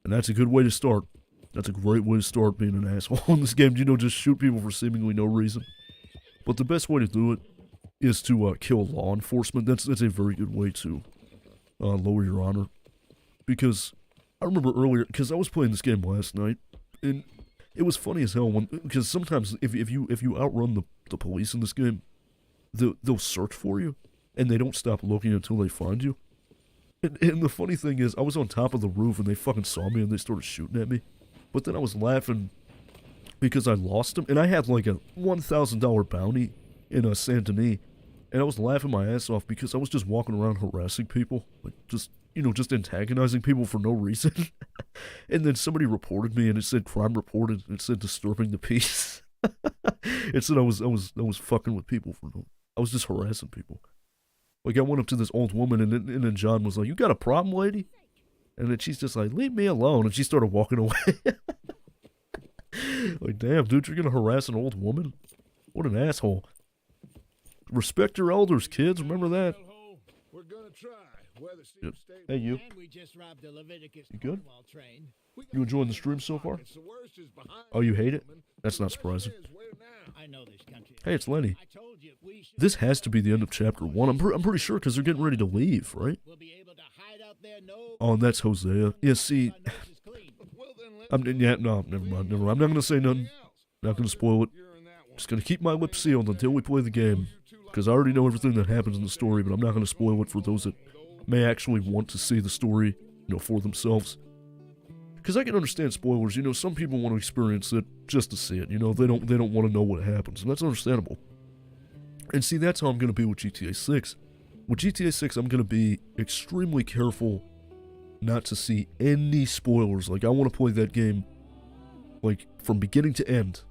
S1: And that's a good way to start. That's a great way to start being an asshole in this game. You know, just shoot people for seemingly no reason. But the best way to do it is to kill law enforcement. That's a very good way to lower your honor. Because I remember earlier, because I was playing this game last night, and it was funny as hell because sometimes if you outrun the police in this game, they'll search for you, and they don't stop looking until they find you. And the funny thing is, I was on top of the roof and they fucking saw me and they started shooting at me. But then I was laughing because I lost them, and I had like a $1,000 bounty in Saint Denis, and I was laughing my ass off because I was just walking around harassing people, like just antagonizing people for no reason. And then somebody reported me, and it said crime reported. It said disturbing the peace. It said I was fucking with people for no. I was just harassing people. Like I went up to this old woman, and then John was like, "You got a problem, lady?" And then she's just like, "Leave me alone," and she started walking away. Like, damn, dude, you're gonna harass an old woman? What an asshole. Respect your elders, kids. Remember that.
S2: We're gonna try. Weather seems
S1: Yep.
S2: stable.
S1: Hey, you.
S3: And we just robbed a Leviticus
S1: You good?
S3: Cornwall train.
S1: You enjoying the stream so far?
S2: It's the worst is behind
S1: Oh, you hate it?
S2: woman.
S1: That's not
S2: The
S1: surprising.
S2: question is, where now?
S3: I know this country.
S1: Hey, it's Lenny.
S3: I told you we should.
S1: This has to be the end of chapter 1. I'm pretty sure because they're getting ready to leave, right?
S3: We'll be able to hide out there. No.
S1: Oh, and that's Hosea. Yeah, see,
S2: Well, then let's
S1: no, never mind. I'm not gonna say nothing. Not gonna spoil it.
S2: You're in that one.
S1: Just gonna keep my lips sealed until we play the game, because I already know everything that happens in the story, but I'm not gonna spoil it for those that may actually want to see the story, for themselves. Because I can understand spoilers. Some people want to experience it just to see it. They don't want to know what happens, and that's understandable. And see, that's how I'm gonna be with GTA 6. With GTA 6, I'm gonna be extremely careful not to see any spoilers. Like, I want to play that game, like, from beginning to end,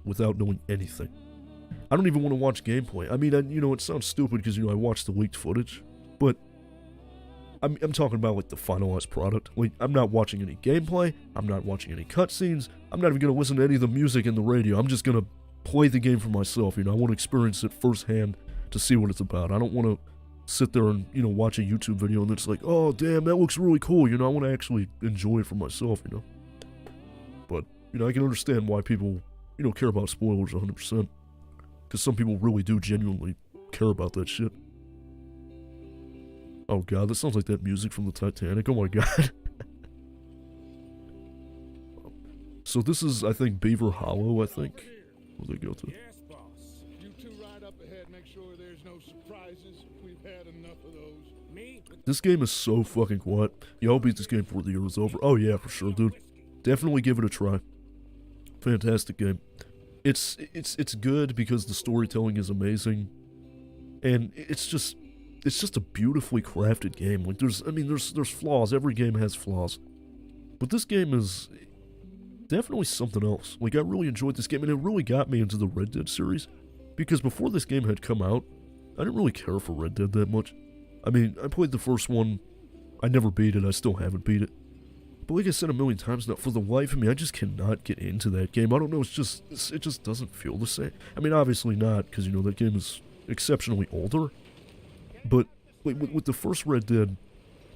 S1: without knowing anything. I don't even want to watch gameplay. I mean, it sounds stupid because, I watched the leaked footage, but I'm talking about, like, the finalized product. Like, I'm not watching any gameplay, I'm not watching any cutscenes, I'm not even going to listen to any of the music in the radio. I'm just going to play the game for myself, I want to experience it firsthand to see what it's about. I don't want to sit there and, watch a YouTube video and it's like, oh, damn, that looks really cool, I want to actually enjoy it for myself, But, I can understand why people, care about spoilers 100%. Because some people really do genuinely care about that shit. Oh god, that sounds like that music from the Titanic. Oh my god. So this is, I think, Beaver Hollow, I think. Where they go to?
S2: Yes, boss. You two ride up ahead. Make sure there's no surprises. We've had enough of those. Me?
S1: This game is so fucking quiet. Y'all beat this game before the year is over. Oh yeah, for sure, dude. Definitely give it a try. Fantastic game. It's good because the storytelling is amazing, and it's just a beautifully crafted game. Like there's flaws. Every game has flaws, but this game is definitely something else. Like, I really enjoyed this game, and it really got me into the Red Dead series, because before this game had come out, I didn't really care for Red Dead that much. I mean, I played the first one. I never beat it. I still haven't beat it. But like I said a million times now, for the life of me, I just cannot get into that game. I don't know, it just doesn't feel the same. I mean, obviously not, because, that game is exceptionally older. But like, with the first Red Dead,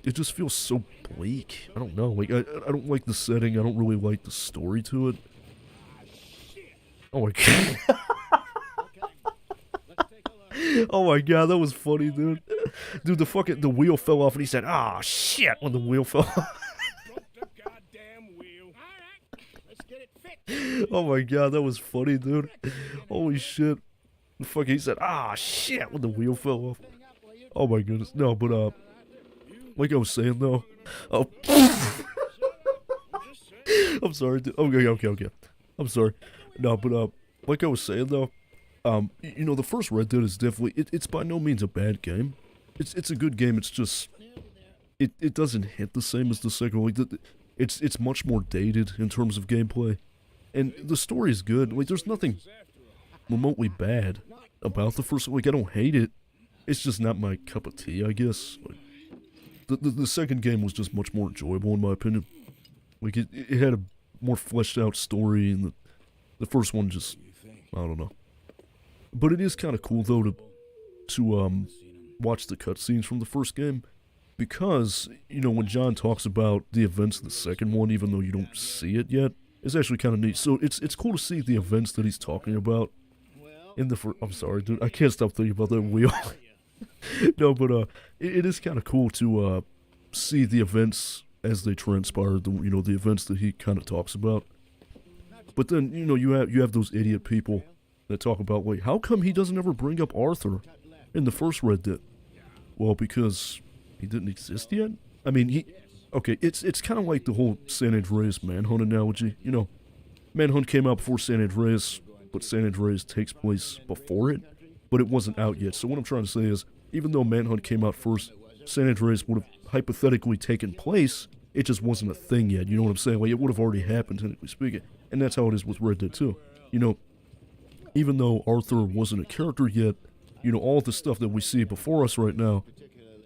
S1: it just feels so bleak. I don't know, like, I don't like the setting, I don't really like the story to it. Oh my god. Oh my god, that was funny, dude. Dude, the wheel fell off and he said, "Ah, shit," when the wheel fell off. Oh my god, that was funny, dude. Holy shit. The fuck, he said, "Ah, shit," when the wheel fell off. Oh my goodness. No, but, like I was saying, though. Oh. I'm sorry, dude. Okay. I'm sorry. No, but, like I was saying, though, the first Red Dead is definitely, it's by no means a bad game. It's a good game, it's just, it doesn't hit the same as the second one. Like, it's much more dated in terms of gameplay. And the story is good. Like, there's nothing remotely bad about the first one. Like, I don't hate it. It's just not my cup of tea, I guess. Like, the second game was just much more enjoyable, in my opinion. Like, it had a more fleshed out story, and the first one just, I don't know. But it is kind of cool, though, to watch the cutscenes from the first game. Because, when John talks about the events of the second one, even though you don't see it yet, it's actually kind of neat. So it's cool to see the events that he's talking about in the first. I'm sorry, dude. I can't stop thinking about that wheel. No, but it is kind of cool to see the events as they transpire. The events that he kind of talks about. But then, you know, you have those idiot people that talk about, like, how come he doesn't ever bring up Arthur in the first Red Dead? Well, because he didn't exist yet? I mean, okay, it's kind of like the whole San Andreas Manhunt analogy. You know, Manhunt came out before San Andreas, but San Andreas takes place before it, but it wasn't out yet. So what I'm trying to say is, even though Manhunt came out first, San Andreas would have hypothetically taken place, it just wasn't a thing yet, you know what I'm saying? Like, it would have already happened, technically speaking. And that's how it is with Red Dead 2. You know, even though Arthur wasn't a character yet, you know, all the stuff that we see before us right now,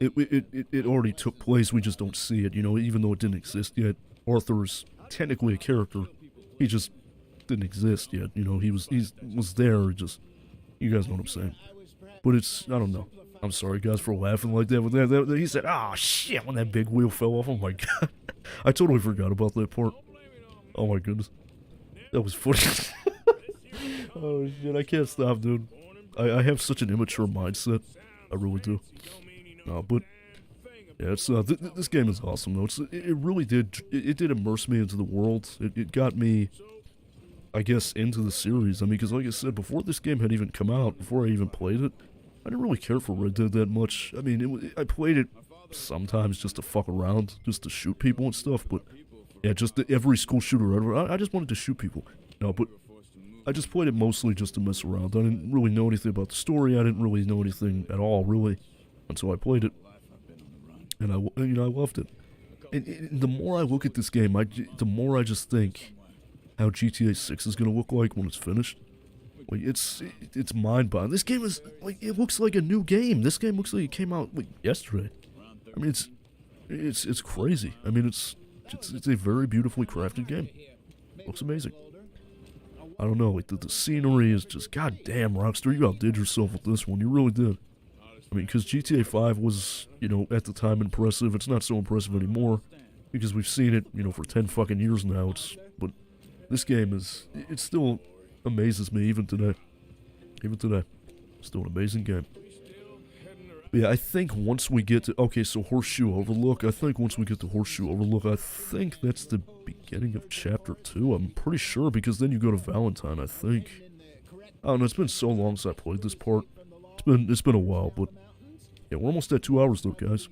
S1: it already took place, we just don't see it, you know, even though it didn't exist yet. Arthur's technically a character, he just didn't exist yet, you know, he was there, just, you guys know what I'm saying. But it's, I don't know. I'm sorry, guys, for laughing like that. But he said, "Ah, shit," when that big wheel fell off. Oh my god, I totally forgot about that part. Oh my goodness, that was funny. Oh shit, I can't stop, dude. I have such an immature mindset. I really do. No, but yeah, it's this game is awesome though. It really did. It did immerse me into the world. It got me, I guess, into the series. I mean, because like I said, before this game had even come out, before I even played it, I didn't really care for Red Dead that much. I mean, I played it sometimes just to fuck around, just to shoot people and stuff, but yeah, just every school shooter ever. I just wanted to shoot people. No, but I just played it mostly just to mess around. I didn't really know anything about the story. I didn't really know anything at all, really, until I played it. And I loved it. And the more I look at this game, the more I just think how GTA 6 is going to look like when it's finished. Like, it's mind-boggling. This game is, like, it looks like a new game. This game looks like it came out, like, yesterday. I mean, it's crazy. I mean, it's a very beautifully crafted game. Looks amazing. I don't know, like, the scenery is just, goddamn, Rockstar, you outdid yourself with this one. You really did. I mean, because GTA 5 was, you know, at the time impressive. It's not so impressive anymore, because we've seen it, you know, for 10 fucking years now. But this game it still amazes me even today. Still an amazing game. But yeah, I think once we get to, okay, so Horseshoe Overlook, I think once we get to Horseshoe Overlook, I think that's the beginning of Chapter 2, I'm pretty sure, because then you go to Valentine, I think. I don't know, it's been so long since I played this part. It's been a while, but yeah, we're almost at 2 hours though, guys.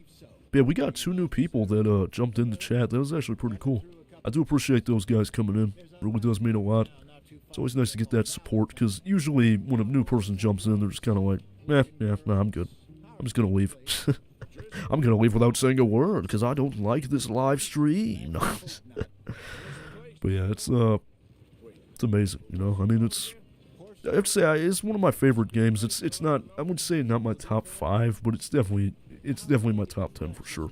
S1: But yeah, we got 2 new people that jumped in the chat. That was actually pretty cool. I do appreciate those guys coming in. It really does mean a lot. It's always nice to get that support, because usually when a new person jumps in, they're just kind of like, nah, I'm good. I'm just gonna leave. I'm gonna leave without saying a word, because I don't like this live stream. But yeah, it's amazing, you know? I mean, I have to say, it's one of my favorite games. It's not, I would say not my top 5, but it's definitely my top 10 for sure.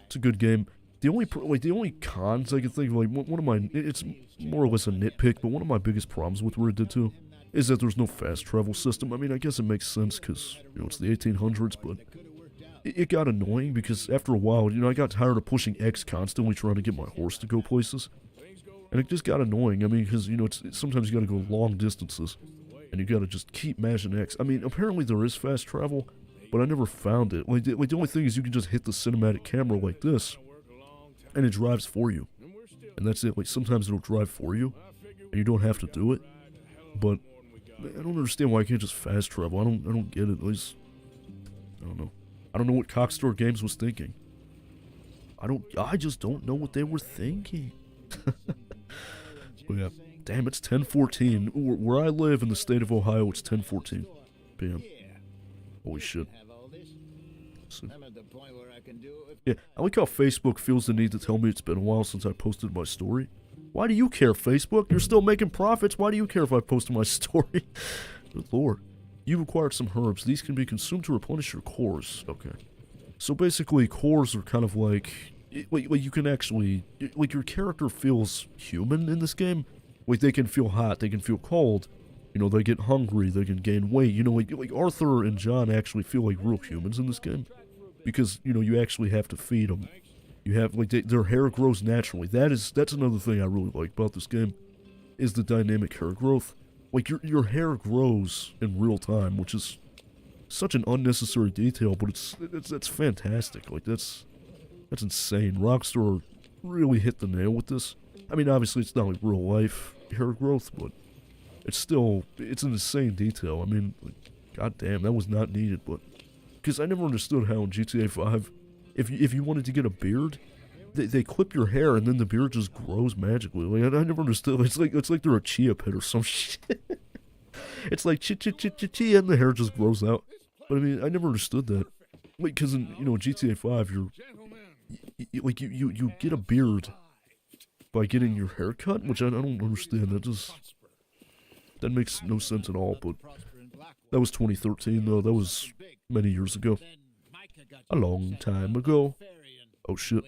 S1: It's a good game. The only cons I can think of, like, one of my, it's more or less a nitpick, but one of my biggest problems with Red Dead 2 is that there's no fast travel system. I mean, I guess it makes sense because, you know, it's the 1800s, but it got annoying because after a while, you know, I got tired of pushing X constantly trying to get my horse to go places. And it just got annoying. I mean, because, you know, sometimes you got to go long distances, and you got to just keep mashing X. I mean, apparently there is fast travel, but I never found it. Like, the only thing is you can just hit the cinematic camera like this, and it drives for you. And that's it. Like, sometimes it'll drive for you, and you don't have to do it. But I don't understand why I can't just fast travel. I don't get it. At least, I don't know. I don't know what Cockstar Games was thinking. I just don't know what they were thinking. But yeah, damn, it's 10:14. Where I live in the state of Ohio, it's 10:14 p.m. Holy shit. So, yeah, I like how Facebook feels the need to tell me it's been a while since I posted my story. Why do you care, Facebook? You're still making profits. Why do you care if I posted my story? Good lord. You've acquired some herbs. These can be consumed to replenish your cores. Okay. So basically, cores are kind of like you can actually, like, your character feels human in this game. Like, they can feel hot, they can feel cold. You know, they get hungry, they can gain weight. You know, like Arthur and John actually feel like real humans in this game. Because, you know, you actually have to feed them. You have, like, their hair grows naturally. That's another thing I really like about this game, is the dynamic hair growth. Like, your hair grows in real time, which is such an unnecessary detail, but that's fantastic. Like, that's insane. Rockstar really hit the nail with this. I mean, obviously, it's not like real life, hair growth, but it's still, it's an insane detail. I mean, like, god damn, that was not needed, but, because I never understood how in GTA 5, if you wanted to get a beard, they clip your hair and then the beard just grows magically. Like, I never understood. It's like they're a chia pet or some shit. It's like chia and the hair just grows out. But I mean, I never understood that. Like, because in, you know, GTA 5, you get a beard by getting your hair cut, which I don't understand. That makes no sense at all. But that was 2013, though. That was many years ago. A long time ago. Oh shit.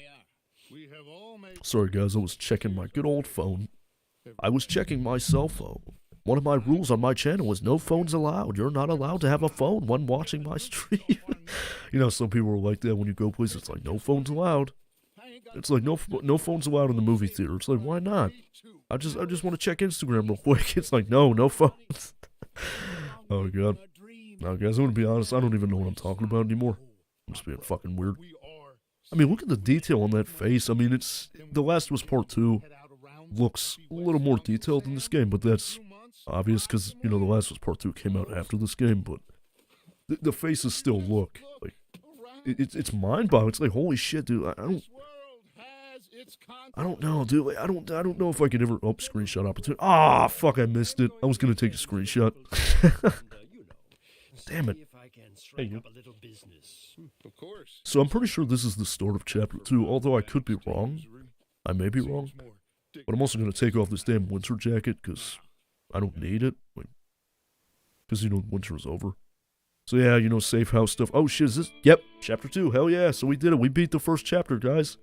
S1: Sorry guys, I was checking my good old phone. I was checking my cell phone. One of my rules on my channel is no phones allowed. You're not allowed to have a phone when watching my stream. You know, some people are like that when you go places. It's like, no phones allowed. It's like, no phones allowed in the movie theater. It's like, why not? I just want to check Instagram real quick. It's like, no phones. Oh god. Now guys, I'm gonna be honest, I don't even know what I'm talking about anymore. I'm just being fucking weird. I mean, look at the detail on that face. I mean, it's, The Last of Us Part 2 looks a little more detailed in this game, but that's obvious because, you know, The Last of Us Part 2 came out after this game, but the faces still look, like, it's mind-boggling. It's like, holy shit, dude, I don't know, dude, like, I don't know if I could ever, oh, screenshot opportunity. Ah, fuck, I missed it. I was gonna take a screenshot. Damn it. Hey, you.
S2: Of course.
S1: So I'm pretty sure this is the start of Chapter 2, although I could be wrong. I may be wrong. But I'm also going to take off this damn winter jacket, because I don't need it. Because, you know, winter is over. So yeah, you know, safe house stuff. Oh shit, is this? Yep, Chapter 2, hell yeah. So we did it, we beat the first chapter, guys.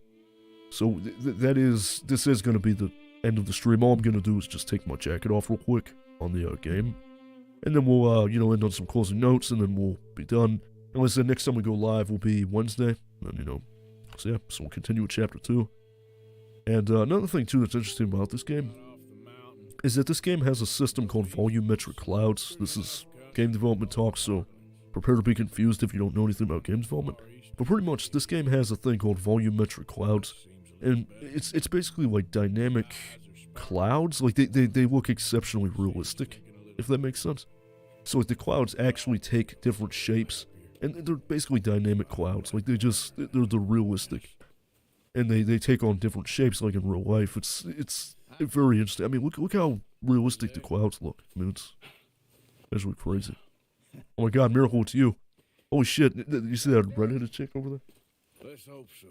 S1: So this is going to be the end of the stream. All I'm going to do is just take my jacket off real quick on the game. And then we'll, you know, end on some closing notes, and then we'll be done. And like I said, next time we go live will be Wednesday. And, you know, so yeah, so we'll continue with Chapter 2. And another thing, too, that's interesting about this game is that this game has a system called volumetric clouds. This is game development talk, so prepare to be confused if you don't know anything about game development. But pretty much, this game has a thing called volumetric clouds. And it's basically like dynamic clouds. Like, they look exceptionally realistic, if that makes sense. So like the clouds actually take different shapes, and they're basically dynamic clouds. Like they're realistic, and they take on different shapes like in real life. It's very interesting. I mean, look how realistic the clouds look. I mean, it's actually crazy. Oh my god, Miracle, it's you! Holy shit! You see that redheaded chick over there?
S2: Let's hope so.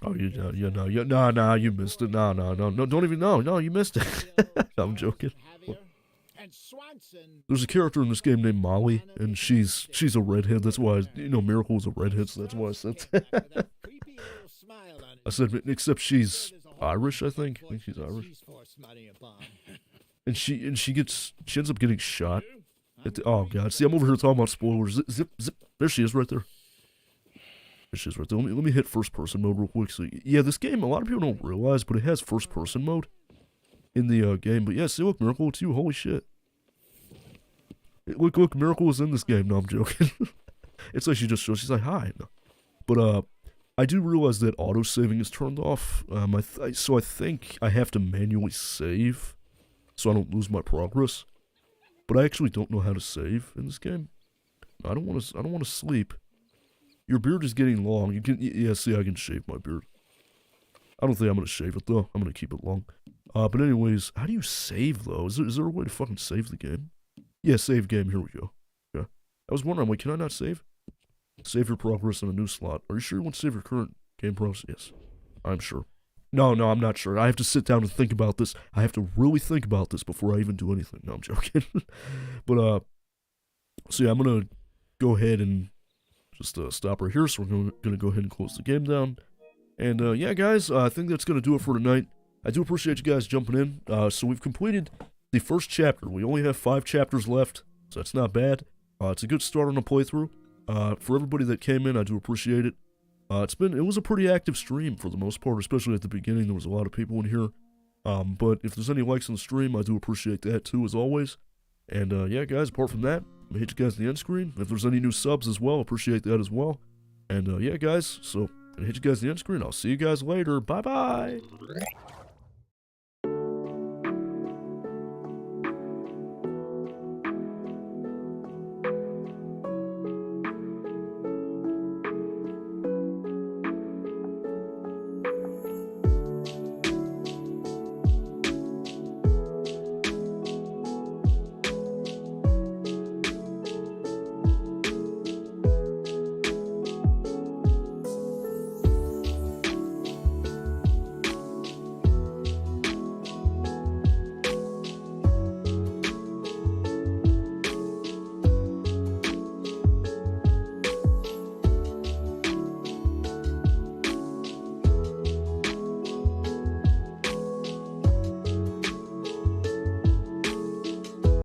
S1: Oh, nah, you missed it. No, don't even know. No, you missed it. I'm joking. There's a character in this game named Molly, and she's a redhead. That's why, you know, Miracle is a redhead, so that's why I said that. I said, except she's Irish, I think. I think she's Irish. And she ends up getting shot. Oh god, see, I'm over here talking about spoilers. Zip. There she is, right there. There she is, right there. Let me hit first person mode real quick. So yeah, this game, a lot of people don't realize, but it has first person mode in the game. But yeah, see, look, Miracle, it's you. Holy shit. Look, Miracle is in this game. No, I'm joking. It's like she just shows, she's like, hi. No. But, I do realize that auto-saving is turned off. So I think I have to manually save so I don't lose my progress. But I actually don't know how to save in this game. I don't want to sleep. Your beard is getting long. You can, yeah, see, I can shave my beard. I don't think I'm going to shave it, though. I'm going to keep it long. But anyways, how do you save, though? Is there a way to fucking save the game? Yeah, save game, here we go. Okay. I was wondering, wait, can I not save? Save your progress in a new slot. Are you sure you want to save your current game progress? Yes, I'm sure. No, I'm not sure. I have to sit down and think about this. I have to really think about this before I even do anything. No, I'm joking. But, so yeah, I'm going to go ahead and just stop right here. So we're going to go ahead and close the game down. And, yeah, guys, I think that's going to do it for tonight. I do appreciate you guys jumping in. So we've completed the first chapter. We only have 5 chapters left, so that's not bad. It's a good start on the playthrough. For everybody that came in, I do appreciate it. It was a pretty active stream for the most part, especially at the beginning. There was a lot of people in here. But if there's any likes on the stream, I do appreciate that too, as always. And yeah, guys, apart from that, I'm gonna hit you guys in the end screen. If there's any new subs as well, appreciate that as well. And yeah, guys, so I'm gonna hit you guys in the end screen. I'll see you guys later. Bye-bye.